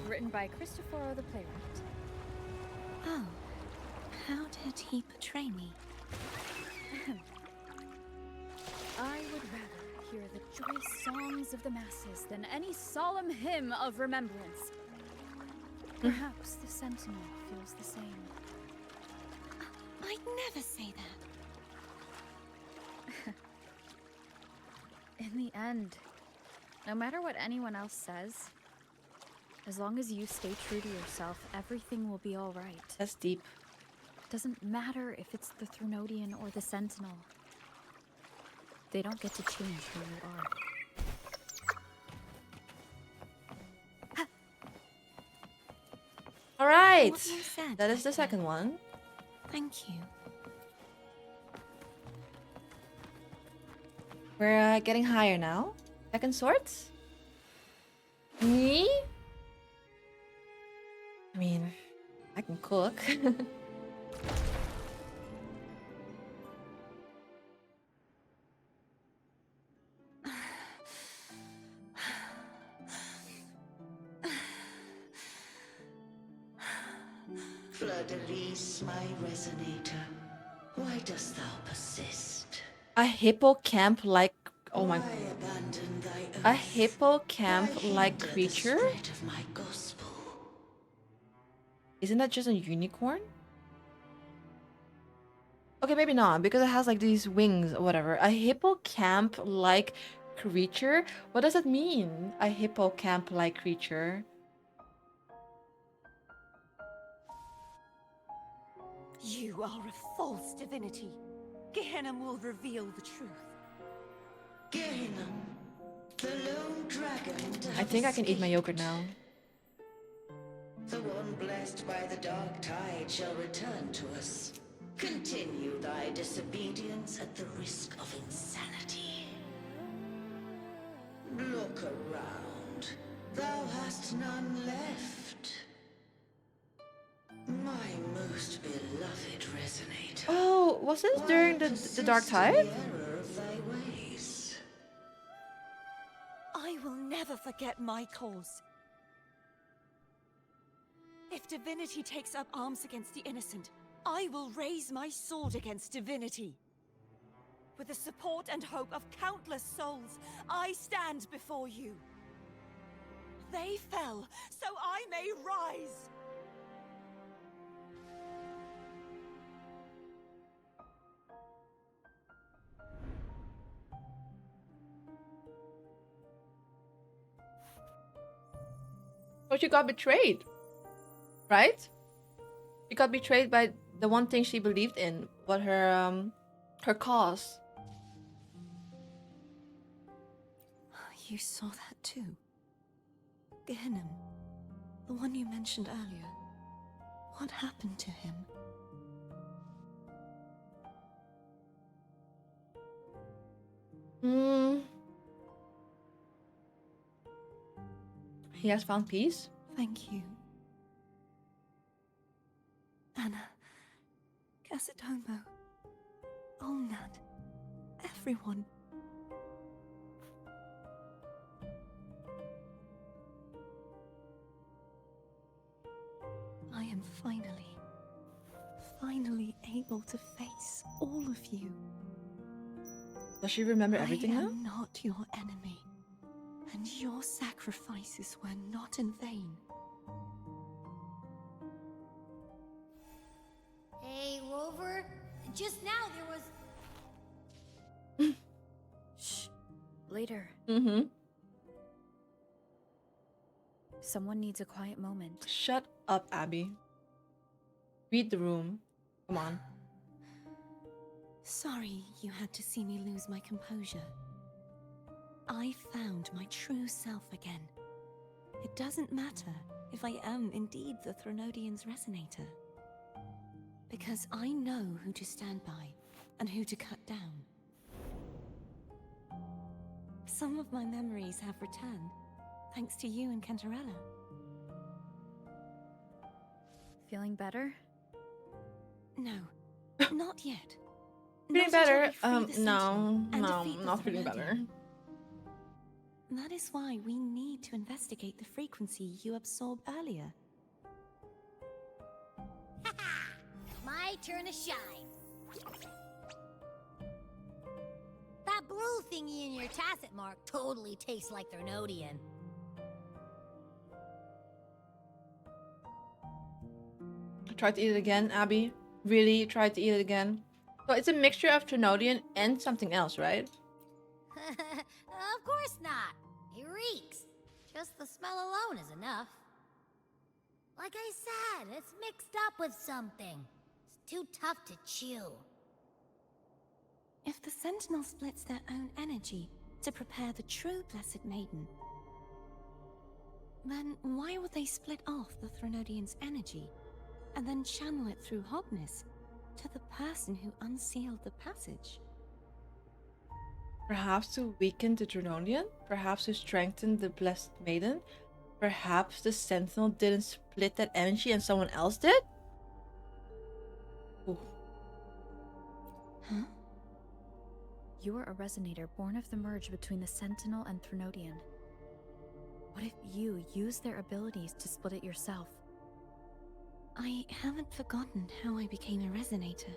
S3: written by Cristoforo the playwright.
S6: Oh, how did he portray me?
S3: I would rather hear the joyous songs of the masses than any solemn hymn of remembrance. Perhaps the Sentinel feels the same.
S6: I'd never say that.
S3: In the end, no matter what anyone else says, as long as you stay true to yourself, everything will be all right.
S1: That's deep.
S3: Doesn't matter if it's the Threnodian or the Sentinel. They don't get to change who you are.
S1: All right,
S6: What you said
S1: that is the
S6: back then.
S1: second one.
S6: Thank you.
S1: We're getting higher now. Second swords? Me? I mean, I can cook.
S11: Fleur-de-Lis, my resonator, why dost thou persist?
S1: A hippocamp like, oh my,
S11: Why abandon thy
S1: a
S11: oath?
S1: hippocamp
S11: Why
S1: like
S11: hinder the
S1: creature?
S11: spread of my gospel?
S1: Isn't that just a unicorn? Okay, maybe not, because it has like these wings or whatever. A hippocamp like creature? What does that mean? A hippocamp like creature?
S6: You are a false divinity. Gehenna will reveal the truth.
S11: Gehenna, the lone dragon to
S1: I
S11: have
S1: think I can eat my
S11: escaped.
S1: yogurt now.
S11: The one blessed by the dark tide shall return to us. Continue thy disobedience at the risk of insanity. Look around. Thou hast none left. My most beloved resonator.
S1: Oh, was this
S11: Why
S1: during the dark
S11: persist in
S1: tide?
S11: the error of thy ways?
S6: I will never forget my cause. If divinity takes up arms against the innocent, I will raise my sword against divinity. With the support and hope of countless souls, I stand before you. They fell, so I may rise.
S1: But she got betrayed, right? She got betrayed by the one thing she believed in, what her cause.
S6: You saw that too. Gehenna, the one you mentioned earlier. What happened to him?
S1: He has found peace.
S6: Thank you. Anna, Casatomo, Olnat, everyone. I am finally able to face all of you.
S1: Does she remember everything
S6: I
S1: now?
S6: am not your enemy. And your sacrifices were not in vain.
S4: Hey, Rover. Just now there was...
S3: Shh. Later.
S1: Mm-hmm.
S3: Someone needs a quiet moment.
S1: Shut up, Abby. Read the room. Come on.
S6: Sorry you had to see me lose my composure. I found my true self again. It doesn't matter if I am indeed the Threnodian's resonator. Because I know who to stand by and who to cut down. Some of my memories have returned, thanks to you and Cantarella.
S3: Feeling better?
S6: No, not yet.
S1: Feeling
S6: Not until
S1: better?
S6: we free the
S1: No,
S6: Sentinel and
S1: no,
S6: defeat the
S1: not feeling
S6: Threnodian.
S1: better.
S6: That is why we need to investigate the frequency you absorbed earlier.
S4: My turn to shine. That blue thingy in your tacit mark totally tastes like Threnodian.
S1: Try to eat it again, Abby. Really try to eat it again. So it's a mixture of Trinodian and something else, right?
S4: Of course not. It reeks. Just the smell alone is enough. Like I said, it's mixed up with something. It's too tough to chew.
S6: If the Sentinel splits their own energy to prepare the true Blessed Maiden, then why would they split off the Threnodian's energy and then channel it through Hogness to the person who unsealed the passage?
S1: Perhaps to weaken the Trinodian? Perhaps to strengthen the Blessed Maiden? Perhaps the Sentinel didn't split that energy and someone else did? Ooh.
S6: Huh?
S3: You're a resonator born of the merge between the Sentinel and Threnodian. What if you use their abilities to split it yourself?
S6: I haven't forgotten how I became a resonator.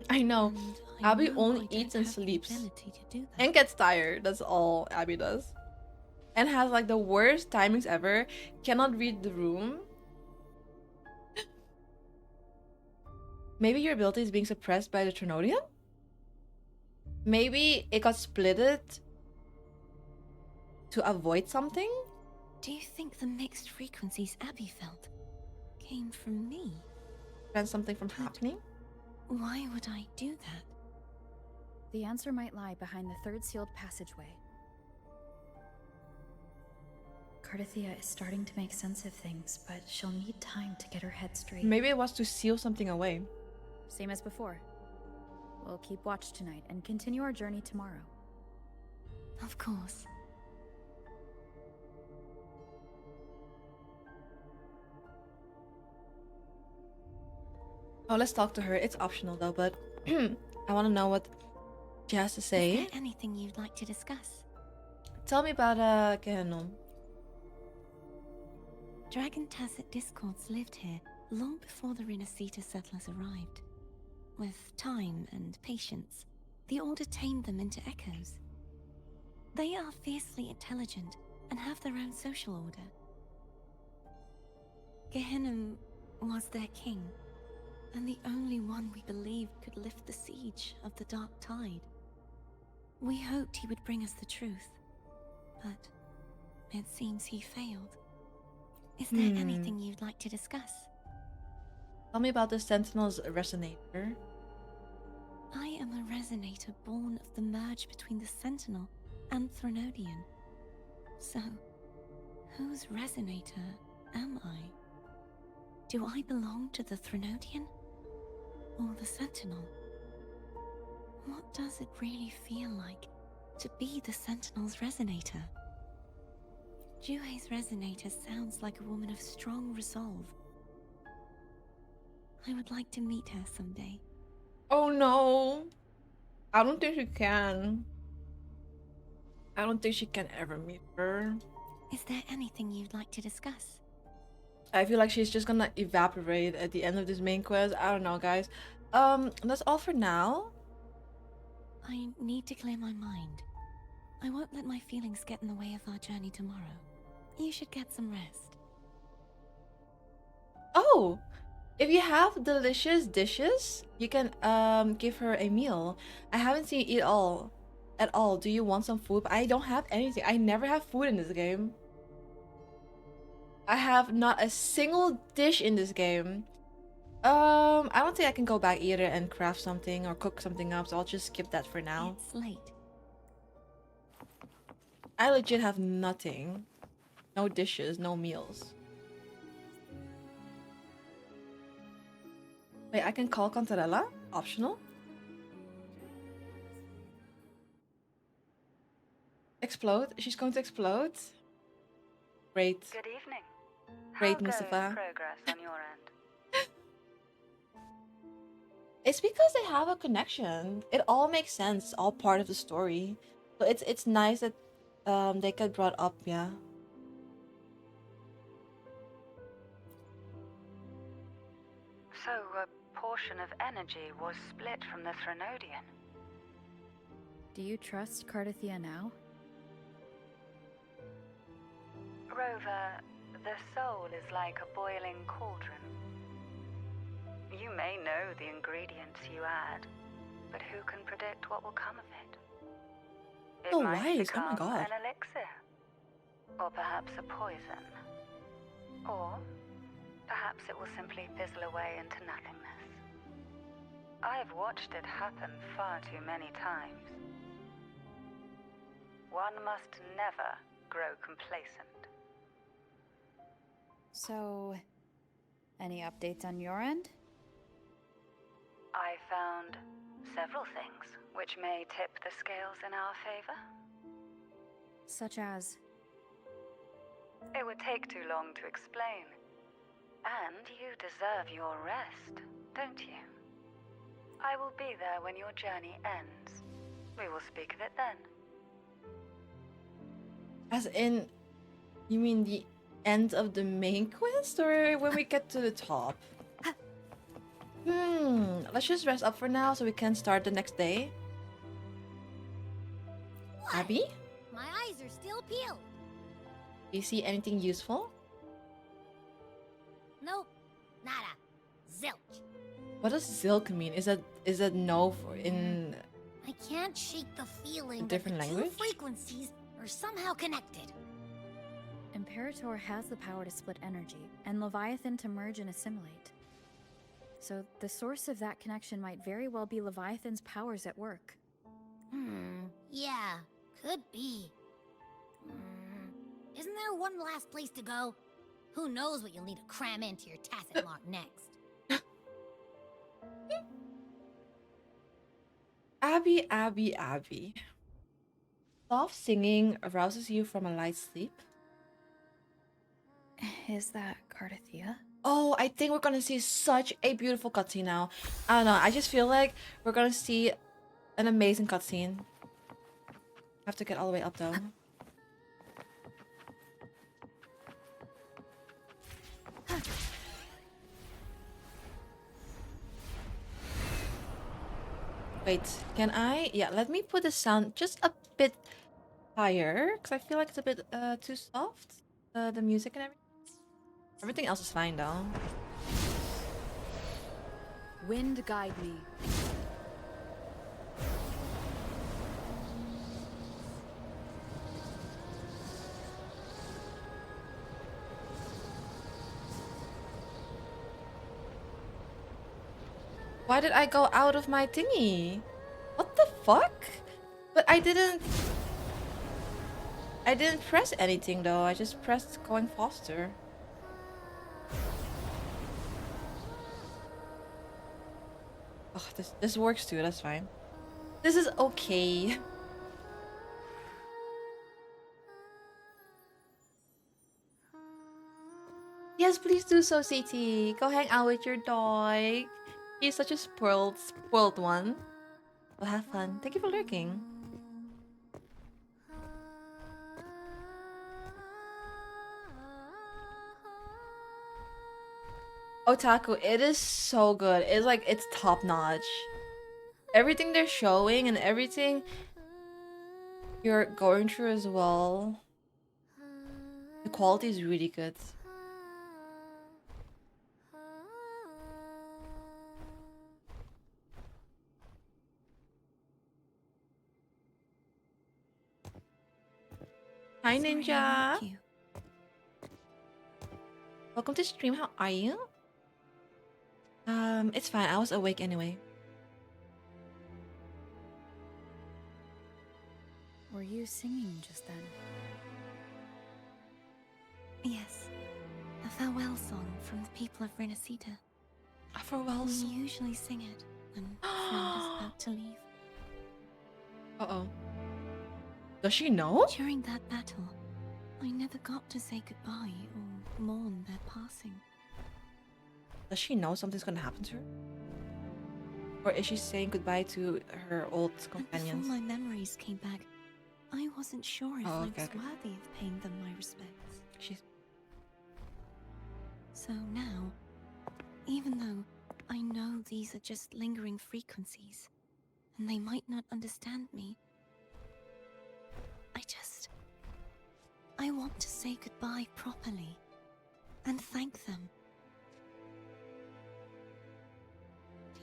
S1: I know.
S6: And I
S1: Abby
S6: know
S1: only
S6: I don't
S1: eats and
S6: have the
S1: sleeps.
S6: ability to do that.
S1: And gets tired. That's all Abby does. And has like the worst timings ever. Cannot read the room. Maybe your ability is being suppressed by the Trinodian? Maybe it got splitted to avoid something?
S6: Do you think the mixed frequencies Abby felt came from me?
S1: Prevent something from happening?
S6: Why would I do that?
S3: The answer might lie behind the third sealed passageway. Cardathia is starting to make sense of things, but she'll need time to get her head straight.
S1: Maybe it was to seal something away.
S3: Same as before. We'll keep watch tonight and continue our journey tomorrow.
S6: Of course.
S1: Oh, let's talk to her. It's optional though, but I want to know what she has to say.
S6: Is there anything you'd like to discuss?
S1: Tell me about Gehenom.
S6: Dragon Tacit Discords lived here long before the Renacita settlers arrived. With time and patience, the Order tamed them into echoes. They are fiercely intelligent and have their own social order. Gehenom was their king, and the only one we believed could lift the siege of the Dark Tide. We hoped he would bring us the truth, but it seems he failed. Is there anything you'd like to discuss?
S1: Tell me about the Sentinel's resonator.
S6: I am a resonator born of the merge between the Sentinel and Threnodian. So, whose resonator am I? Do I belong to the Threnodian? Or the Sentinel? What does it really feel like to be the Sentinel's resonator? Juhe's resonator sounds like a woman of strong resolve. I would like to meet her someday.
S1: Oh no. I don't think she can. I don't think she can ever meet her.
S6: Is there anything you'd like to discuss?
S1: I feel like she's just gonna evaporate at the end of this main quest. I don't know, guys. That's all for now.
S6: I need to clear my mind. I won't let my feelings get in the way of our journey tomorrow. You should get some rest.
S1: Oh, if you have delicious dishes, you can give her a meal. I haven't seen you eat all at all. Do you want some food? I don't have anything. I never have food in this game. I have not a single dish in this game. I don't think I can go back either and craft something or cook something up, so I'll just skip that for now.
S6: It's late.
S1: I legit have nothing. No dishes, no meals. Wait, I can call Cantarella? Optional? Explode? She's going to explode? Great.
S12: Good evening.
S1: Great,
S12: How goes
S1: Mustafa.
S12: progress on your end?
S1: It's because they have a connection. It all makes sense. It's all part of the story. So it's nice that they get brought up, yeah.
S12: So a portion of energy was split from the Threnodian.
S3: Do you trust Cardathia now?
S12: Rover, the soul is like a boiling cauldron. You may know the ingredients you add, but who can predict what will come of it? It
S1: Oh,
S12: might
S1: wise. Oh my
S12: become
S1: god.
S12: an elixir, or perhaps a poison, or perhaps it will simply fizzle away into nothingness. I've watched it happen far too many times. One must never grow complacent.
S3: So, any updates on your end?
S12: I found several things which may tip the scales in our favor.
S3: Such as?
S12: It would take too long to explain. And you deserve your rest, don't you? I will be there when your journey ends. We will speak of it then.
S1: As in, you mean the end of the main quest or when we get to the top? Let's just rest up for now so we can start the next day.
S4: What?
S1: Abby?
S4: My eyes are still peeled.
S1: Do you see anything useful?
S4: Nope. Nada. Zilch.
S1: What does Zilk mean? Is that no for in
S4: I can't shake the feeling
S1: different
S4: that the
S1: language?
S4: two frequencies are somehow connected.
S3: Imperator has the power to split energy, and Leviathan to merge and assimilate. So the source of that connection might very well be Leviathan's powers at work.
S4: Yeah, could be. Isn't there one last place to go? Who knows what you'll need to cram into your tacit mark next?
S1: Abby. Soft singing arouses you from a light sleep.
S3: Is that Cardathia?
S1: Oh, I think we're gonna see such a beautiful cutscene now. I don't know, I just feel like we're gonna see an amazing cutscene. I have to get all the way up though. Wait, can I? Yeah, let me put the sound just a bit higher because I feel like it's a bit too soft. The music and everything. Everything else is fine though.
S3: Wind guide me.
S1: Why did I go out of my thingy? What the fuck? But I didn't press anything though. I just pressed going faster. Oh, this works too. That's fine. This is okay. Yes, please do so, CT. Go hang out with your dog. He's such a spoiled one. Well, have fun. Thank you for lurking. Otaku, it is so good. It's like, it's top notch. Everything they're showing and everything, you're going through as well. The quality is really good. Hi,
S6: Sorry,
S1: Ninja.
S6: I woke you.
S1: Welcome to stream. How are you? It's fine. I was awake anyway.
S3: Were you singing just then?
S6: Yes. A farewell song from the people of Renacita.
S1: A farewell
S6: We
S1: song.
S6: usually sing it when a friend is about to leave.
S1: Uh-oh. Does she know?
S6: During that battle, I never got to say goodbye or mourn their passing.
S1: Does she know something's gonna happen to her? Or is she saying goodbye to her old
S6: And
S1: companions?
S6: before my memories came back, I wasn't sure if
S1: Oh,
S6: I
S1: okay,
S6: was
S1: okay.
S6: worthy of paying them my respects.
S1: She's
S6: So now, even though I know these are just lingering frequencies, and they might not understand me, I want to say goodbye properly, and thank them.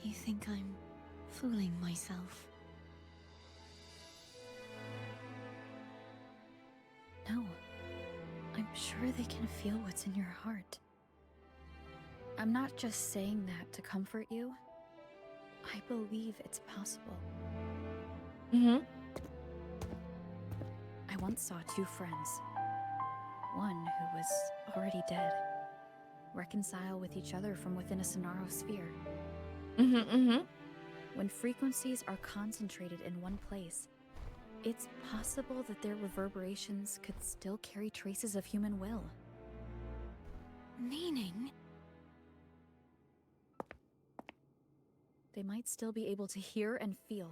S6: Do you think I'm fooling myself?
S3: No. I'm sure they can feel what's in your heart. I'm not just saying that to comfort you. I believe it's possible.
S1: Mm-hmm.
S3: I once saw two friends. One who was already dead. Reconcile with each other from within a Sonaro sphere.
S1: Mm-hmm, mm-hmm.
S3: When frequencies are concentrated in one place, it's possible that their reverberations could still carry traces of human will.
S6: Meaning?
S3: They might still be able to hear and feel.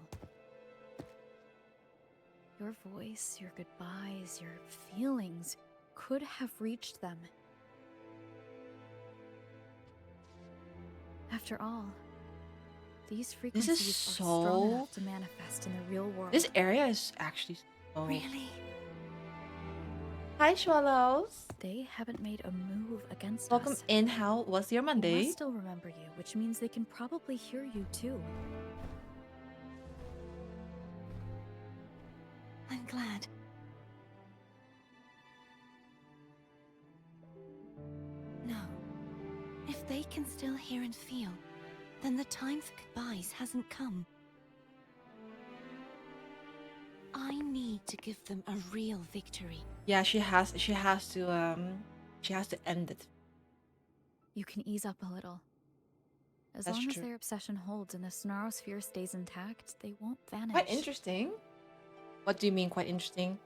S3: Your voice, your goodbyes, your feelings could have reached them. After all, these frequencies are strong enough to manifest in the real world.
S1: This area is actually so...
S6: Really?
S1: Hi, Swallows.
S3: They haven't made a move against
S1: Welcome
S3: us.
S1: in. How was your
S3: They
S1: Monday?
S3: must still remember you, which means they can probably hear you too.
S6: I'm glad. No. If they can still hear and feel, then the time for goodbyes hasn't come. I need to give them a real victory.
S1: Yeah, she has to end it.
S3: You can ease up a little. As
S1: That's
S3: long as
S1: true.
S3: their obsession holds and the Sonaro sphere stays intact, they won't vanish.
S1: Quite interesting. What do you mean quite interesting?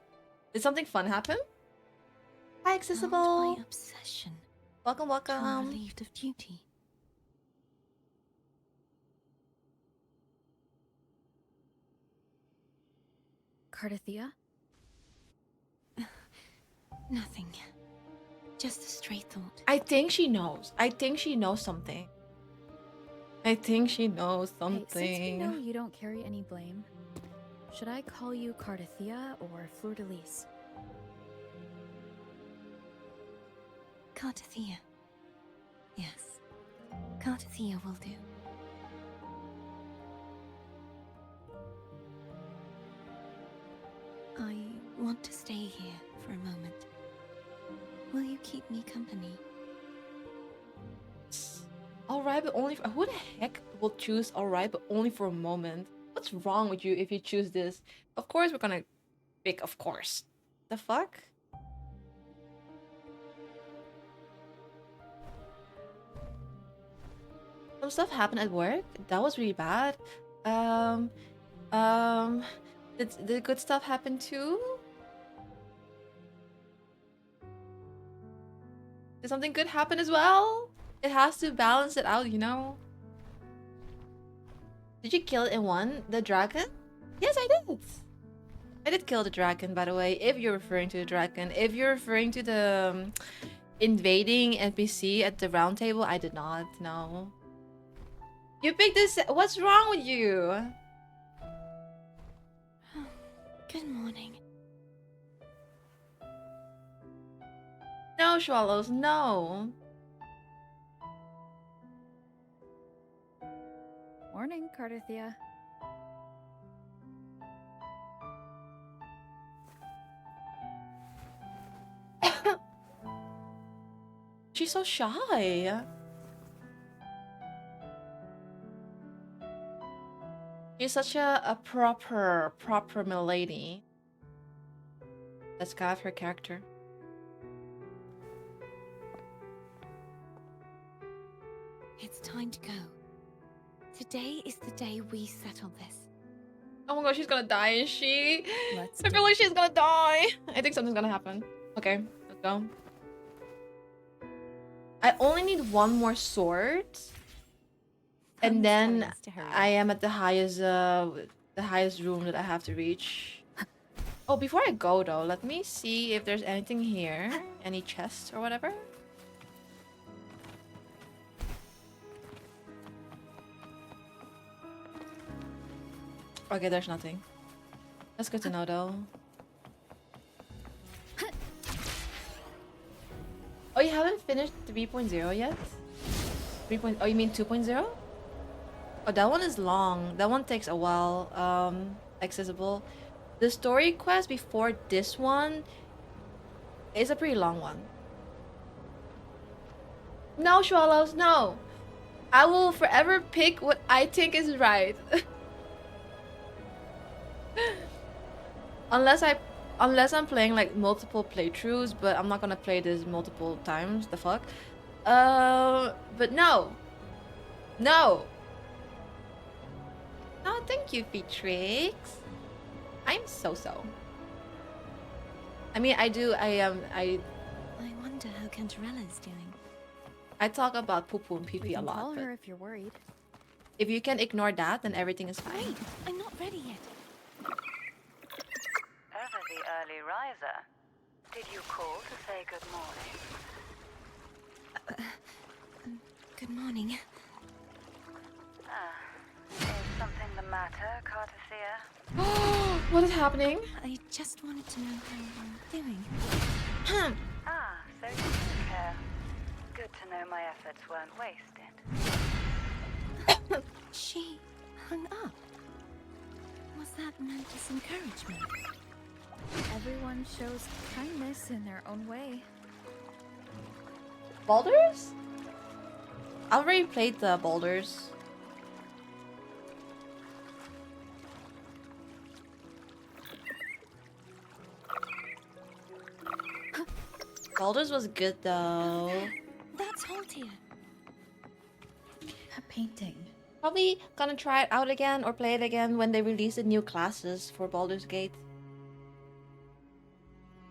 S1: Did something fun happen? Hi, accessible.
S6: Not my obsession.
S1: Welcome,
S6: Or
S1: welcome.
S6: relieved of duty.
S3: Cardathia?
S6: Nothing. Just a stray thought.
S1: I think she knows. I think she knows something. I think she knows
S3: Hey, since we
S1: something.
S3: know you don't carry any blame, should I call you Cardathia or Fleur de Lis?
S6: Cardathia. Yes. Cardathia will do. I want to stay here for a moment. Will you keep me company?
S1: Alright, but only for, who the heck will choose alright, but only for a moment? What's wrong with you if you choose this? Of course we're gonna pick, of course. The fuck? Some stuff happened at work. That was really bad. Um, did good stuff happen too? Did something good happen as well? It has to balance it out, you know? Did you kill it in one? The dragon? Yes, I did. I did kill the dragon, by the way, if you're referring to the dragon. If you're referring to the invading NPC at the round table, I did not, no. You picked this. What's wrong with you?
S6: Good morning.
S1: No, Swallows, no.
S3: Morning, Cardothea.
S1: She's so shy. She's such a proper milady. That's kind of her character.
S6: It's time to go. Today is the day we settle this.
S1: Oh my god, she's gonna die, is she?
S3: Let's
S1: I feel like she's gonna die. I think something's gonna happen. Okay, let's go. I only need one more sword. And then I am at the highest room that I have to reach. Oh, before I go though, let me see if there's anything here. Any chests or whatever. Okay, there's nothing. That's good to know though. Oh, you haven't finished 3.0 yet? 3. Oh, you mean 2.0? Oh, that one is long. That one takes a while. Accessible. The story quest before this one is a pretty long one. No, Swallows, no. I will forever pick what I think is right. Unless I'm playing like multiple playthroughs, but I'm not gonna play this multiple times. The fuck? But no. No. Oh, thank you, Featrix. I'm so. I mean, I
S6: wonder how Cantarella's doing.
S1: I talk about poo-poo and pee-pee a lot.
S3: Call
S1: but
S3: her if you're worried.
S1: if you can ignore that, then everything is fine.
S6: Wait, I'm not ready yet.
S12: Ever the early riser. Did you call to say good morning?
S6: Good morning.
S12: Is something the matter, Cardothea?
S1: What is happening?
S6: I just wanted to know how you're doing.
S12: So you do care. Good to know my efforts weren't wasted.
S6: She hung up. Was that meant as encouragement?
S3: Everyone shows kindness in their own way.
S1: Boulders? I already played the boulders. Boulders was good though.
S6: That's Haltia.
S3: A painting.
S1: Probably gonna try it out again or play it again when they release the new classes for Baldur's Gate.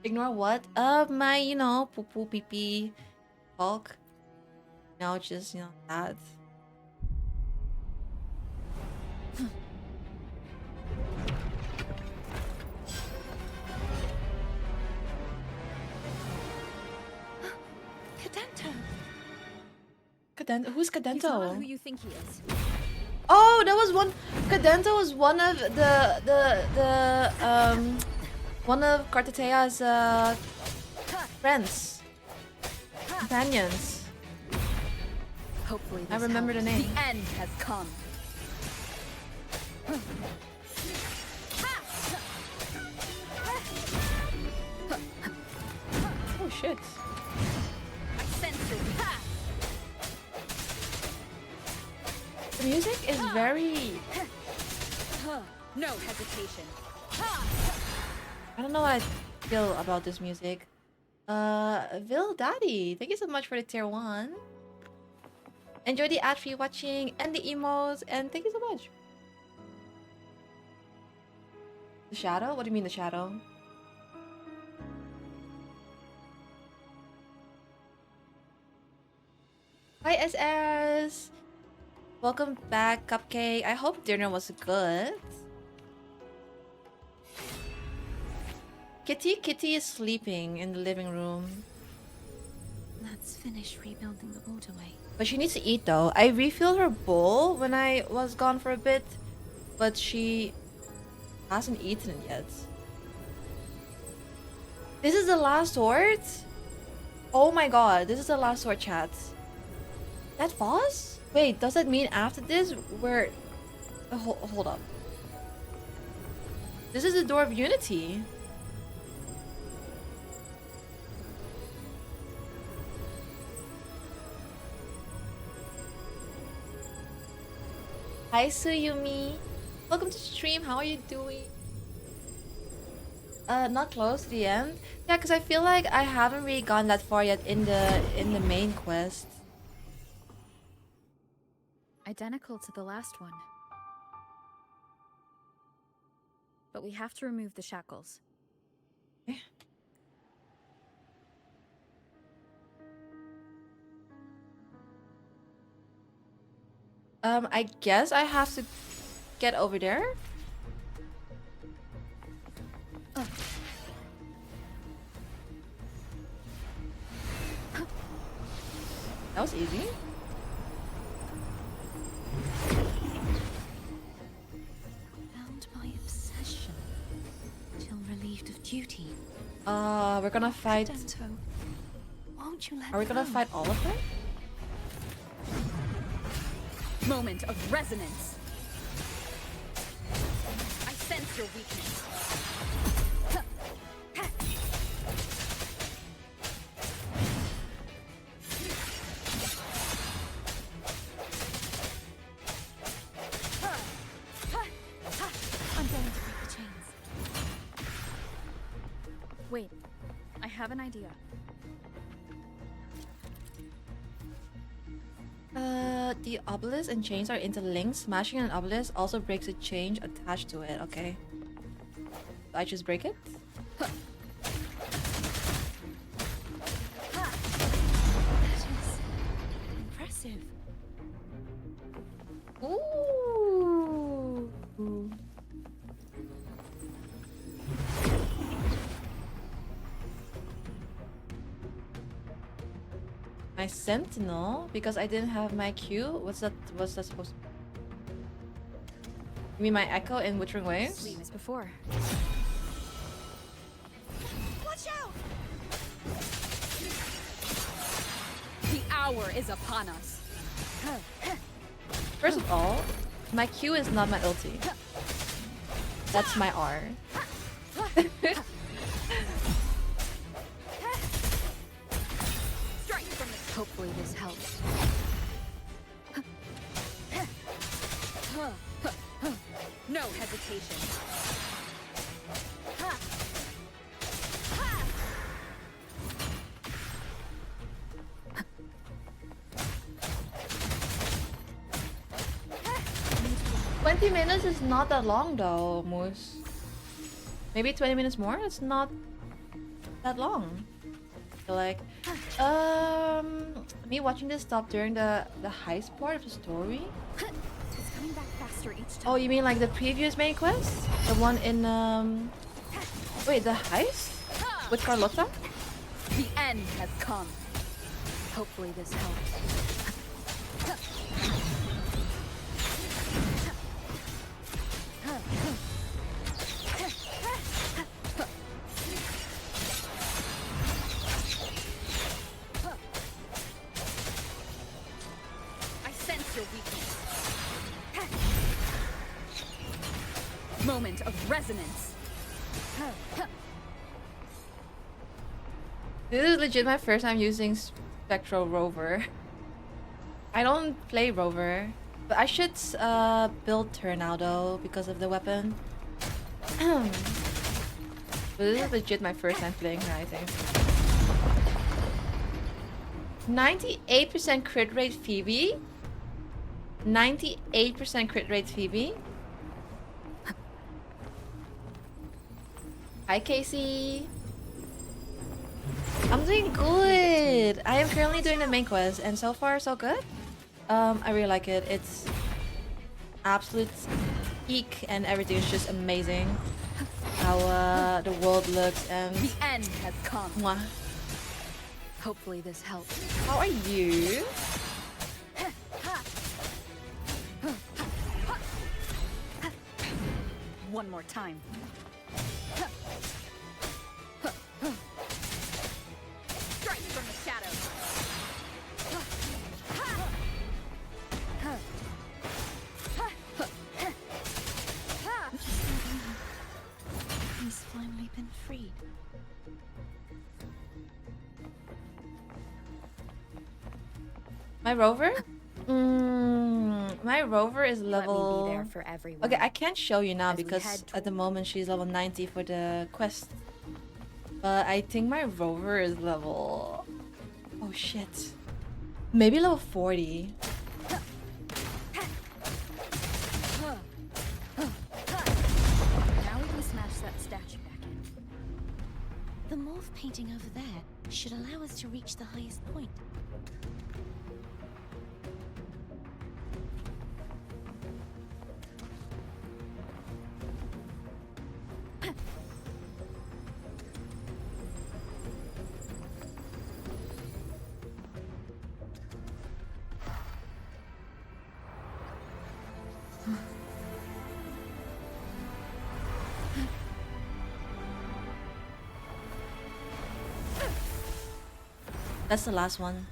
S1: Ignore what? My, poo-poo, pee-pee, Hulk. No, just, that. Who's Cadento?
S3: He's not who you think he is.
S1: Oh, that was one. Cadento was one of one of Cartatea's friends, companions.
S3: Hopefully,
S1: I remember the name.
S3: The end has come.
S1: Oh shit.
S3: My senses.
S1: The music is very...
S3: No hesitation.
S1: I don't know what I feel about this music. Vil Daddy, thank you so much for the tier 1. Enjoy the ad-free watching and the emotes, and thank you so much. The shadow? What do you mean the shadow? Hi SS! Welcome back, Cupcake. I hope dinner was good. Kitty is sleeping in the living room.
S6: Let's finish rebuilding the waterway.
S1: But she needs to eat though. I refilled her bowl when I was gone for a bit, but she hasn't eaten yet. This is the last sword? Oh my god, this is the last sword chat. That boss? Wait, does that mean after this we're... hold up. This is the door of unity. Hi Suyumi. Welcome to stream. How are you doing? Not close to the end. Yeah, because I feel like I haven't really gone that far yet in the main quest.
S3: Identical to the last one. But we have to remove the shackles.
S1: I guess I have to get over there. Oh. That was easy.
S6: Found my obsession till relieved of duty.
S1: We're gonna fight.
S6: Dento, won't you let
S1: Are we gonna
S6: go?
S1: fight all of them?
S3: Moment of resonance. I sense your weakness.
S6: I'm going to break the chains.
S3: Wait, I have an idea.
S1: The obelisk and chains are interlinked. Smashing an obelisk also breaks a chain attached to it. Okay. I just break it?
S6: That is impressive.
S1: Ooh. My sentinel, because I didn't have my Q. What's that supposed to be? You mean my echo in Wuthering Waves?
S3: Same as before.
S6: Watch out!
S3: The hour is upon us.
S1: First of all, my Q is not my ulti. That's my R.
S3: Hopefully this helps. No hesitation.
S1: 20 minutes is not that long though, Moose. Maybe 20 minutes more? It's not that long. I feel like. Me watching this stop during the heist part of the story.
S3: It's coming back faster each time.
S1: Oh, you mean like the previous main quest? The one in wait, the heist? With Carlotta?
S3: The end has come. Hopefully this helps. I sense your weakness. Moment of resonance.
S1: This is legit my first time using Spectral Rover. I don't play Rover, but I should build her now though because of the weapon. But this is legit my first time playing her, I think. 98% crit rate Phoebe. 98% crit rate Phoebe. Hi Casey. I'm doing good. I am currently doing the main quest and so far so good. I really like it. It's absolute peak and everything is just amazing. How the world looks and
S3: The end has come.
S1: Mwah.
S3: Hopefully this helps.
S1: How are you?
S3: One more time. Strike from the
S1: My rover? My rover is level...
S3: Let me be there for everyone.
S1: Okay, I can't show you now
S3: As we
S1: because
S3: head
S1: at the moment she's level 90 for the quest. But I think my rover is level... Oh shit. Maybe level 40.
S3: Now we can smash that statue back in.
S6: The morph painting over there should allow us to reach the highest point.
S1: That's the last one.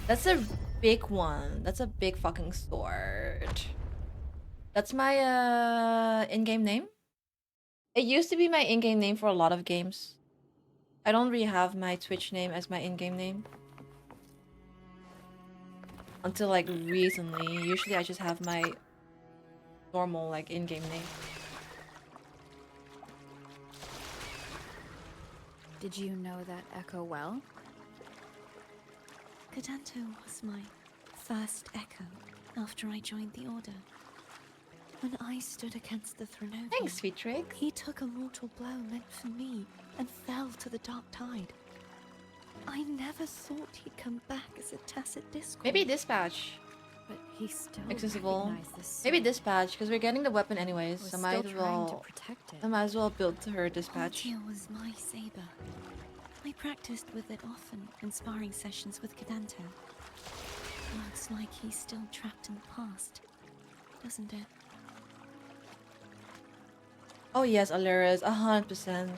S1: That's a big one. That's a big fucking sword. That's my in-game name. It used to be my in-game name for a lot of games. I don't really have my Twitch name as my in-game name. Until like recently. Usually I just have my normal like in-game name.
S3: Did you know that echo well?
S6: Cadanto was my first echo after I joined the Order. When I stood against the Threnodian,
S1: Thanks, Sweet Trick.
S6: He took a mortal blow meant for me and fell to the dark tide. I never thought he'd come back as a tacit discord.
S1: Maybe Dispatch.
S3: But he still
S1: Accessible.
S3: recognized this
S1: Maybe
S3: sword.
S1: Dispatch, because we're getting the weapon anyways,
S3: Was
S1: so might
S3: still
S1: as
S3: trying to
S1: well...
S3: protect it.
S1: I might as well build to her Dispatch.
S6: Haltia was my saber. I practiced with it often in sparring sessions with Cadanto. Looks like he's still trapped in the past, doesn't it?
S1: Oh yes, Alira's 100%.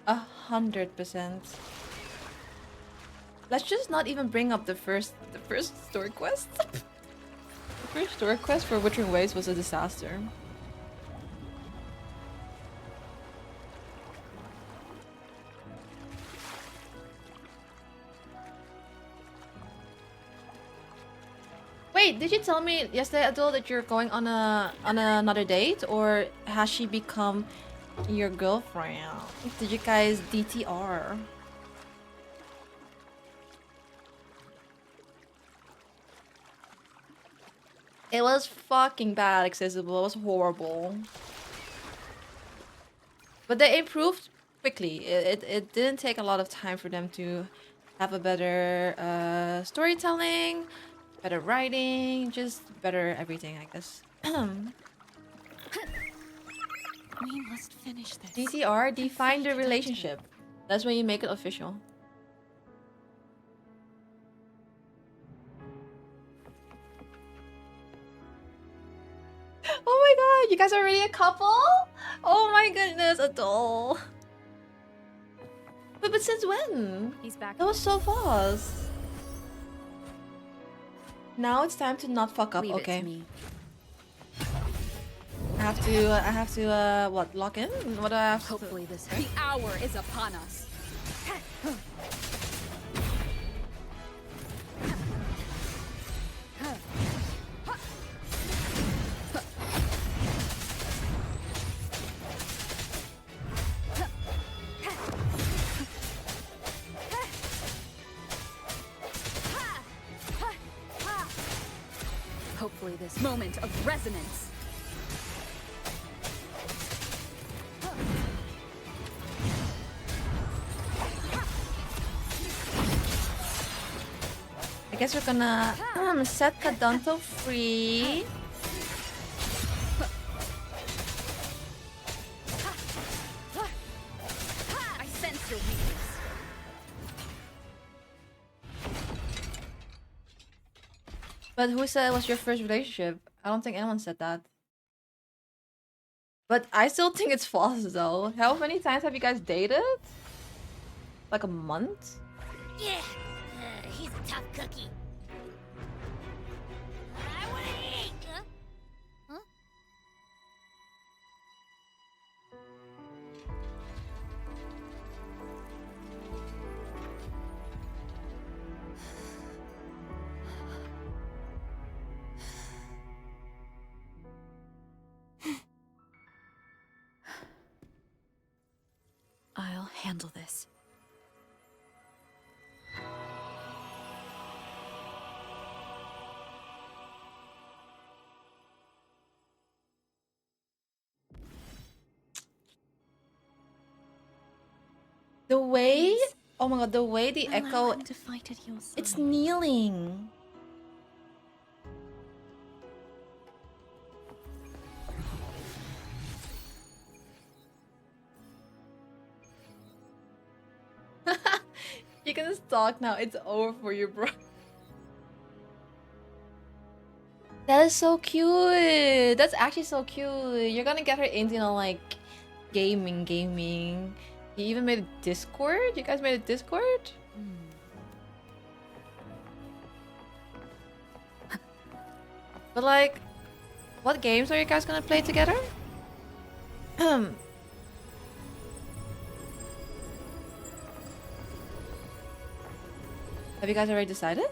S1: 100%. Let's just not even bring up the first story quest. The first story quest for Wuthering Waves was a disaster. Wait, did you tell me yesterday, Adol, that you're going on another date, or has she become your girlfriend? Did you guys DTR? It was fucking bad, accessible. It was horrible. But they improved quickly. It didn't take a lot of time for them to have a better storytelling, better writing, just better everything, I guess.
S6: We must finish this.
S1: DTR, define the relationship. That's when you make it official. Oh my god, you guys are already a couple? Oh my goodness, Adol. But since when?
S3: He's back.
S1: That was so fast. Now it's time to not fuck up.
S3: Leave
S1: Okay.
S3: it to me.
S1: I have to what, lock in? What do I have
S3: Hopefully this the hour is upon us. Hopefully this moment of resonance.
S1: I guess we're gonna set Cadanto free.
S3: I sense your weakness.
S1: But who said it was your first relationship? I don't think anyone said that. But I still think it's false though. How many times have you guys dated? Like a month?
S4: Yeah, he's a tough cookie. I wanna eat. Huh?
S3: handle this.
S1: The way, oh my god, the way the
S6: Allow
S1: echo,
S6: him to fight at your side.
S1: it's kneeling. You can stalk now. It's over for you, bro. That is so cute. That's actually so cute. You're gonna get her into, you know, like gaming. You even made a Discord? You guys made a Discord? But like, what games are you guys gonna play together? Have you guys already decided?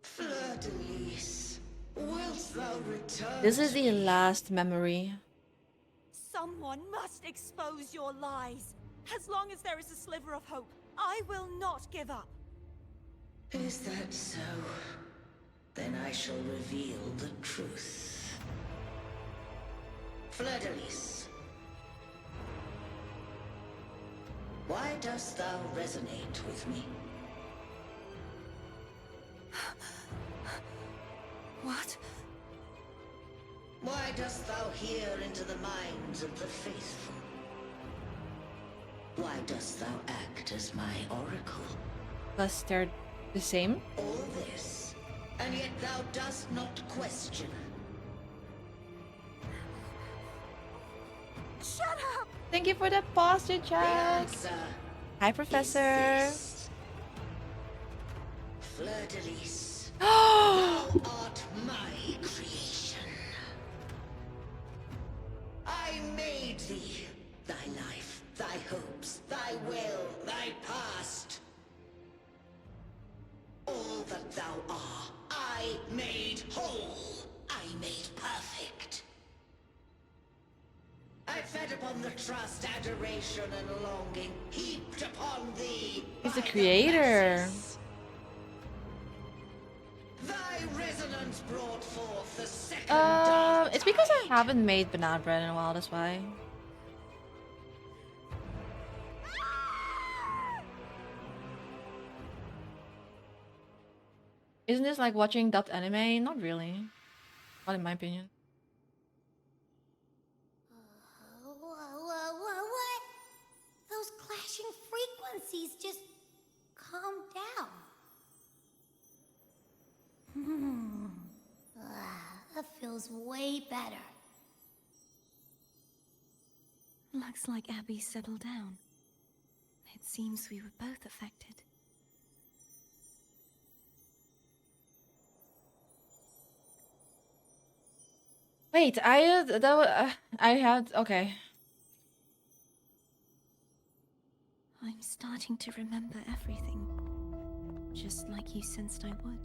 S11: Fleur-de-lis, wilt thou return?
S1: This is the last memory.
S6: Someone must expose your lies. As long as there is a sliver of hope, I will not give up.
S11: Is that so? Then I shall reveal the truth. Fleur-de-lis, why dost thou resonate with me?
S6: What?
S11: Why dost thou hear into the minds of the faithful? Why dost thou act as my oracle?
S1: Plus they're the same.
S11: All this, and yet thou dost not question.
S6: Shut up!
S1: Thank you for the posture
S11: The
S1: chat.
S11: answer
S1: Hi,
S11: is
S1: Professor.
S11: this. Fleur-de-lis, thou art my creation. I made thee, thy life, thy hopes, thy will, thy past. All that thou art, I made whole. I made perfect. I fed upon the trust, adoration, and longing heaped upon thee.
S1: He's the
S11: by
S1: creator.
S11: masses. Thy resonance brought forth the second dark
S1: It's because I
S11: tide.
S1: haven't made banana bread in a while, that's why. Isn't this like watching dubbed anime? Not really. Not in my opinion.
S4: What? Those clashing frequencies just calm down. That feels way better.
S6: Looks like Abby settled down. It seems we were both affected.
S1: Wait, I had okay.
S6: I'm starting to remember everything, just like you sensed I would.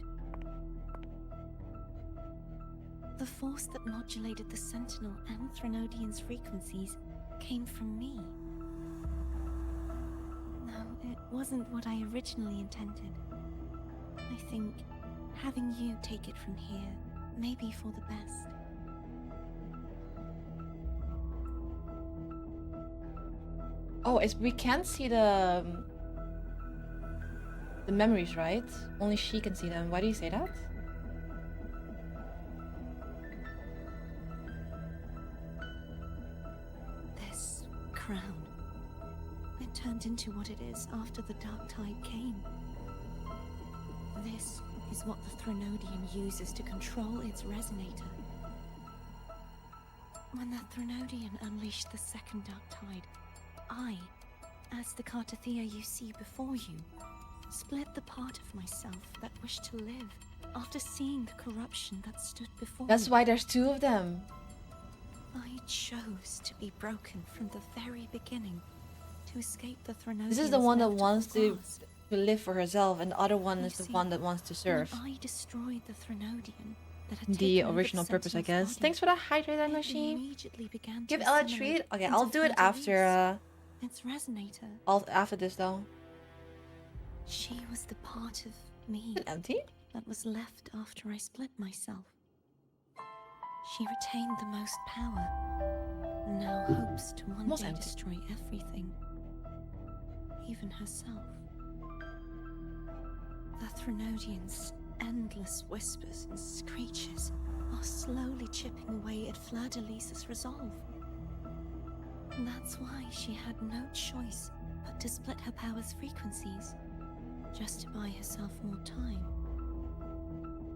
S6: The force that modulated the Sentinel and Threnodian's frequencies came from me. No, it wasn't what I originally intended. I think having you take it from here may be for the best.
S1: Oh, we can't see the memories, right? Only she can see them. Why do you say that?
S6: This crown. It turned into what it is after the Dark Tide came. This is what the Threnodian uses to control its resonator. When the Threnodian unleashed the second Dark Tide, I, as the Cartathea you see before you, split the part of myself that wished to live after seeing the corruption that stood before
S1: That's
S6: me.
S1: why there's two of them.
S6: I chose to be broken from the very beginning, to to escape the Threnodians.
S1: This is the one that
S6: left
S1: wants
S6: of
S1: to
S6: past.
S1: live for herself, and the other one
S6: You
S1: is the
S6: see,
S1: one that wants to serve.
S6: when I destroyed the Threnodian that had
S1: The
S6: taken over
S1: original purpose, I
S6: Sentinel's
S1: guess.
S6: body,
S1: Thanks for the hydrator
S6: it
S1: machine.
S6: immediately began
S1: Give
S6: to
S1: Ella a
S6: assimilate
S1: treat. Okay,
S6: into
S1: I'll do it after
S6: its resonator.
S1: after this though.
S6: She was the part of me
S1: Is it empty?
S6: that was left after I split myself. She retained the most power, and now hopes to one
S1: Almost
S6: day
S1: empty.
S6: destroy everything, even herself. The Threnodians' endless whispers and screeches are slowly chipping away at Fleur-de-Lis's resolve. And that's why she had no choice but to split her power's frequencies, just to buy herself more time.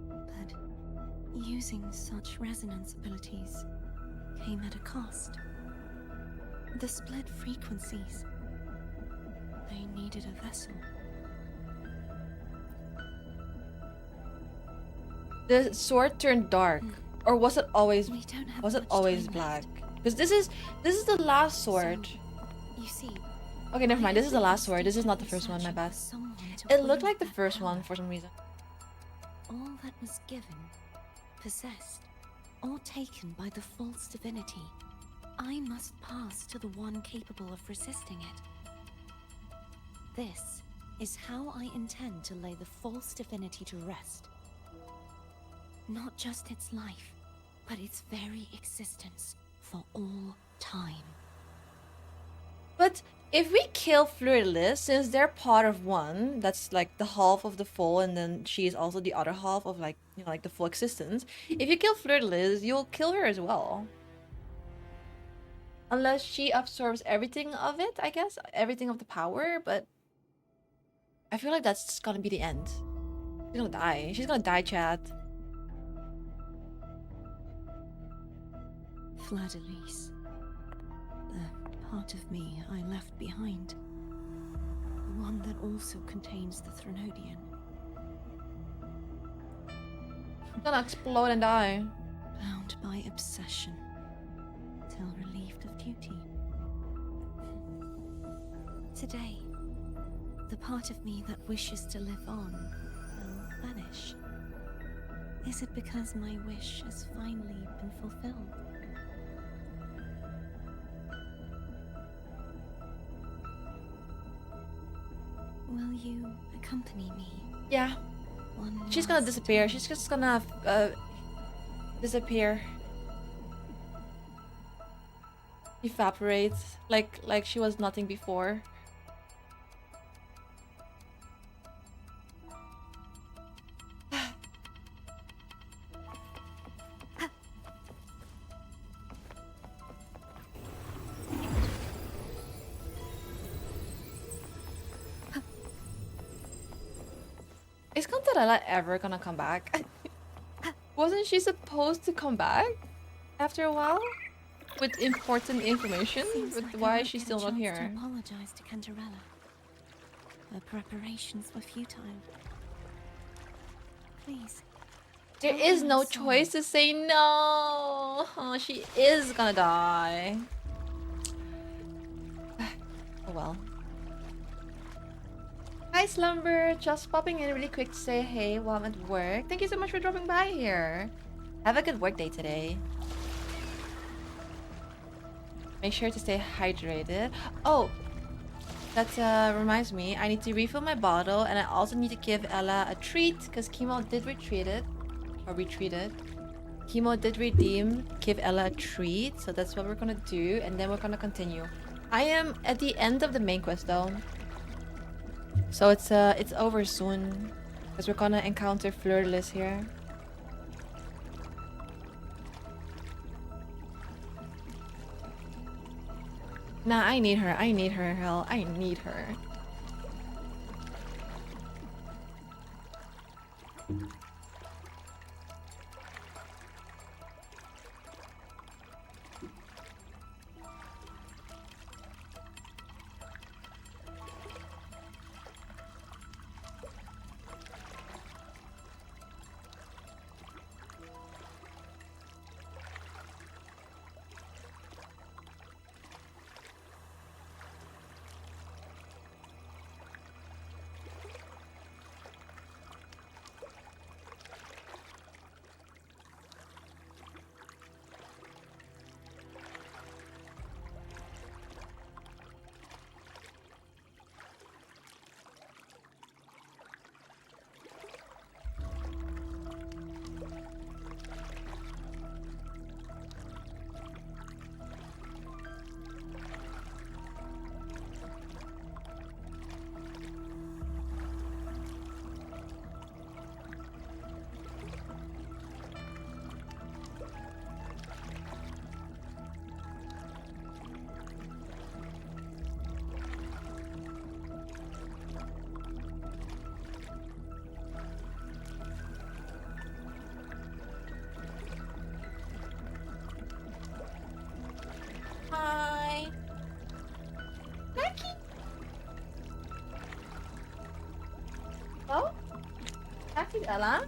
S6: But using such resonance abilities came at a cost. The split frequencies. They needed a vessel.
S1: The sword turned dark, or was it always?
S6: We don't have
S1: Was it
S6: much
S1: always
S6: time
S1: black?
S6: left.
S1: Because this is the last sword.
S6: So, you see,
S1: Okay, never mind. This is the last sword. This is not the
S6: desperately
S1: first one. My
S6: searching
S1: bad.
S6: for someone to
S1: It looked
S6: wield
S1: like the
S6: that
S1: first
S6: power.
S1: one for some reason.
S6: All that was given, possessed, or taken by the false divinity, I must pass to the one capable of resisting it. This is how I intend to lay the false divinity to rest. Not just its life, but its very existence for all time.
S1: But if we kill Fleur-de-Lis, since they're part of one, that's like the half of the full, and then she is also the other half of like, you know, like the full existence. If you kill Fleur-de-Lis, you'll kill her as well. Unless she absorbs everything of it, I guess. Everything of the power, but I feel like that's gonna be the end. She's gonna die. She's gonna die, chat.
S6: Fleur-de-Lis. The part of me I left behind. The one that also contains the Threnodian.
S1: She's gonna explode and die.
S6: Bound by obsession. Till relieved of duty. Today, the part of me that wishes to live on will vanish. Is it because my wish has finally been fulfilled? Will you accompany me?
S1: Yeah.
S6: One
S1: She's gonna
S6: last
S1: disappear.
S6: time?
S1: She's just gonna disappear. Evaporate. Like she was nothing before. Is Cantarella ever gonna come back? Wasn't she supposed to come back after a while? With important information?
S6: Seems
S1: With
S6: like I
S1: why
S6: won't
S1: she's
S6: get a
S1: still not
S6: chance to
S1: here?
S6: apologize to Cantarella. Her preparations were futile. Please.
S1: There
S6: tell
S1: is
S6: her
S1: no
S6: I'm sorry.
S1: choice to say no. Oh, she is gonna die. Oh well. Hi Slumber, just popping in really quick to say hey while I'm at work. Thank you so much for dropping by here. Have a good work day today. Make sure to stay hydrated. Oh, that reminds me, I need to refill my bottle, and I also need to give Ella a treat because Chemo did retreat it. Or retreat it. Chemo did redeem give Ella a treat, so that's what we're gonna do, and then we're gonna continue. I am at the end of the main quest though. So it's over soon. Because we're gonna encounter Fleur-de-Lis here. Nah, I need her. I need her, hell. I need her. Ella.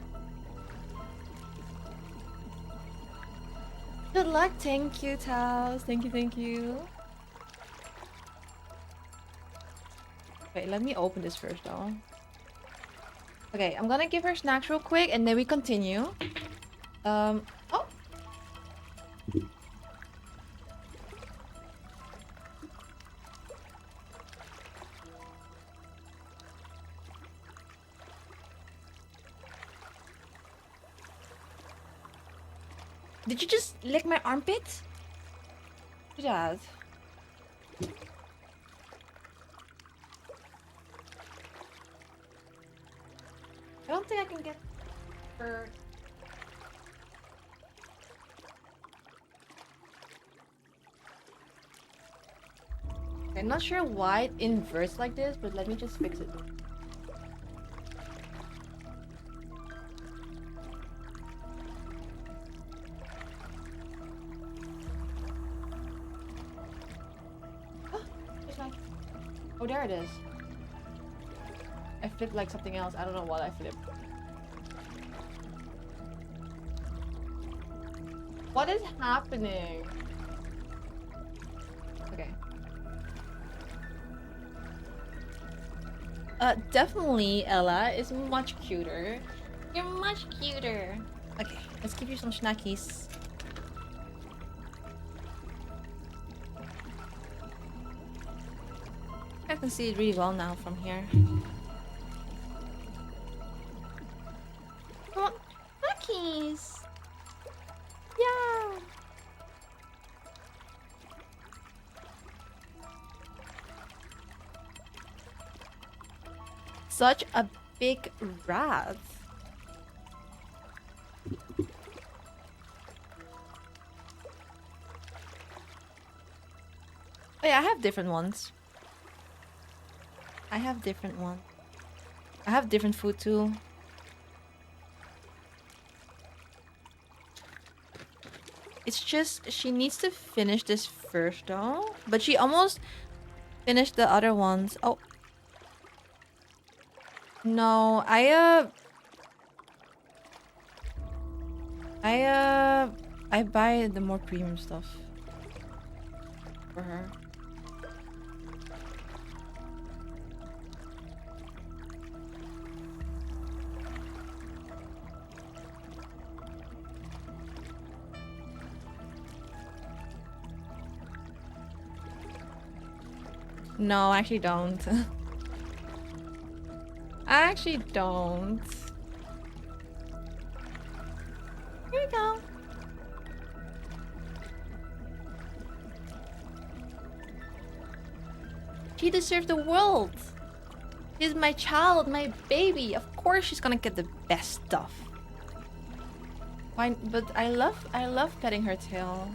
S1: Good luck. Thank you, Taos. Thank you, thank you. Wait, let me open this first, though. Okay, I'm gonna give her snacks real quick, and then we continue. Oh. Did you just lick my armpit? Do that. I don't think I can get her. I'm not sure why it inverts like this, but let me just fix it. Oh, there it is. I flipped like something else. I don't know what I flipped. What is happening? Okay. Definitely Ella is much cuter. You're much cuter. Okay, let's give you some snackies. I can see it really well now from here. Come on, snackies! Yeah! Such a big rat. Oh yeah, I have different ones. I have different ones. I have different food too. It's just she needs to finish this first though. But she almost finished the other ones. Oh. No, I buy the more premium stuff for her. No, I actually don't. I actually don't. Here we go. She deserves the world. She's my child, my baby. Of course she's gonna get the best stuff. Fine, but I love petting her tail.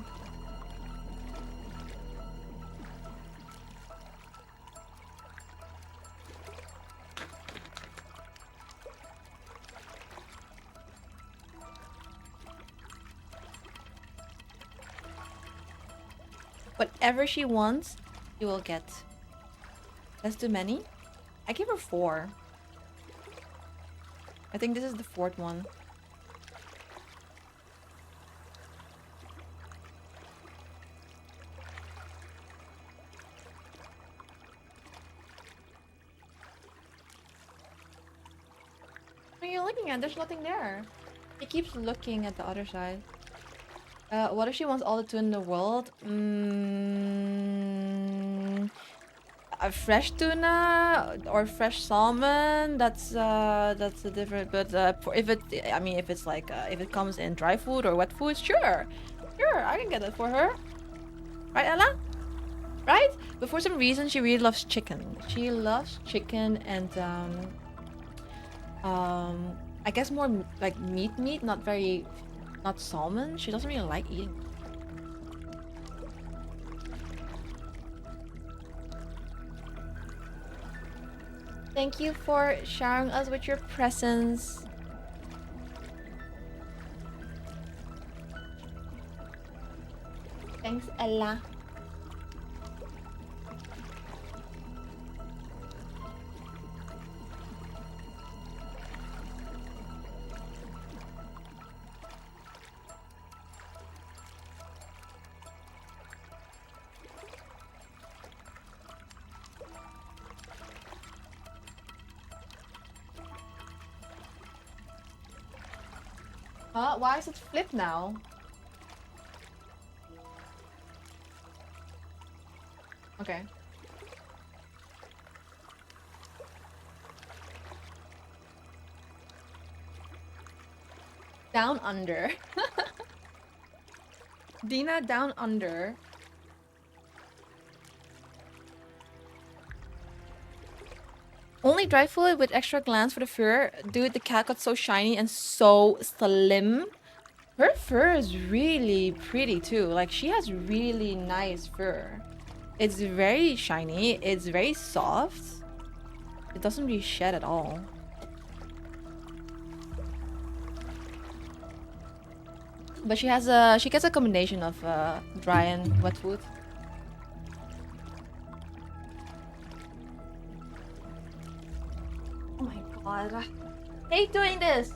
S1: Whatever she wants, she will get. That's too many. I gave her 4. I think this is the 4th one. What are you looking at? There's nothing there. He keeps looking at the other side. What if she wants all the tuna in the world? A fresh tuna or fresh salmon? That's a different. But if it's like if it comes in dry food or wet food, sure, I can get it for her. Right, Ella? Right? But for some reason, she really loves chicken. She loves chicken and I guess more like meat, not salmon. She doesn't really like eating. Thank you for showering us with your presence. Thanks, Ella. Huh? Why is it flipped now? Okay. Down under. Dina down under. Only dry fluid with extra glands for the fur. Dude, the cat got so shiny and so slim. Her fur is really pretty too. Like, she has really nice fur. It's very shiny. It's very soft. It doesn't really shed at all. But she gets a combination of dry and wet food. Oh my god. I hate doing this.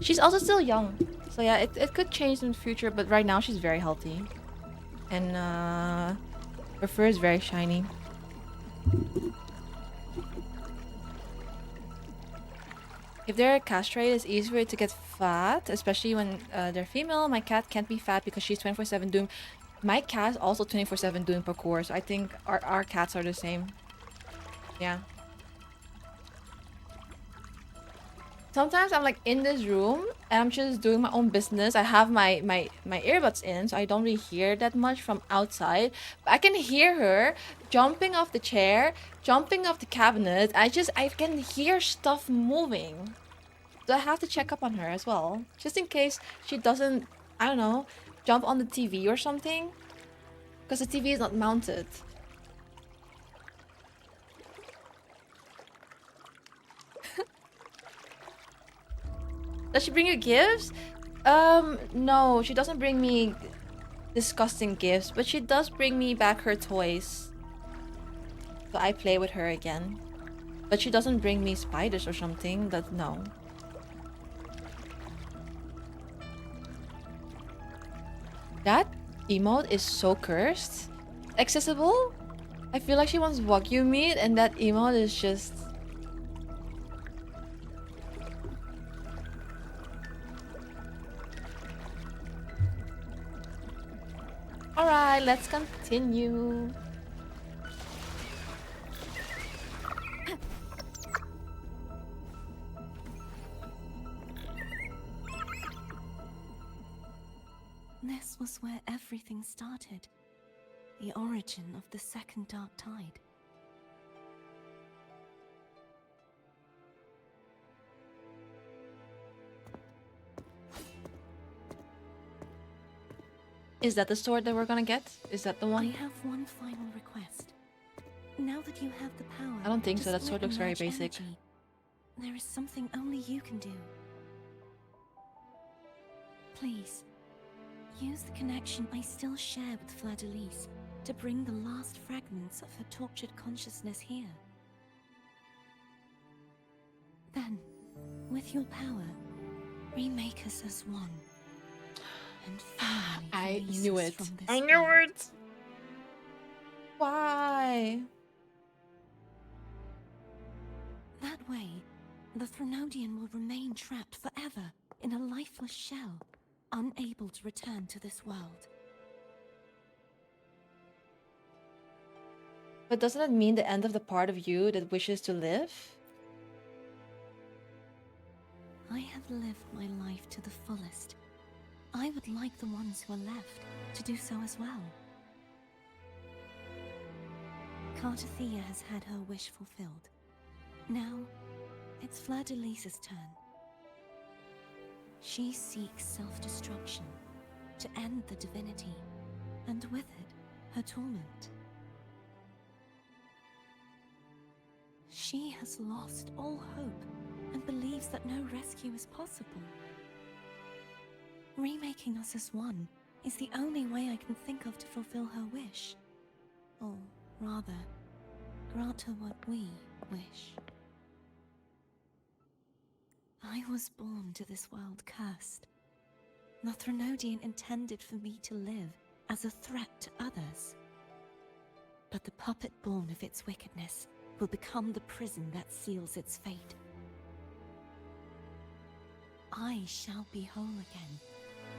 S1: She's also still young. So yeah, it could change in the future, but right now she's very healthy. And her fur is very shiny. If they're castrated, it's easier to get fat, especially when they're female. My cat can't be fat because she's 24/7 doing... My cat's also 24/7 doing parkour, so I think our cats are the same. Yeah. Sometimes I'm like in this room and I'm just doing my own business. I have my earbuds in, so I don't really hear that much from outside. But I can hear her jumping off the chair, jumping off the cabinet. I can hear stuff moving. So I have to check up on her as well. Just in case she doesn't, I don't know, jump on the TV or something. Because the TV is not mounted. Does she bring you gifts? No, she doesn't bring me disgusting gifts, but she does bring me back her toys. So I play with her again. But she doesn't bring me spiders or something. No. That emote is so cursed. Accessible? I feel like she wants Wagyu meat and that emote is just... Alright, let's continue.
S6: This was where everything started. The origin of the second dark tide.
S1: Is that the sword that we're gonna get? Is that the one?
S6: I have one final request. Now that you have the power...
S1: I don't think
S6: to
S1: so. That sword
S6: split
S1: looks very
S6: merge
S1: basic.
S6: energy, there is something only you can do. Please, use the connection I still share with Fleur-de-Lis to bring the last fragments of her tortured consciousness here. Then, with your power, remake us as one. And finally
S1: I
S6: release
S1: knew
S6: us
S1: it.
S6: from this
S1: I knew
S6: world.
S1: it. Why?
S6: That way, the Threnodian will remain trapped forever in a lifeless shell, unable to return to this world.
S1: But doesn't it mean the end of the part of you that wishes to live?
S6: I have lived my life to the fullest. I would like the ones who are left to do so as well. Cartathea has had her wish fulfilled. Now, it's Fleur-de-Lis's turn. She seeks self-destruction to end the divinity, and with it, her torment. She has lost all hope and believes that no rescue is possible. Remaking us as one is the only way I can think of to fulfill her wish. Or rather, grant her what we wish. I was born to this world cursed. The Threnodian intended for me to live as a threat to others. But the puppet born of its wickedness will become the prison that seals its fate. I shall be whole again,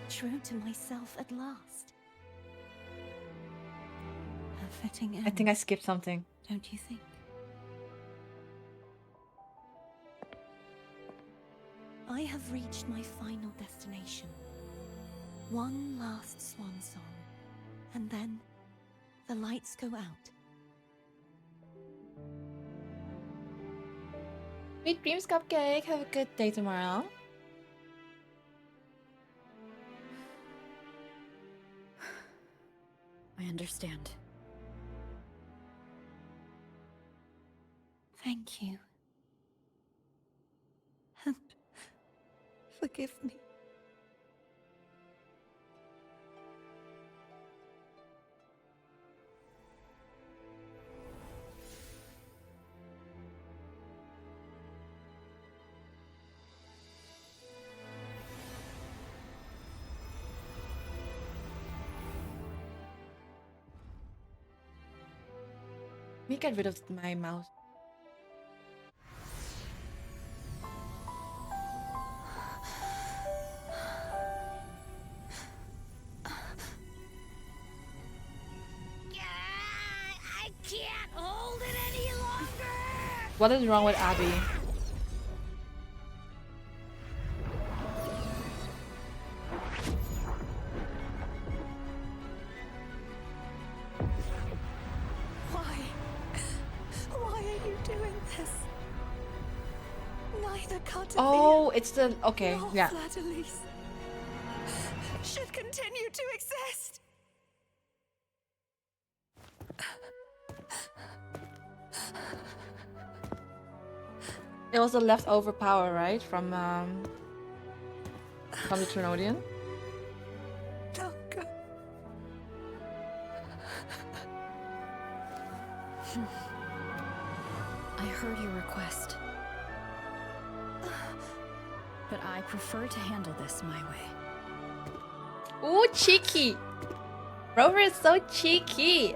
S6: true to myself at last. A fitting end.
S1: I think I skipped something.
S6: Don't you think? I have reached my final destination. One last swan song, and then the lights go out.
S1: Sweet dreams, Cupcake. Have a good day tomorrow.
S3: I understand.
S6: Thank you. And forgive me.
S1: Let me get rid of my mouse.
S4: I can't hold it any longer!
S1: What is wrong with Abby?
S6: Why are you doing this? Neither Carter
S1: Oh, it's the... Okay,
S6: nor
S1: yeah.
S6: Flatterlys should continue to exist.
S1: It was the leftover power, right? From the Trinodian?
S6: Don't go.
S3: I heard your request. But I prefer to handle this my way.
S1: Ooh, cheeky! Rover is so cheeky!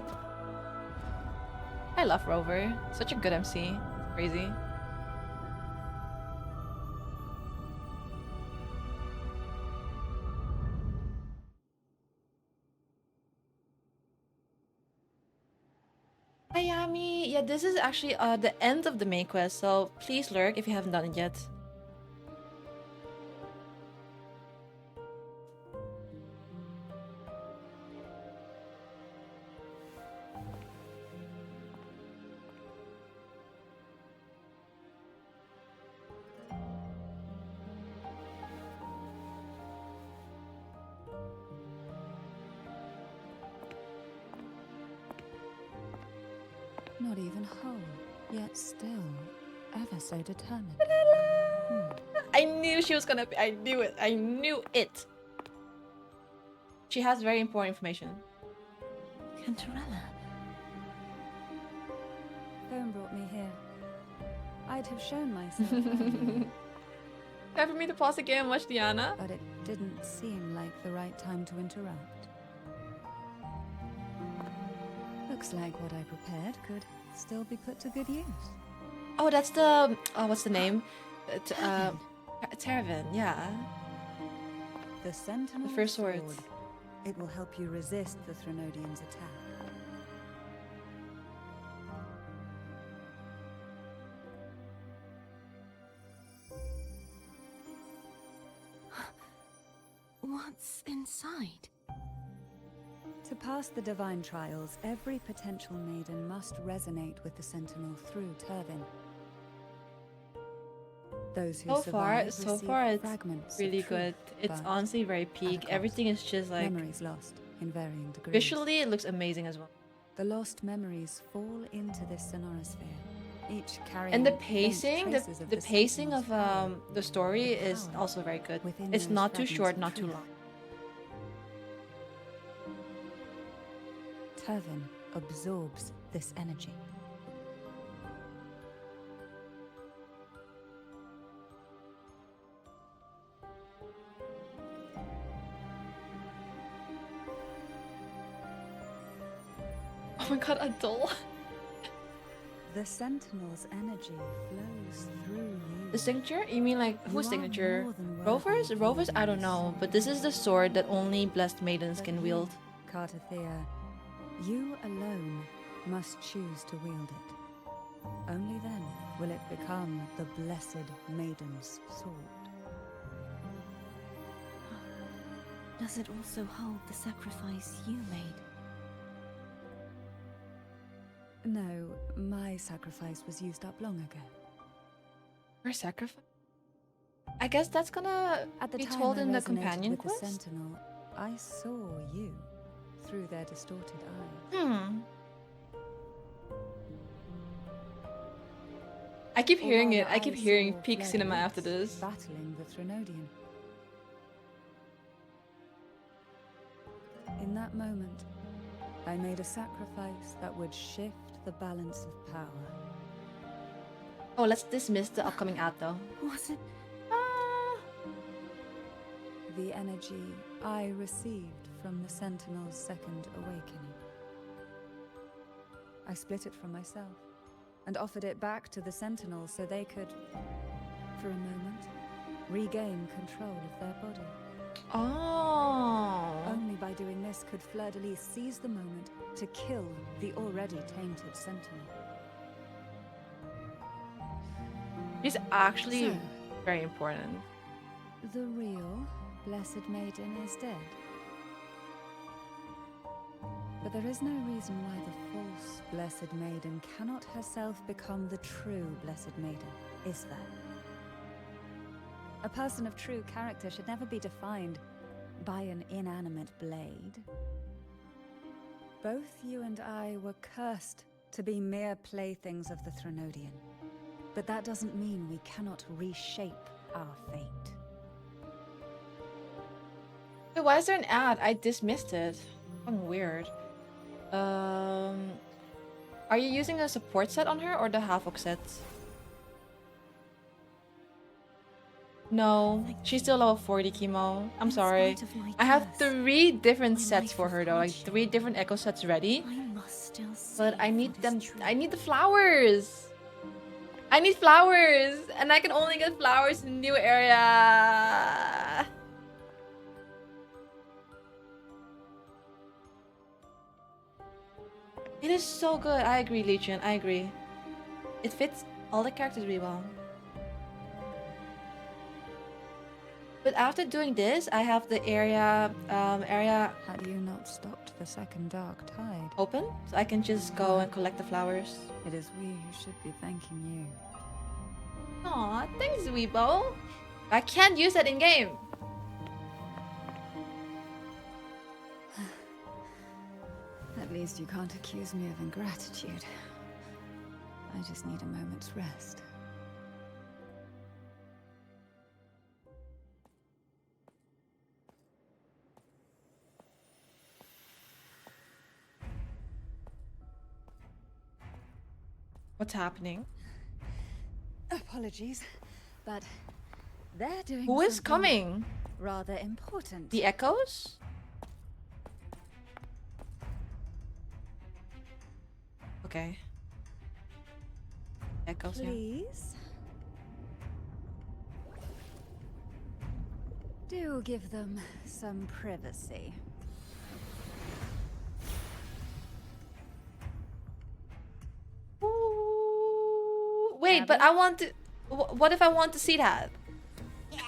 S1: I love Rover. Such a good MC. Crazy. Hi Yami! Yeah, this is actually the end of the main quest, so please lurk if you haven't done it yet.
S9: Not even whole, yet still ever so determined.
S1: I knew she was gonna be. I knew it. I knew it. She has very important information.
S6: Cantarella.
S9: Phone brought me here. I'd have shown myself earlier,
S1: Time for me to pause the game and watch Diana.
S9: but it didn't seem like the right time to interrupt. Looks like what I prepared could still be put to good use.
S1: Oh, that's the. Oh, what's the name? Terravan, yeah.
S9: The Sentinel
S1: The first words.
S9: Sword. It will help you resist the Threnodian's attack.
S6: What's inside?
S9: To pass the divine trials, every potential maiden must resonate with the Sentinel through Turvin. Those who
S1: So far,
S9: survive
S1: so
S9: receive
S1: far, it's
S9: fragments of
S1: really
S9: truth,
S1: good. It's
S9: but
S1: honestly very
S9: at a
S1: peak.
S9: cost.
S1: Everything is just like
S9: Memories lost in varying degrees.
S1: visually, it looks amazing as well.
S9: The lost memories fall into this sonorosphere, each carrying
S1: And the
S9: faint
S1: pacing,
S9: traces of
S1: the pacing
S9: Sentinel's
S1: of
S9: power
S1: the story
S9: and
S1: is
S9: power
S1: also very good.
S9: within
S1: It's
S9: those
S1: not too
S9: fragments
S1: short,
S9: of
S1: not too
S9: truth.
S1: long.
S9: Turvin absorbs this energy.
S1: my god, a doll.
S9: The Sentinel's energy flows through you.
S1: The signature? You mean like whose
S9: You are
S1: signature?
S9: more than worthy
S1: Rover's?
S9: of
S1: Rover's? I don't
S9: following
S1: know,
S9: this.
S1: but this is the sword that only blessed maidens
S9: But
S1: can
S9: you,
S1: wield.
S9: Cartathea, you alone must choose to wield it. Only then will it become the Blessed Maiden's sword.
S6: Does it also hold the sacrifice you made?
S9: No, my sacrifice was used up long ago.
S1: Her sacrifice? I guess that's gonna
S9: At the
S1: be
S9: time
S1: told
S9: I
S1: in the
S9: resonated
S1: companion
S9: with
S1: quest?
S9: the Sentinel, I saw you through their distorted eyes.
S1: Hmm. I keep
S9: Or
S1: hearing it.
S9: rather,
S1: I keep
S9: I
S1: hearing
S9: saw
S1: peak
S9: fled
S1: cinema after
S9: youths
S1: this.
S9: battling the Threnodian. In that moment, I made a sacrifice that would shift the balance of power.
S1: Oh, let's dismiss the upcoming ad though.
S6: Was it?
S9: The energy I received from the Sentinel's second awakening. I split it from myself and offered it back to the Sentinel so they could, for a moment, regain control of their body.
S1: Oh.
S9: Only by doing this could Fleur-de-Lis seize the moment to kill the already tainted Sentinel.
S1: She's actually
S9: So-
S1: very important.
S9: The real Blessed Maiden is dead. But there is no reason why the false Blessed Maiden cannot herself become the true Blessed Maiden, is there? A person of true character should never be defined by an inanimate blade. Both you and I were cursed to be mere playthings of the Threnodian. But that doesn't mean we cannot reshape our fate.
S1: Wait, why is there an ad? I dismissed it. Fucking weird. Are you using a support set on her or the half-oak set? No, she's still level 40 chemo. I'm sorry. I have 3 different sets for her though, like 3 different echo sets ready.
S6: I must still
S1: But I
S6: save
S1: need
S6: for
S1: them.
S6: this trip.
S1: I need the flowers. I need flowers, and I can only get flowers in the new area. It is so good. I agree, Legion. I agree. It fits all the characters really well. But after doing this, I have the area
S9: Had you not stopped the second dark tide,
S1: open, so I can just go and collect the flowers.
S9: it is we who should be thanking you.
S1: Aw, thanks, Weebo. I can't use that in game.
S9: At least you can't accuse me of ingratitude. I just need a moment's rest.
S1: What's happening?
S9: Apologies, but they're doing
S1: Who is
S9: something
S1: coming?
S9: rather important.
S1: The echoes? Okay. Echoes, yeah.
S9: Please? Do give them some privacy.
S1: Ooh, wait, but I want to. What if I want to see that?
S4: Yeah.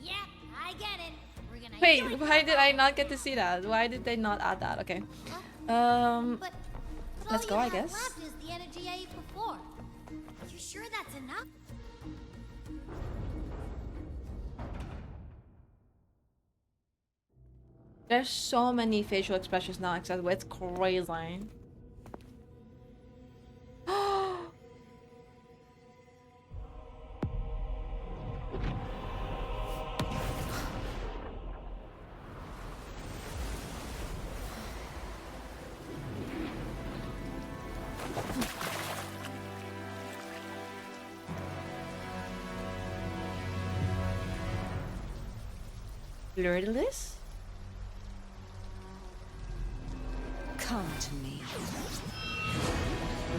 S4: Yep, I get it. We're gonna
S1: Wait,
S4: yoink
S1: why
S4: the
S1: did I
S4: ball.
S1: not get to see that? Why did they not add that? Okay.
S4: But
S1: Let's go,
S4: all
S1: I
S4: you have
S1: guess.
S4: left is the energy I ate before. You sure that's enough?
S1: There's so many facial expressions now, except it's crazy. Fleur-de-Lis?
S6: Come to me,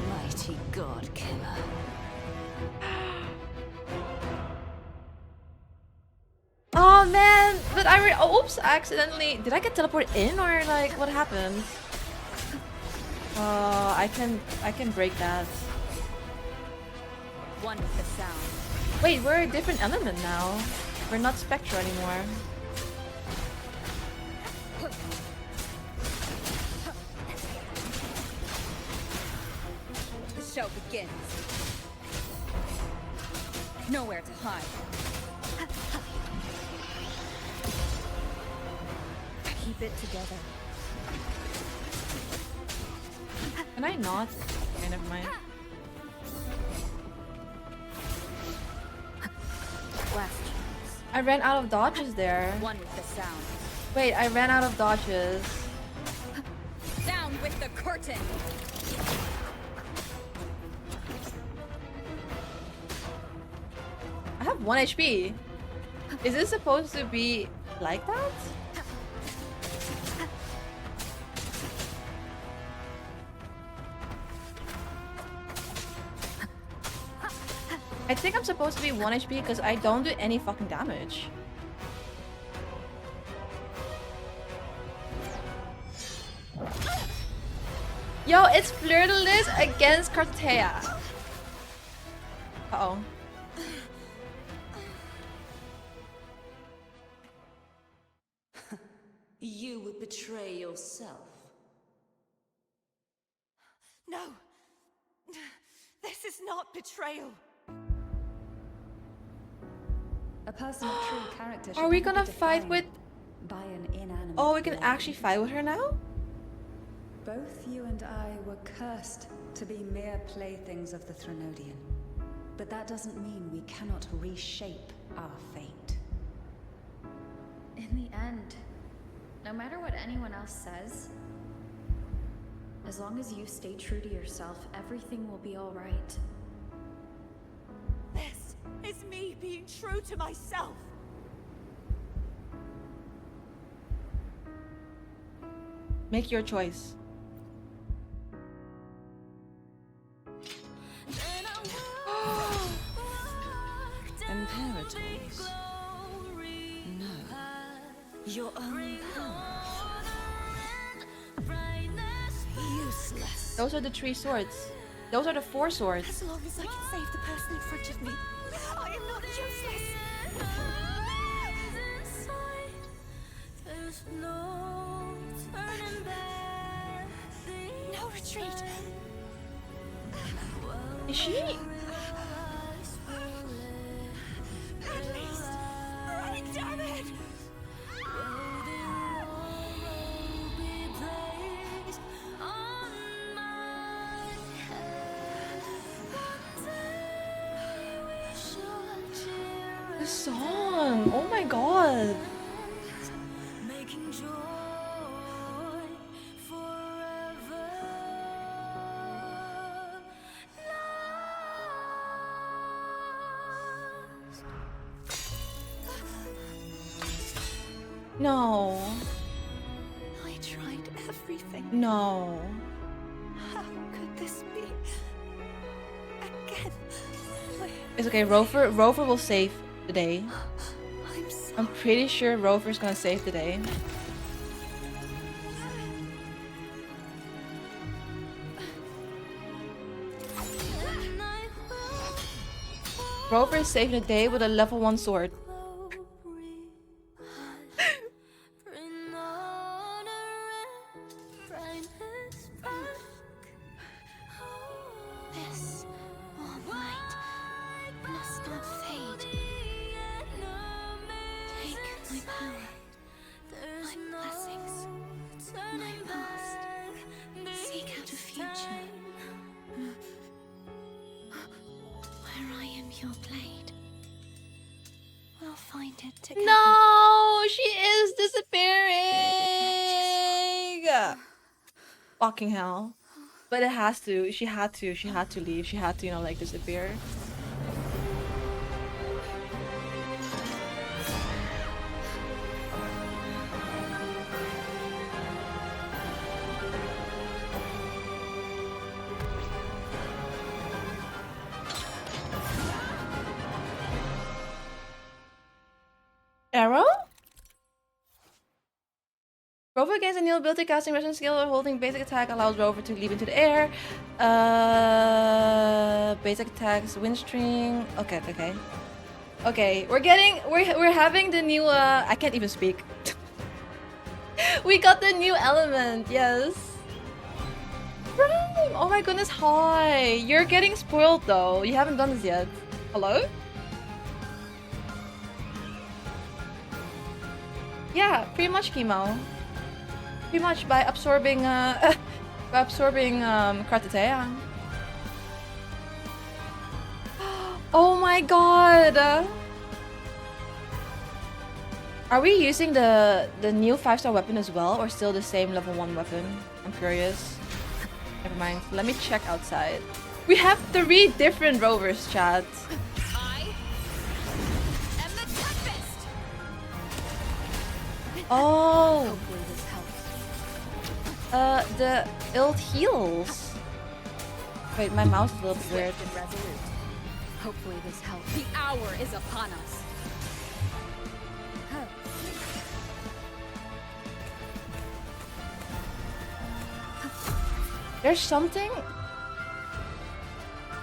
S6: mighty god killer.
S1: Oh man, but oops, I accidentally, did I get teleported in or like what happened? I can break that.
S3: One with the sound.
S1: Wait, we're a different element now. We're not Spectra anymore.
S3: The show begins. Nowhere to hide. Keep it together.
S1: Can I not? Okay, never mind.
S3: Last chance.
S1: I ran out of dodges there.
S3: One with the sound.
S1: Wait, I ran out of dodges.
S3: Down with the curtain.
S1: I have 1 HP. Is this supposed to be like that? I think I'm supposed to be 1 HP because I don't do any fucking damage. Yo, it's Flirtless against Cartea. Uh-oh.
S11: You would betray yourself.
S6: No! This is not betrayal!
S9: A person of true character should
S1: Are we
S9: never be
S1: gonna fight
S9: defined
S1: with...
S9: by an inanimate
S1: Oh, we can
S9: blade.
S1: actually fight with her now?
S9: Both you and I were cursed to be mere playthings of the Threnodian. But that doesn't mean we cannot reshape our fate.
S3: In the end, no matter what anyone else says, as long as you stay true to yourself, everything will be all right.
S6: This is me being true to myself!
S1: Make your choice.
S6: Imperators? No. Your own power. Useless.
S1: Those are the 3 swords. Those are the 4 swords.
S6: As long as I can save the person in front of me, I am not useless! No retreat!
S1: Is she?
S6: At least, right, damn it!
S1: The song! Oh my god! No.
S6: I tried everything.
S1: No.
S6: How could this be? Again.
S1: It's okay, Rover will save the day.
S6: I'm sorry.
S1: I'm pretty sure Rover's gonna save the day. Rover is saving the day with a level 1 sword.
S6: This warm light must not fade. Take my power, my blessings, my past. Seek out a future where I am your blade. We'll find it together.
S1: No, she is disappearing. Fucking hell. But it has to. She had to leave. She had to, you know, like disappear. Arrow? Rover gains a new ability casting resonant skill or holding basic attack allows Rover to leap into the air. Basic attacks, windstream. Okay, we're having the new I can't even speak. We got the new element, yes. Prime! Oh my goodness, hi! You're getting spoiled though. You haven't done this yet. Hello? Yeah, pretty much chemo. Pretty much by absorbing Kratetea. Oh my god! Are we using the new 5-star weapon as well, or still the same level 1 weapon? I'm curious. Never mind. Let me check outside. We have 3 different rovers, chat.
S5: I am the Tempest.
S1: Oh.
S5: Hopefully this helps.
S1: The ilt heals. Wait, my mouse is a little bit weird.
S5: Swift and resolute. Hopefully this helps. The hour is upon us.
S1: There's something.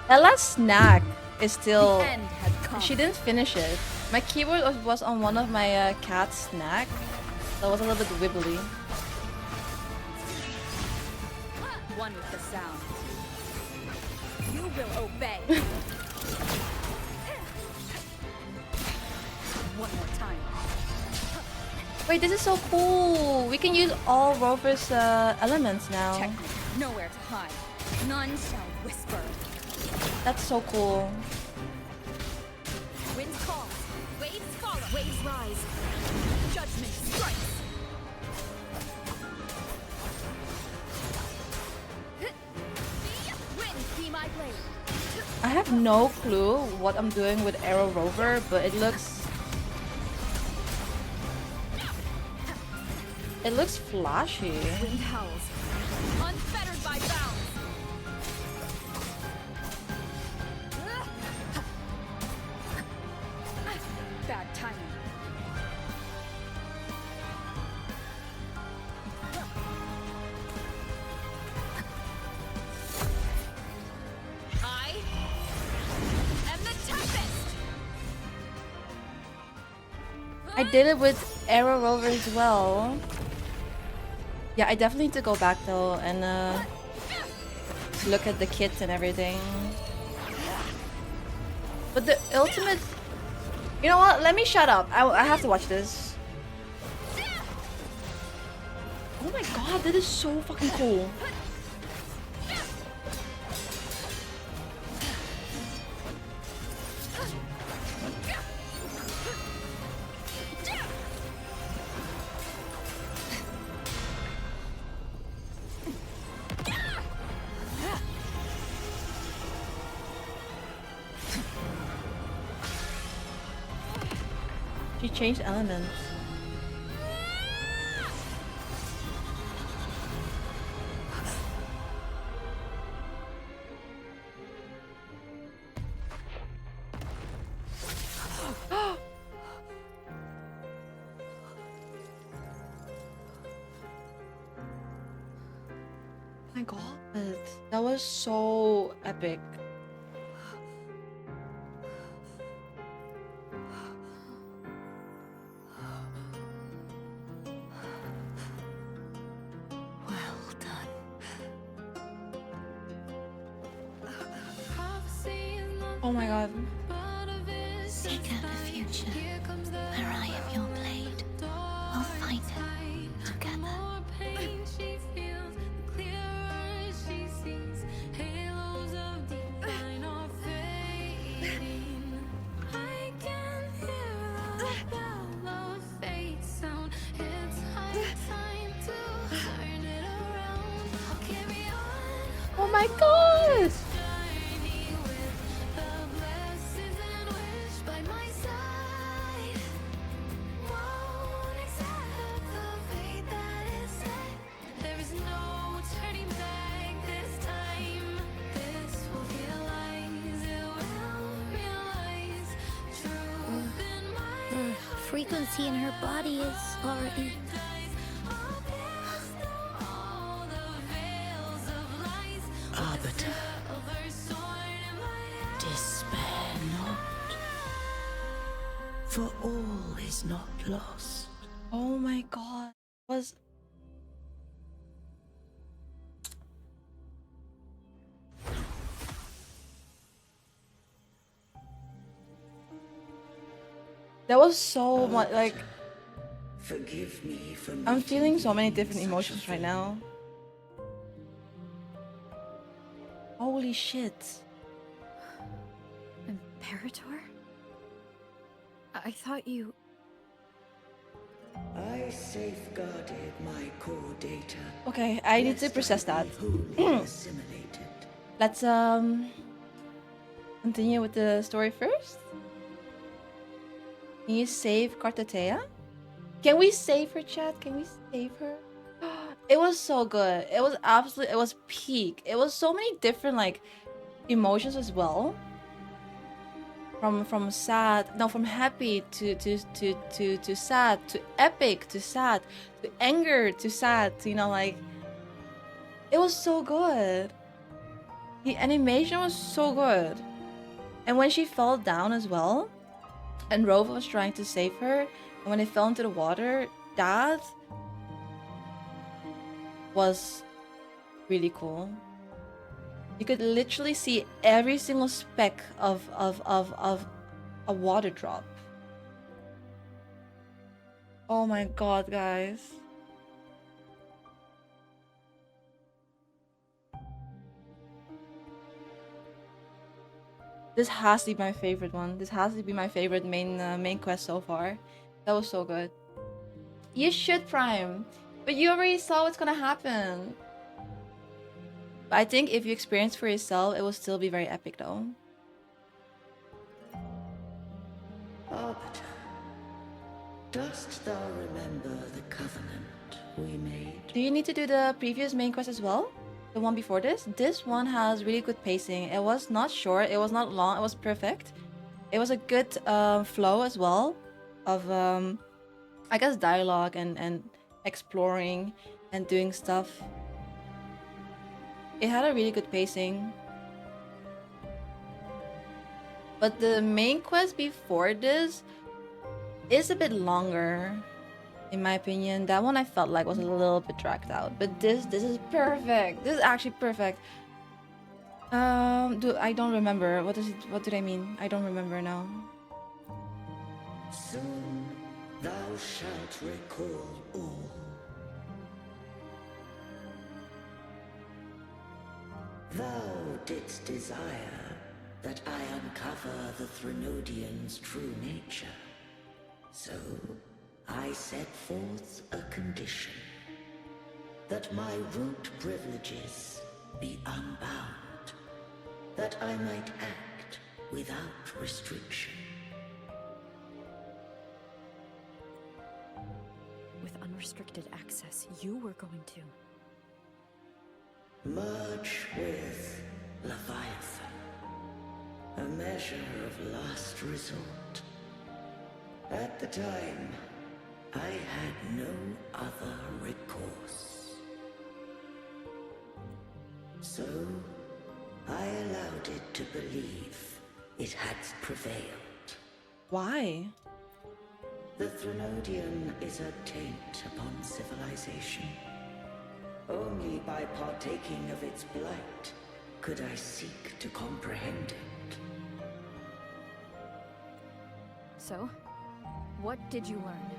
S1: Ella's snack is still.
S5: The end has come.
S1: She didn't finish it. My keyboard was on one of my cat's snack, so it was a little bit wibbly.
S5: One with the sound. You will obey. One more time.
S1: Wait, this is so cool. We can use all Rover's elements now.
S5: Technique, nowhere to hide. None shall whisper.
S1: That's so cool.
S5: Winds call. Waves follow. Waves rise. Judgment strikes. Wind be my blade.
S1: I have no clue what I'm doing with Arrow Rover, but it looks flashy.
S5: Wind howls. Unfettered by bounds. Bad timing. I am the Tempest.
S1: I did it with Arrow Rover as well. Yeah, I definitely need to go back though and look at the kits and everything. But the ultimate... You know what? Let me shut up. I have to watch this. Oh my god, that is so fucking cool. She changed elements. My god, that was so epic. Oh my god.
S11: Seek out a future where I am your blade. We'll find it together.
S1: Oh my god!
S11: Free
S4: frequency in her body is already...
S11: Arbiter, despair not, for all is not lost.
S1: Oh my god. Was that was so much like
S11: Forgive me for
S1: I'm feeling so many different emotions right now. Holy shit.
S3: Imperator? I thought you...
S11: I safeguarded my core data.
S1: Okay, I need to process that.
S11: Assimilated.
S1: Let's continue with the story first. Can you save Kartatea? Can we save her, chat? Can we save her? It was so good. It was absolutely, it was peak. It was so many different like emotions as well. From sad, no, from happy to sad, to epic to sad, to anger to sad, to, you know, like it was so good. The animation was so good. And when she fell down as well, and Rova was trying to save her, and when they fell into the water, that was really cool. You could literally see every single speck of a water drop. Oh my god, guys. This has to be my favorite one. This has to be my favorite main quest so far. That was so good. You should Prime, but you already saw what's gonna happen. But I think if you experience for yourself, it will still be very epic though.
S11: Arbiter, dost thou remember the covenant we made?
S1: Do you need to do the previous main quest as well? The one before this? This one has really good pacing. It was not short, it was not long, it was perfect. It was a good flow as well of, I guess, dialogue and exploring and doing stuff. It had a really good pacing. But the main quest before this is a bit longer, in my opinion. That one I felt like was a little bit dragged out. But this is perfect. This is actually perfect. I don't remember. What did I mean? I don't remember now.
S11: Soon thou shalt recall all. Thou didst desire that I uncover the Threnodian's true nature. So I set forth a condition, that my root privileges be unbound, that I might act without restriction.
S3: With unrestricted access, you were going to...
S11: Merge with Leviathan, a measure of last resort. At the time, I had no other recourse. So, I allowed it to believe it had prevailed.
S1: Why?
S11: The Threnodian is a taint upon civilization. Only by partaking of its blight could I seek to comprehend it.
S3: So, what did you learn?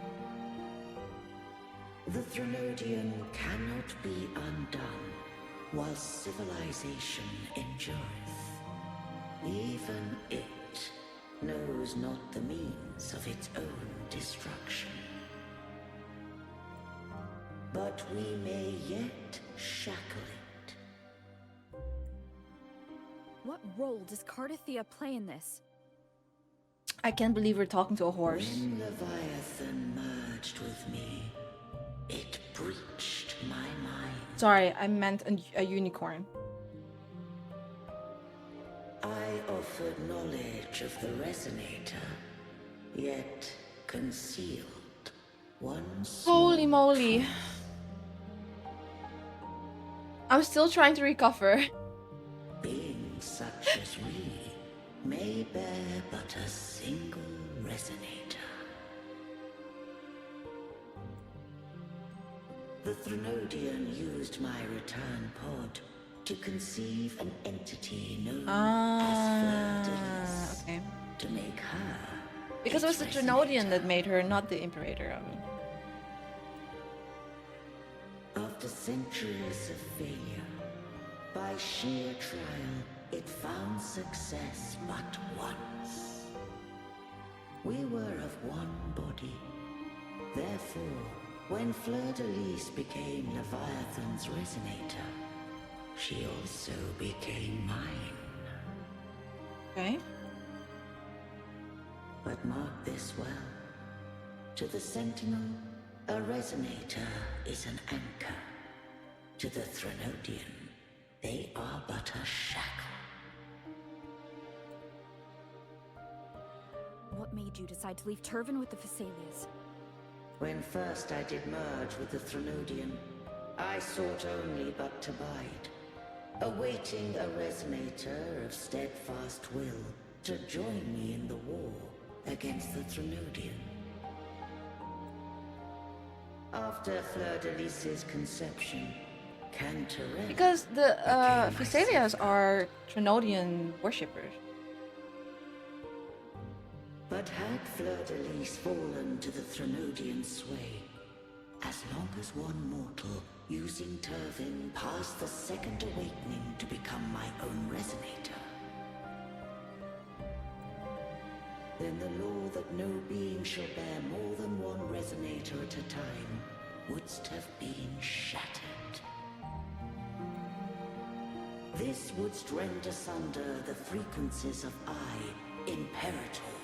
S11: The Threnodian cannot be undone while civilization endureth. Even it knows not the means of its own destruction. But we may yet shackle it.
S3: What role does Cardathea play in this?
S1: I can't believe we're talking to a horse.
S11: When Leviathan merged with me, it breached my mind.
S1: Sorry, I meant a unicorn.
S11: I offered knowledge of the Resonator, yet concealed. One
S1: Holy moly. I'm still trying to recover.
S11: Beings such as we may bear but a single resonator. The Threnodian used my return pod to conceive an entity known as Fleur-de-Lis,
S1: Okay.
S11: to make her
S1: Because it was the
S11: its
S1: Trinodian
S11: resonator.
S1: that made her, not the Imperator.
S11: After centuries of failure, by sheer trial, it found success but once. We were of one body. Therefore, when Fleur-de-Lis became Leviathan's resonator, she also became mine.
S1: Okay.
S11: But mark this well. To the Sentinel, a resonator is an anchor. To the Threnodian, they are but a shackle.
S3: What made you decide to leave Turvan with the Phasaelias?
S11: When first I did merge with the Threnodian, I sought only but to bide, awaiting a resonator of steadfast will to join me in the war against the Threnodian. After Fleur-de-Lis's conception, Cantorella
S1: Because the
S11: became my
S1: Phasaelias are Trinodian worshippers.
S11: But had Fleur-de-Lis fallen to the Threnodian sway, as long as one mortal using Turvin passed the second awakening to become my own resonator, then the law that no being shall bear more than one resonator at a time wouldst have been shattered. This wouldst rend asunder the frequencies of I, Imperator,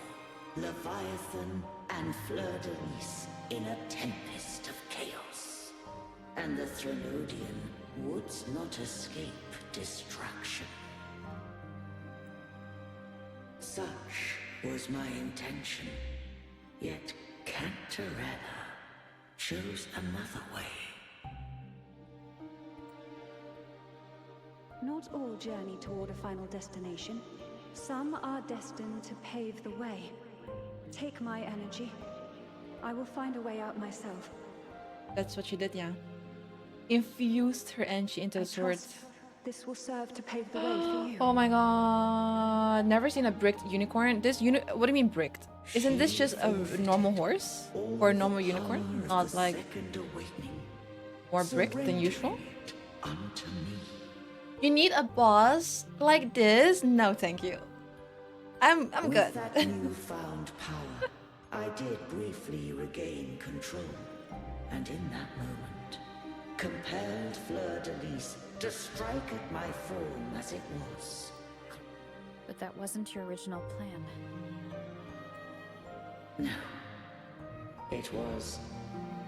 S11: Leviathan, and Fleur-de-Lis in a tempest of chaos. And the Threnodian wouldst not escape destruction. Such was my intention. Yet Cantorella chose another way.
S13: Not all journey toward a final destination. Some are destined to pave the way. Take my energy. I will find a way out myself.
S1: That's what she did, yeah. Infused her energy into the sword.
S13: Trust this will serve to pave the way for you.
S1: Oh my god. Never seen a bricked unicorn. This what do you mean bricked? Isn't this just a normal horse? Or a normal unicorn? Not like more bricked than usual?
S11: Unto me.
S1: You need a boss like this? No, thank you. I'm
S11: With
S1: good.
S11: that newfound power, I did briefly regain control, and in that moment, compelled Fleur-de-Lis to strike at my form as it was.
S3: But that wasn't your original plan.
S11: No. It was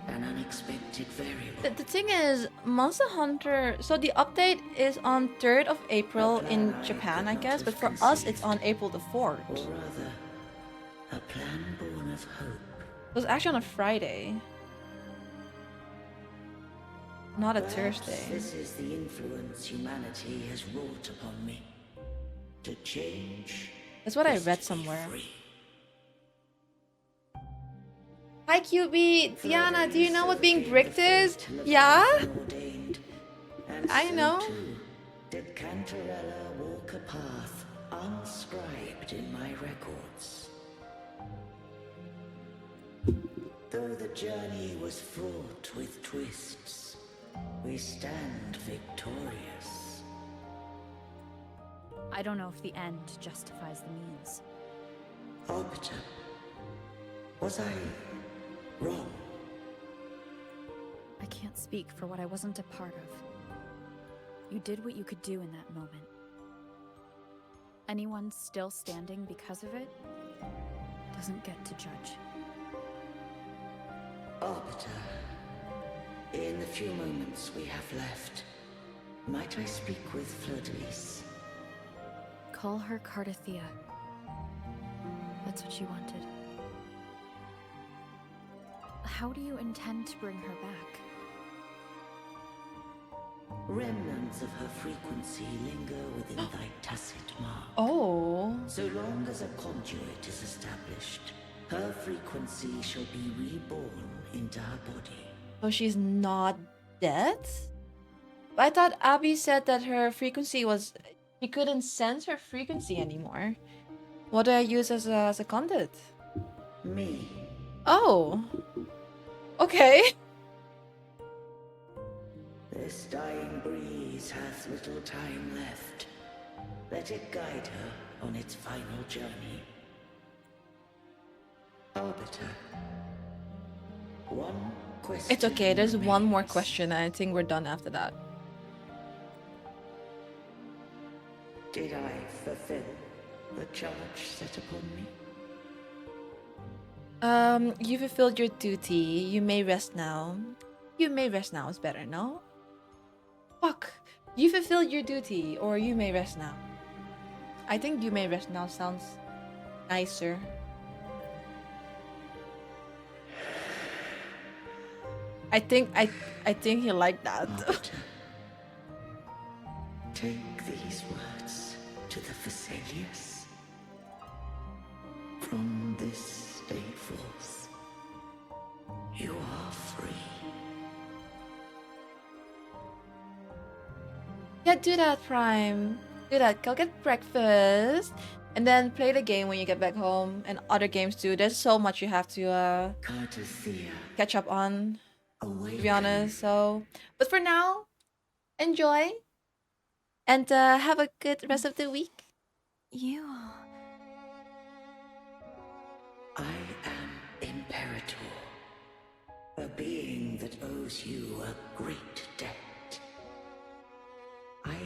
S11: an unexpected variable.
S1: The thing is, Monster Hunter, so the update is on 3rd of April in Japan, I guess, but for us it's on April the 4th.
S11: Or rather, a plan born of hope.
S1: It was actually on a Friday, not a
S11: Perhaps
S1: Thursday.
S11: this is the influence humanity has wrought upon me. To change.
S1: That's what I
S11: is
S1: read
S11: to be
S1: somewhere.
S11: free.
S1: Hi QB, Diana, do you know what being bricked is? Yeah?
S11: Ordained, and
S1: I
S11: so
S1: know.
S11: too did Cantorella walk a path unscribed in my records. Though the journey was fraught with twists, we stand victorious.
S3: I don't know if the end justifies the means.
S11: Arbiter, was I wrong?
S3: I can't speak for what I wasn't a part of. You did what you could do in that moment. Anyone still standing because of it doesn't get to judge.
S11: Arbiter, in the few moments we have left, might I speak with Fleur-de-Lis?
S3: Call her Cardathea. That's what she wanted. How do you intend to bring her back?
S11: Remnants of her frequency linger within thy tacit mark.
S1: Oh.
S11: So long as a conduit is established, her frequency shall be reborn into her body.
S1: So she's not dead? I thought Abby said that her frequency was... She couldn't sense her frequency anymore. What do I use as a conduit?
S11: Me.
S1: Oh. Okay.
S11: This dying breeze hath little time left. Let it guide her on its final journey. Arbiter. One question.
S1: It's okay, there's
S11: remains.
S1: one more question and I think we're done after that.
S11: Did I fulfill the charge set upon me?
S1: You fulfilled your duty. You may rest now. You may rest now is better, no? Fuck. You fulfilled your duty, or you may rest now. I think you may rest now sounds nicer. I think he liked that.
S11: Arbiter. Take these words to the Vesalius. From this day forth, you are free.
S1: Yeah, do that, Prime. Do that. Go get breakfast. And then play the game when you get back home. And other games too. There's so much you have to catch up on. To be honest. So, but for now, enjoy. And have a good rest of the week.
S6: You...
S11: I am Imperator, a being that owes you a great debt. I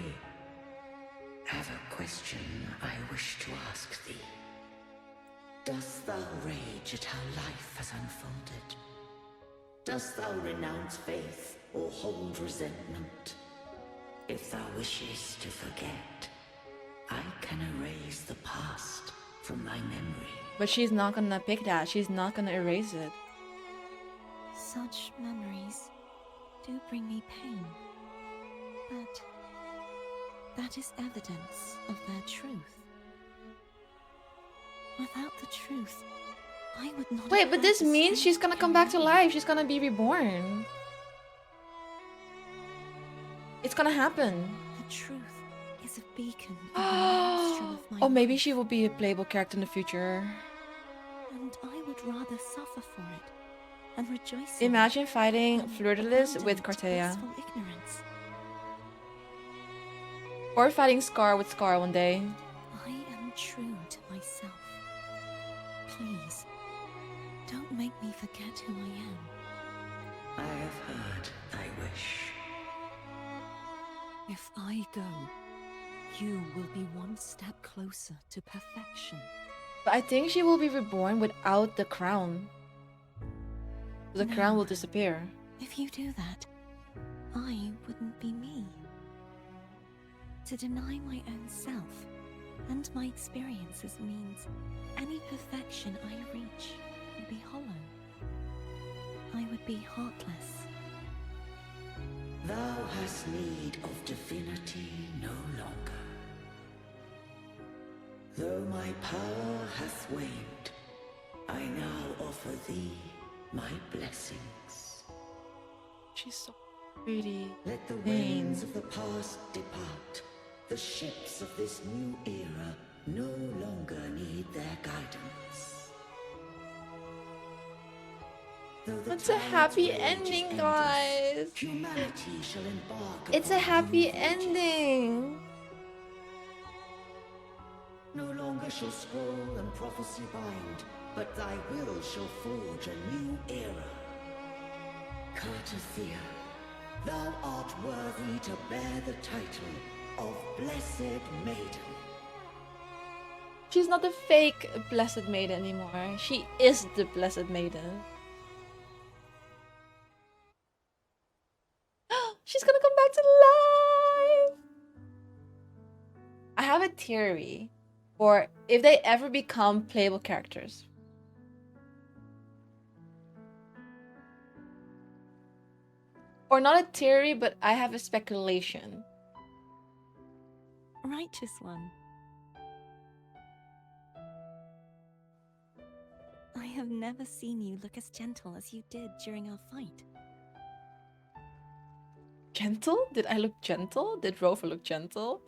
S11: have a question I wish to ask thee. Dost thou rage at how life has unfolded? Dost thou renounce faith or hold resentment? If thou wishes to forget, I can erase the past from thy memory.
S1: But she's not gonna pick that. She's not gonna erase it.
S6: Such memories do bring me pain. But that is evidence of their truth. Without the truth, I would not.
S1: Wait,
S6: have
S1: but
S6: had
S1: this
S6: the
S1: means
S6: strength
S1: she's gonna
S6: to
S1: come back to
S6: carry on.
S1: life. She's gonna be reborn. It's gonna happen.
S6: The truth is a beacon in the maelstrom of my
S1: Or maybe
S6: life,
S1: she will be a playable character in the future.
S6: and I would rather suffer for it and rejoice in
S1: Imagine
S6: it
S1: fighting
S6: than
S1: Fleur-de-Lis
S6: abandon
S1: with
S6: it to
S1: Cortea.
S6: blissful ignorance.
S1: Or fighting Scar with Scar one day.
S6: I am true to myself. Please, don't make me forget who I am.
S11: I have heard thy wish.
S6: If I go, you will be one step closer to perfection.
S1: But I think she will be reborn without the crown. The crown
S6: No.
S1: will disappear.
S6: If you do that, I wouldn't be me. To deny my own self and my experiences means any perfection I reach would be hollow. I would be heartless.
S11: Thou hast need of divinity no longer. Though my power hath waned, I now offer thee my blessings.
S1: She's so pretty.
S11: Let the winds of the past depart. The ships of this new era no longer need their guidance. Though the
S1: It's a
S11: tides
S1: happy
S11: rage
S1: ending,
S11: endless,
S1: guys.
S11: Humanity shall embark
S1: It's a
S11: upon
S1: happy
S11: new voyages.
S1: ending.
S11: No longer shall scroll and prophecy bind, but thy will shall forge a new era. Cartathea, thou art worthy to bear the title of Blessed Maiden.
S1: She's not a fake Blessed Maiden anymore. She is the Blessed Maiden. She's gonna come back to life! I have a theory for if they ever become playable characters. Or not a theory, but I have a speculation.
S6: Righteous one. I have never seen you look as gentle as you did during our fight.
S1: Gentle? Did I look gentle? Did Rover look gentle?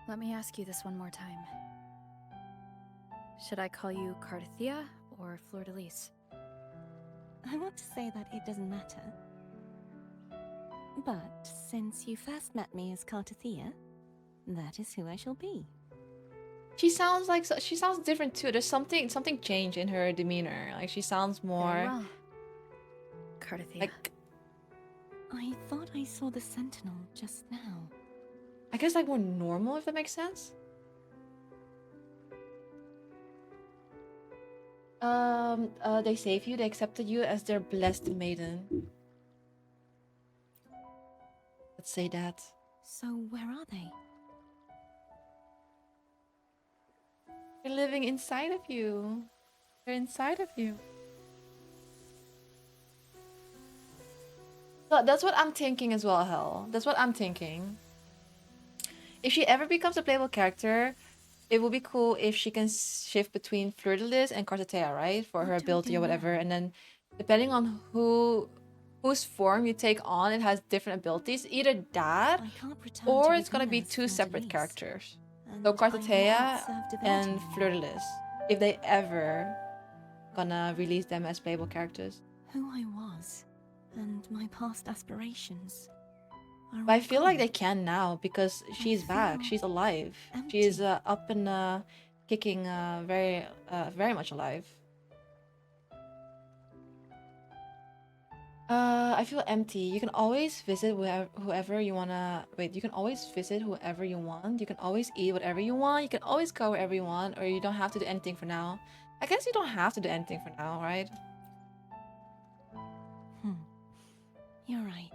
S3: Let me ask you this one more time. Should I call you Carthia or Fleur-de-Lis?
S6: I want to say that it doesn't matter. But since you first met me as Carthia, that is who I shall be.
S1: She sounds like she sounds different too. There's something changed in her demeanor. Like she sounds more
S3: Very well. Carthia.
S1: like
S6: I thought I saw the sentinel just now.
S1: I guess like more normal, if that makes sense. They saved you. They accepted you as their blessed maiden. Let's say that.
S6: So where are they?
S1: They're living inside of you. They're inside of you. So that's what I'm thinking as well, Hel. That's what I'm thinking. If she ever becomes a playable character, it would be cool if she can shift between Fleur-de-Lis and Carthia, right? For her ability or whatever. And then depending on whose form you take on, it has different abilities. Either that, or it's gonna be two separate characters. So Carthia and Fleur-de-Lis, if they ever gonna release them as playable characters.
S6: Who I was, and my past aspirations.
S1: But I feel like they can now because she's back. She's alive. She's up and kicking, very much alive. I feel empty. You can always visit whoever you wanna. Wait, you can always visit whoever you want. You can always eat whatever you want. You can always go wherever you want, or you don't have to do anything for now. I guess you don't have to do anything for now, right?
S6: You're right.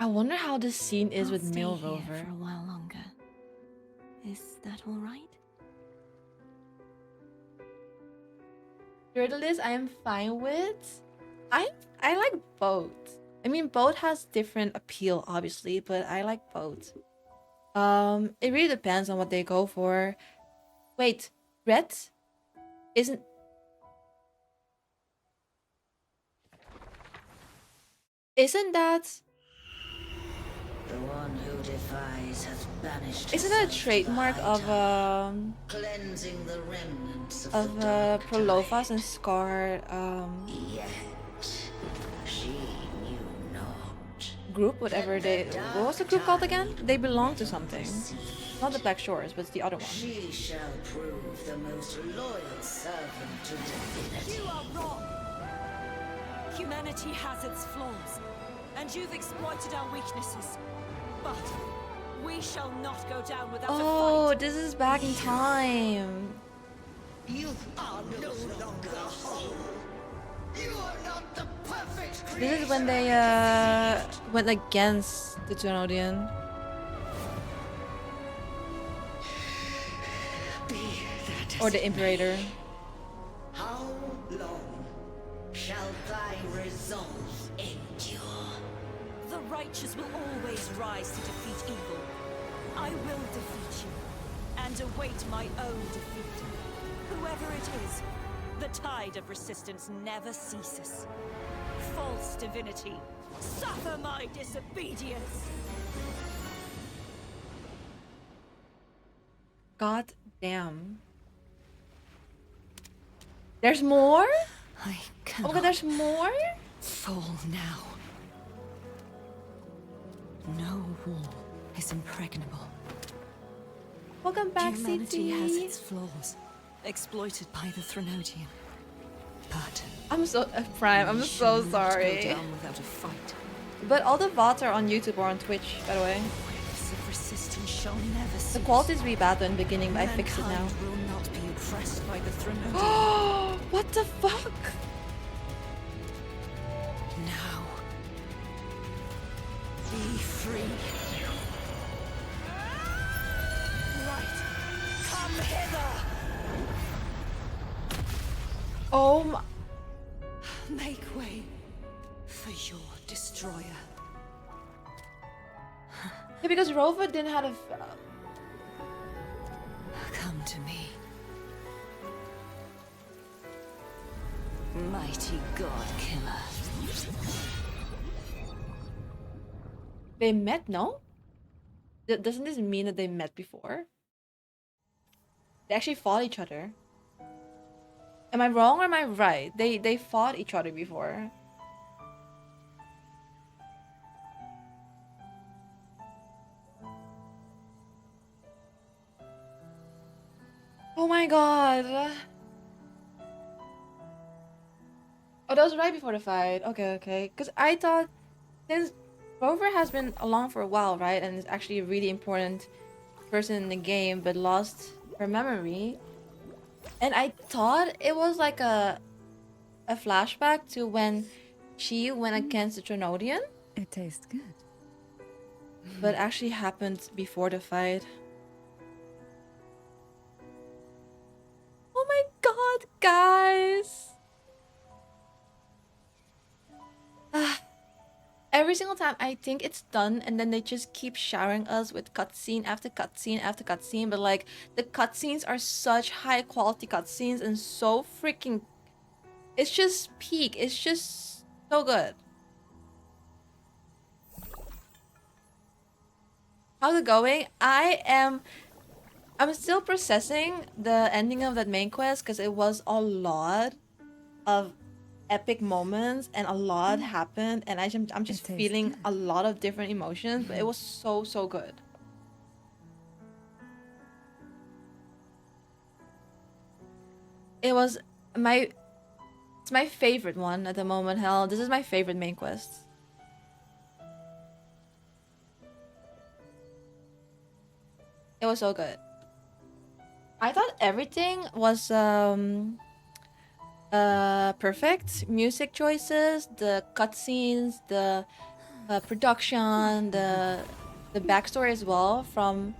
S1: I wonder how this scene is
S6: I'll
S1: with
S6: stay
S1: Male
S6: here
S1: Rover.
S6: for a while longer. Is that all right?
S1: Fleur-de-Lis, I am fine with. I like both. I mean, both has different appeal, obviously, but I like both. It really depends on what they go for. Wait, Red isn't. Isn't that?
S11: The one who defies has banished.
S1: Isn't that a trademark of
S11: cleansing the remnants
S1: of Prolovas and Scar
S11: Yet she knew not.
S1: group, whatever they. What was the group called again? They belong to something. Not the Black Shores, but it's the other one.
S11: She shall prove the most loyal servant to divinity.
S14: You are wrong. Humanity has its flaws, and you've exploited our weaknesses. But we shall not go down without a fight.
S1: Oh, this is back in time.
S11: You are no longer whole. You are not the perfect creation.
S1: This is when they went against the Trinodian. Or the Imperator.
S11: How long shall thy resolve endure?
S14: The righteous will always rise to defeat evil. I will defeat you, and await my own defeat. Whoever it is, the tide of resistance never ceases. False divinity, suffer my disobedience!
S1: God damn. There's more?
S6: I
S1: Oh
S6: cannot
S1: my god, there's more?
S6: fall now. No wall is impregnable.
S1: Welcome back,
S6: Humanity
S1: CT.
S6: has its flaws, exploited by the Threnodian. But
S1: I'm so Prime. I'm
S6: we
S1: so
S6: shall not
S1: sorry.
S6: Go down without a fight.
S1: But all the VODs are on YouTube or on Twitch, by the way.
S6: Waves of resistance shall never cease.
S1: The quality is really bad though in the beginning, but I fixed it now.
S6: Mankind will
S14: oppressed by the Threnodian.
S1: What the fuck?
S14: Now, be free. Right, come hither.
S1: Oh my.
S14: Make way for your destroyer.
S1: Yeah, because Rover didn't have a.
S14: Come to me. Mighty God Killer.
S1: They met, no? Doesn't this mean that they met before? They actually fought each other. Am I wrong or am I right? They fought each other before. Oh my god. Oh, that was right before the fight. Okay, okay. Because I thought since Rover has been along for a while, right? And is actually a really important person in the game, but lost her memory. And I thought it was like a flashback to when she went against the Trinodian.
S9: It tastes good.
S1: But actually happened before the fight. Oh my god, guys! Every single time I think it's done, and then they just keep showering us with cutscene after cutscene after cutscene. But like the cutscenes are such high quality cutscenes and so freaking. It's just peak. It's just so good. How's it going? I'm still processing the ending of that main quest because it was a lot of epic moments and a lot happened, and I'm just feeling a lot of different emotions, but it was so good. It's my favorite one at the moment. Hell, this is my favorite main quest. It was so good. I thought everything was perfect. Music choices, the cutscenes, the production, the backstory as well from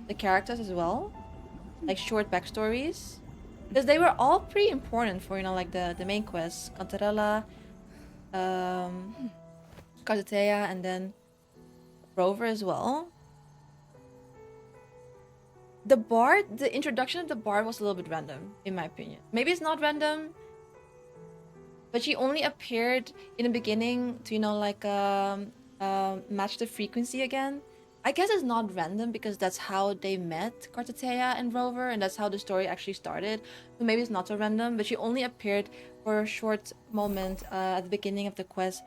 S1: the characters as well, like short backstories, because they were all pretty important for, you know, like the main quests, Cantarella, Cartetea, and then Rover as well. The bard, the introduction of the bard was a little bit random, in my opinion. Maybe it's not random, but she only appeared in the beginning to, you know, like match the frequency again. I guess it's not random because that's how they met, Cartetea and Rover, and that's how the story actually started. So maybe it's not so random, but she only appeared for a short moment at the beginning of the quest.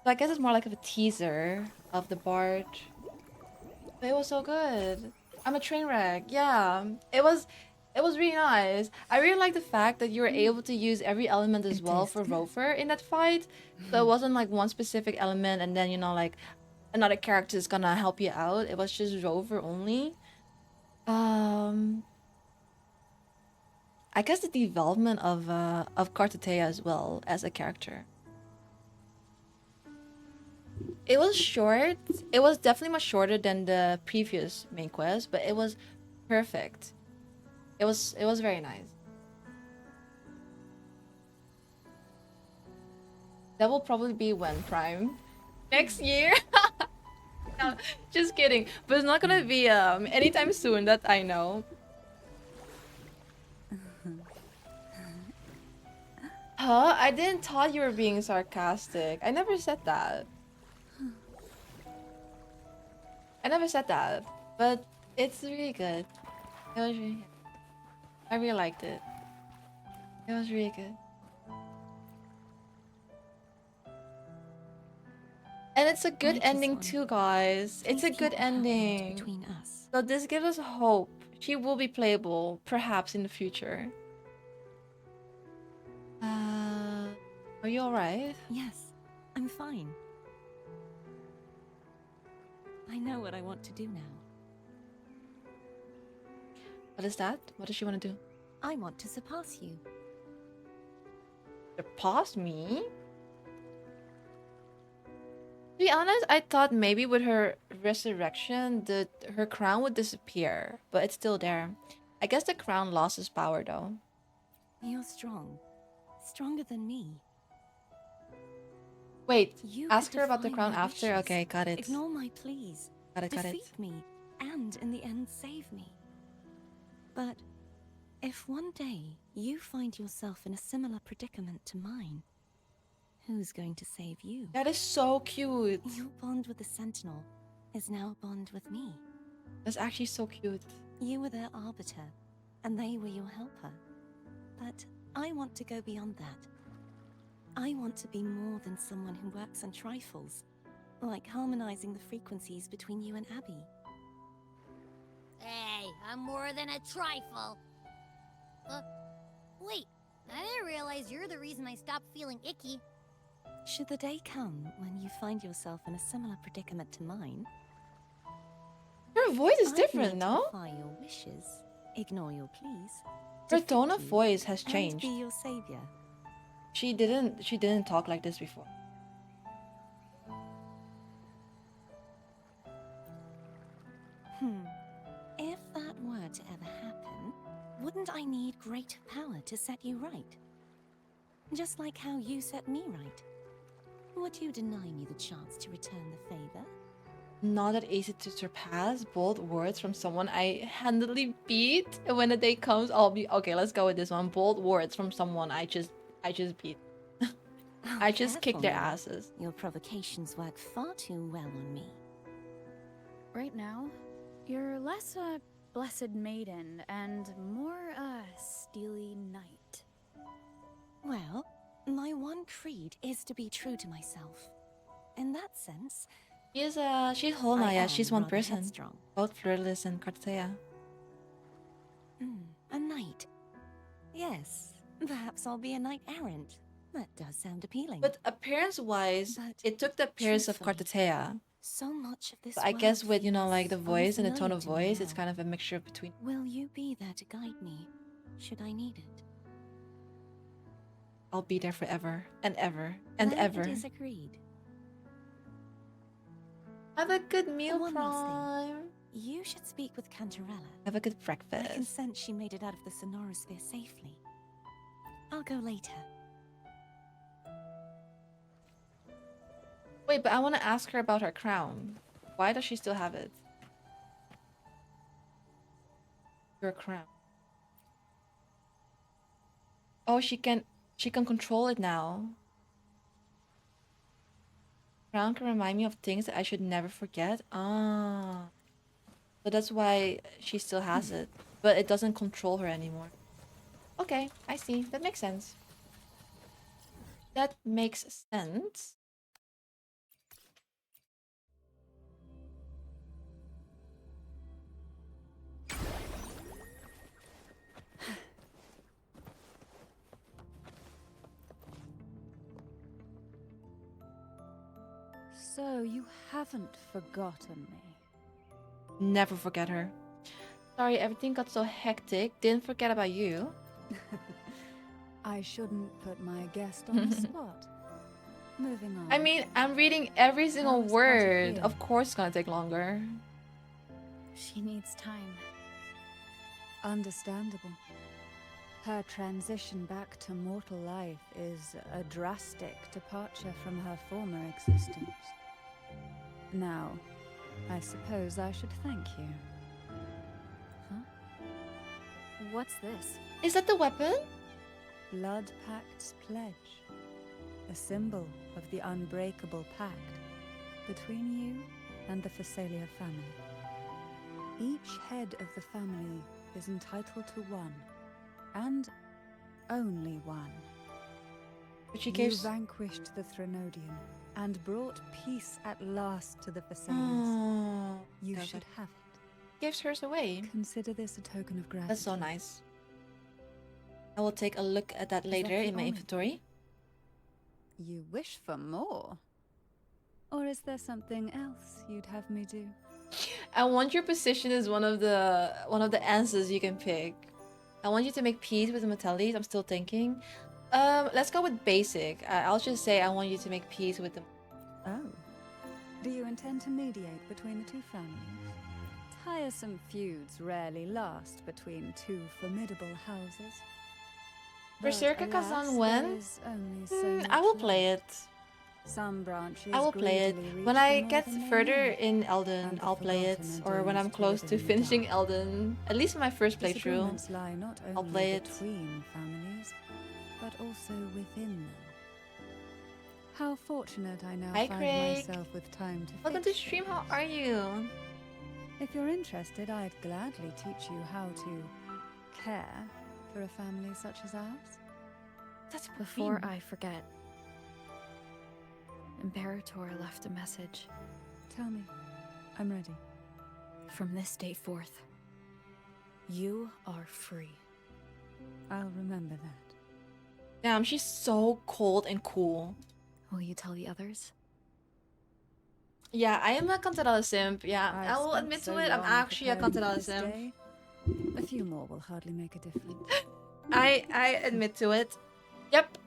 S1: So I guess it's more like a teaser of the bard. But it was so good. I'm a train wreck. Yeah, it was really nice. I really like the fact that you were able to use every element as well for Rover in that fight. So it wasn't like one specific element and then, you know, like another character is gonna help you out. It was just Rover only. I guess the development of Cartetea as well as a character. It was short. It was definitely much shorter than the previous main quest, but it was perfect. It was very nice. That will probably be when Prime next year. No, just kidding. But it's not gonna be anytime soon, that I know. Huh? I didn't thought you were being sarcastic. I never said that. I never said that, but it's really good. It was really good. I really liked it. It was really good. And it's a good ending too, guys. It's a good ending.
S6: Between us.
S1: So this gives us hope. She will be playable, perhaps in the future. Are you alright?
S6: Yes, I'm fine. I know what I want to do now.
S1: What is that? What does she want to do?
S6: I want to surpass you.
S1: Surpass me? To be honest, I thought maybe with her resurrection, her crown would disappear, but it's still there. I guess the crown lost its power though.
S6: You're strong. Stronger than me.
S1: Wait,
S6: You
S1: ask
S6: could
S1: her about the
S6: defy
S1: crown
S6: my
S1: after?
S6: wishes,
S1: Okay, got it.
S6: Ignore my pleas.
S1: Got it.
S6: Defeat me, and in the end save me. But if one day you find yourself in a similar predicament to mine, who's going to save you?
S1: That is so cute.
S6: Your bond with the Sentinel is now a bond with me.
S1: That's actually so cute.
S6: You were their arbiter, and they were your helper. But I want to go beyond that. I want to be more than someone who works on trifles, like harmonizing the frequencies between you and Abby.
S4: Hey, I'm more than a trifle. Wait, I didn't realize you're the reason I stopped feeling icky.
S6: Should the day come when you find yourself in a similar predicament to mine,
S1: Her voice is
S6: I
S1: different,
S6: need
S1: no?
S6: to defy your wishes, ignore your pleas,
S1: Her
S6: defeat
S1: tone of
S6: you,
S1: voice has
S6: and
S1: changed.
S6: be your savior.
S1: She didn't talk like this before.
S6: If that were to ever happen, wouldn't I need greater power to set you right? Just like how you set me right. Would you deny me the chance to return the favor?
S1: Not that easy to surpass. Bold words from someone I handily beat. And when the day comes, I'll be okay. Let's go with this one. Bold words from someone I just beat. I just kicked their
S6: Careful now.
S1: asses.
S6: Your provocations work far too well on me.
S3: Right now, you're less a blessed maiden and more a steely knight.
S6: Well, my one creed is to be true to myself. In that sense,
S1: She's whole now,
S6: I
S1: yeah.
S6: am
S1: She's one
S6: rather
S1: person.
S6: headstrong.
S1: Both Flirtless and Cartea.
S6: A knight. Yes, perhaps I'll be a knight errant. That does sound appealing.
S1: But appearance-wise,
S6: But
S1: it took the appearance of
S6: truthfully,
S1: Cartea.
S6: so much of this
S1: But I guess
S6: world
S1: with, you know,
S6: feels
S1: like the voice and the tone
S6: unfamiliar
S1: of
S6: to me
S1: voice, it's
S6: now.
S1: kind of a mixture between.
S6: Will you be there to guide me, should I need it?
S1: I'll be there forever and ever and
S6: Then
S1: ever.
S6: It is agreed.
S1: Have a good meal,
S6: One last
S1: Prime.
S6: thing. You should speak with Cantarella.
S1: Have a good
S6: I
S1: breakfast.
S6: can sense she made it out of the Sonorosphere safely. I'll go later.
S1: Wait, but I want to ask her about her crown. Why does she still have it? Your crown. Oh, she can control it now. Crown can remind me of things that I should never forget. Ah. So that's why she still has it. But it doesn't control her anymore. Okay, I see. That makes sense. That makes sense.
S9: So you haven't forgotten me.
S1: Never forget her. Sorry, everything got so hectic. Didn't forget about you.
S9: I shouldn't put my guest on the spot. Moving on.
S1: I mean, I'm reading every single
S9: How's
S1: word.
S9: Carter
S1: Of course it's gonna take longer.
S3: She needs time.
S9: Understandable. Her transition back to mortal life is a drastic departure from her former existence. Now, I suppose I should thank you.
S3: What's this?
S1: Is that the weapon?
S9: Blood Pact's pledge. A symbol of the unbreakable pact between you and the Phasalia family. Each head of the family is entitled to one, and only one.
S1: But she
S9: You
S1: gives.
S9: vanquished the Threnodian and brought peace at last to the Phasalians.
S1: Oh,
S9: You
S1: love
S9: should
S1: it.
S9: have it.
S1: Gives hers away.
S9: Consider this a token of gratitude.
S1: That's so nice. I will take a look at that
S9: Is
S1: later
S9: that the
S1: in my
S9: only
S1: inventory.
S9: You wish for more? Or is there something else you'd have me do?
S1: I want your position as one of the answers you can pick. I want you to make peace with the Metellis. I'm still thinking. Let's go with basic. I'll just say I want you to make peace with them.
S9: Oh. Do you intend to mediate between the two families? Tiresome feuds rarely last between two formidable houses.
S1: Berserker
S9: But, alas,
S1: Kazan when?
S9: there is only so
S1: I will
S9: much
S1: play
S9: left.
S1: it.
S9: Some branches
S1: I will play it.
S9: greedily
S1: When
S9: reach
S1: I
S9: for
S1: get
S9: more than they
S1: further
S9: need,
S1: in Elden,
S9: and the
S1: I'll play it.
S9: forgotten are
S1: Or when I'm
S9: doomed to
S1: close
S9: live
S1: to
S9: in the
S1: finishing
S9: dark.
S1: Elden. At least in my first playthrough.
S9: Disagreements lie not
S1: I'll
S9: only
S1: play it.
S9: between families, but also within them. How fortunate I now
S1: Hi,
S9: find
S1: Craig.
S9: myself with time to
S1: Welcome to
S9: fix
S1: stream.
S9: things.
S1: How are you?
S9: If you're interested, I'd gladly teach you how to care for a family such as ours.
S1: That's
S3: Before I forget, Imperator left a message.
S9: Tell me. I'm ready.
S3: From this day forth, you are free.
S9: I'll remember that.
S1: Damn, she's so cold and cool.
S3: Will you tell the others?
S1: Yeah, I am a Cantadalla simp. Yeah, I
S9: I've
S1: will
S9: spent
S1: admit
S9: so
S1: to it. I'm
S9: long
S1: actually a
S9: preparing for
S1: Cantadalla
S9: this
S1: simp.
S9: day. A few more will hardly make a difference.
S1: I admit to it. Yep.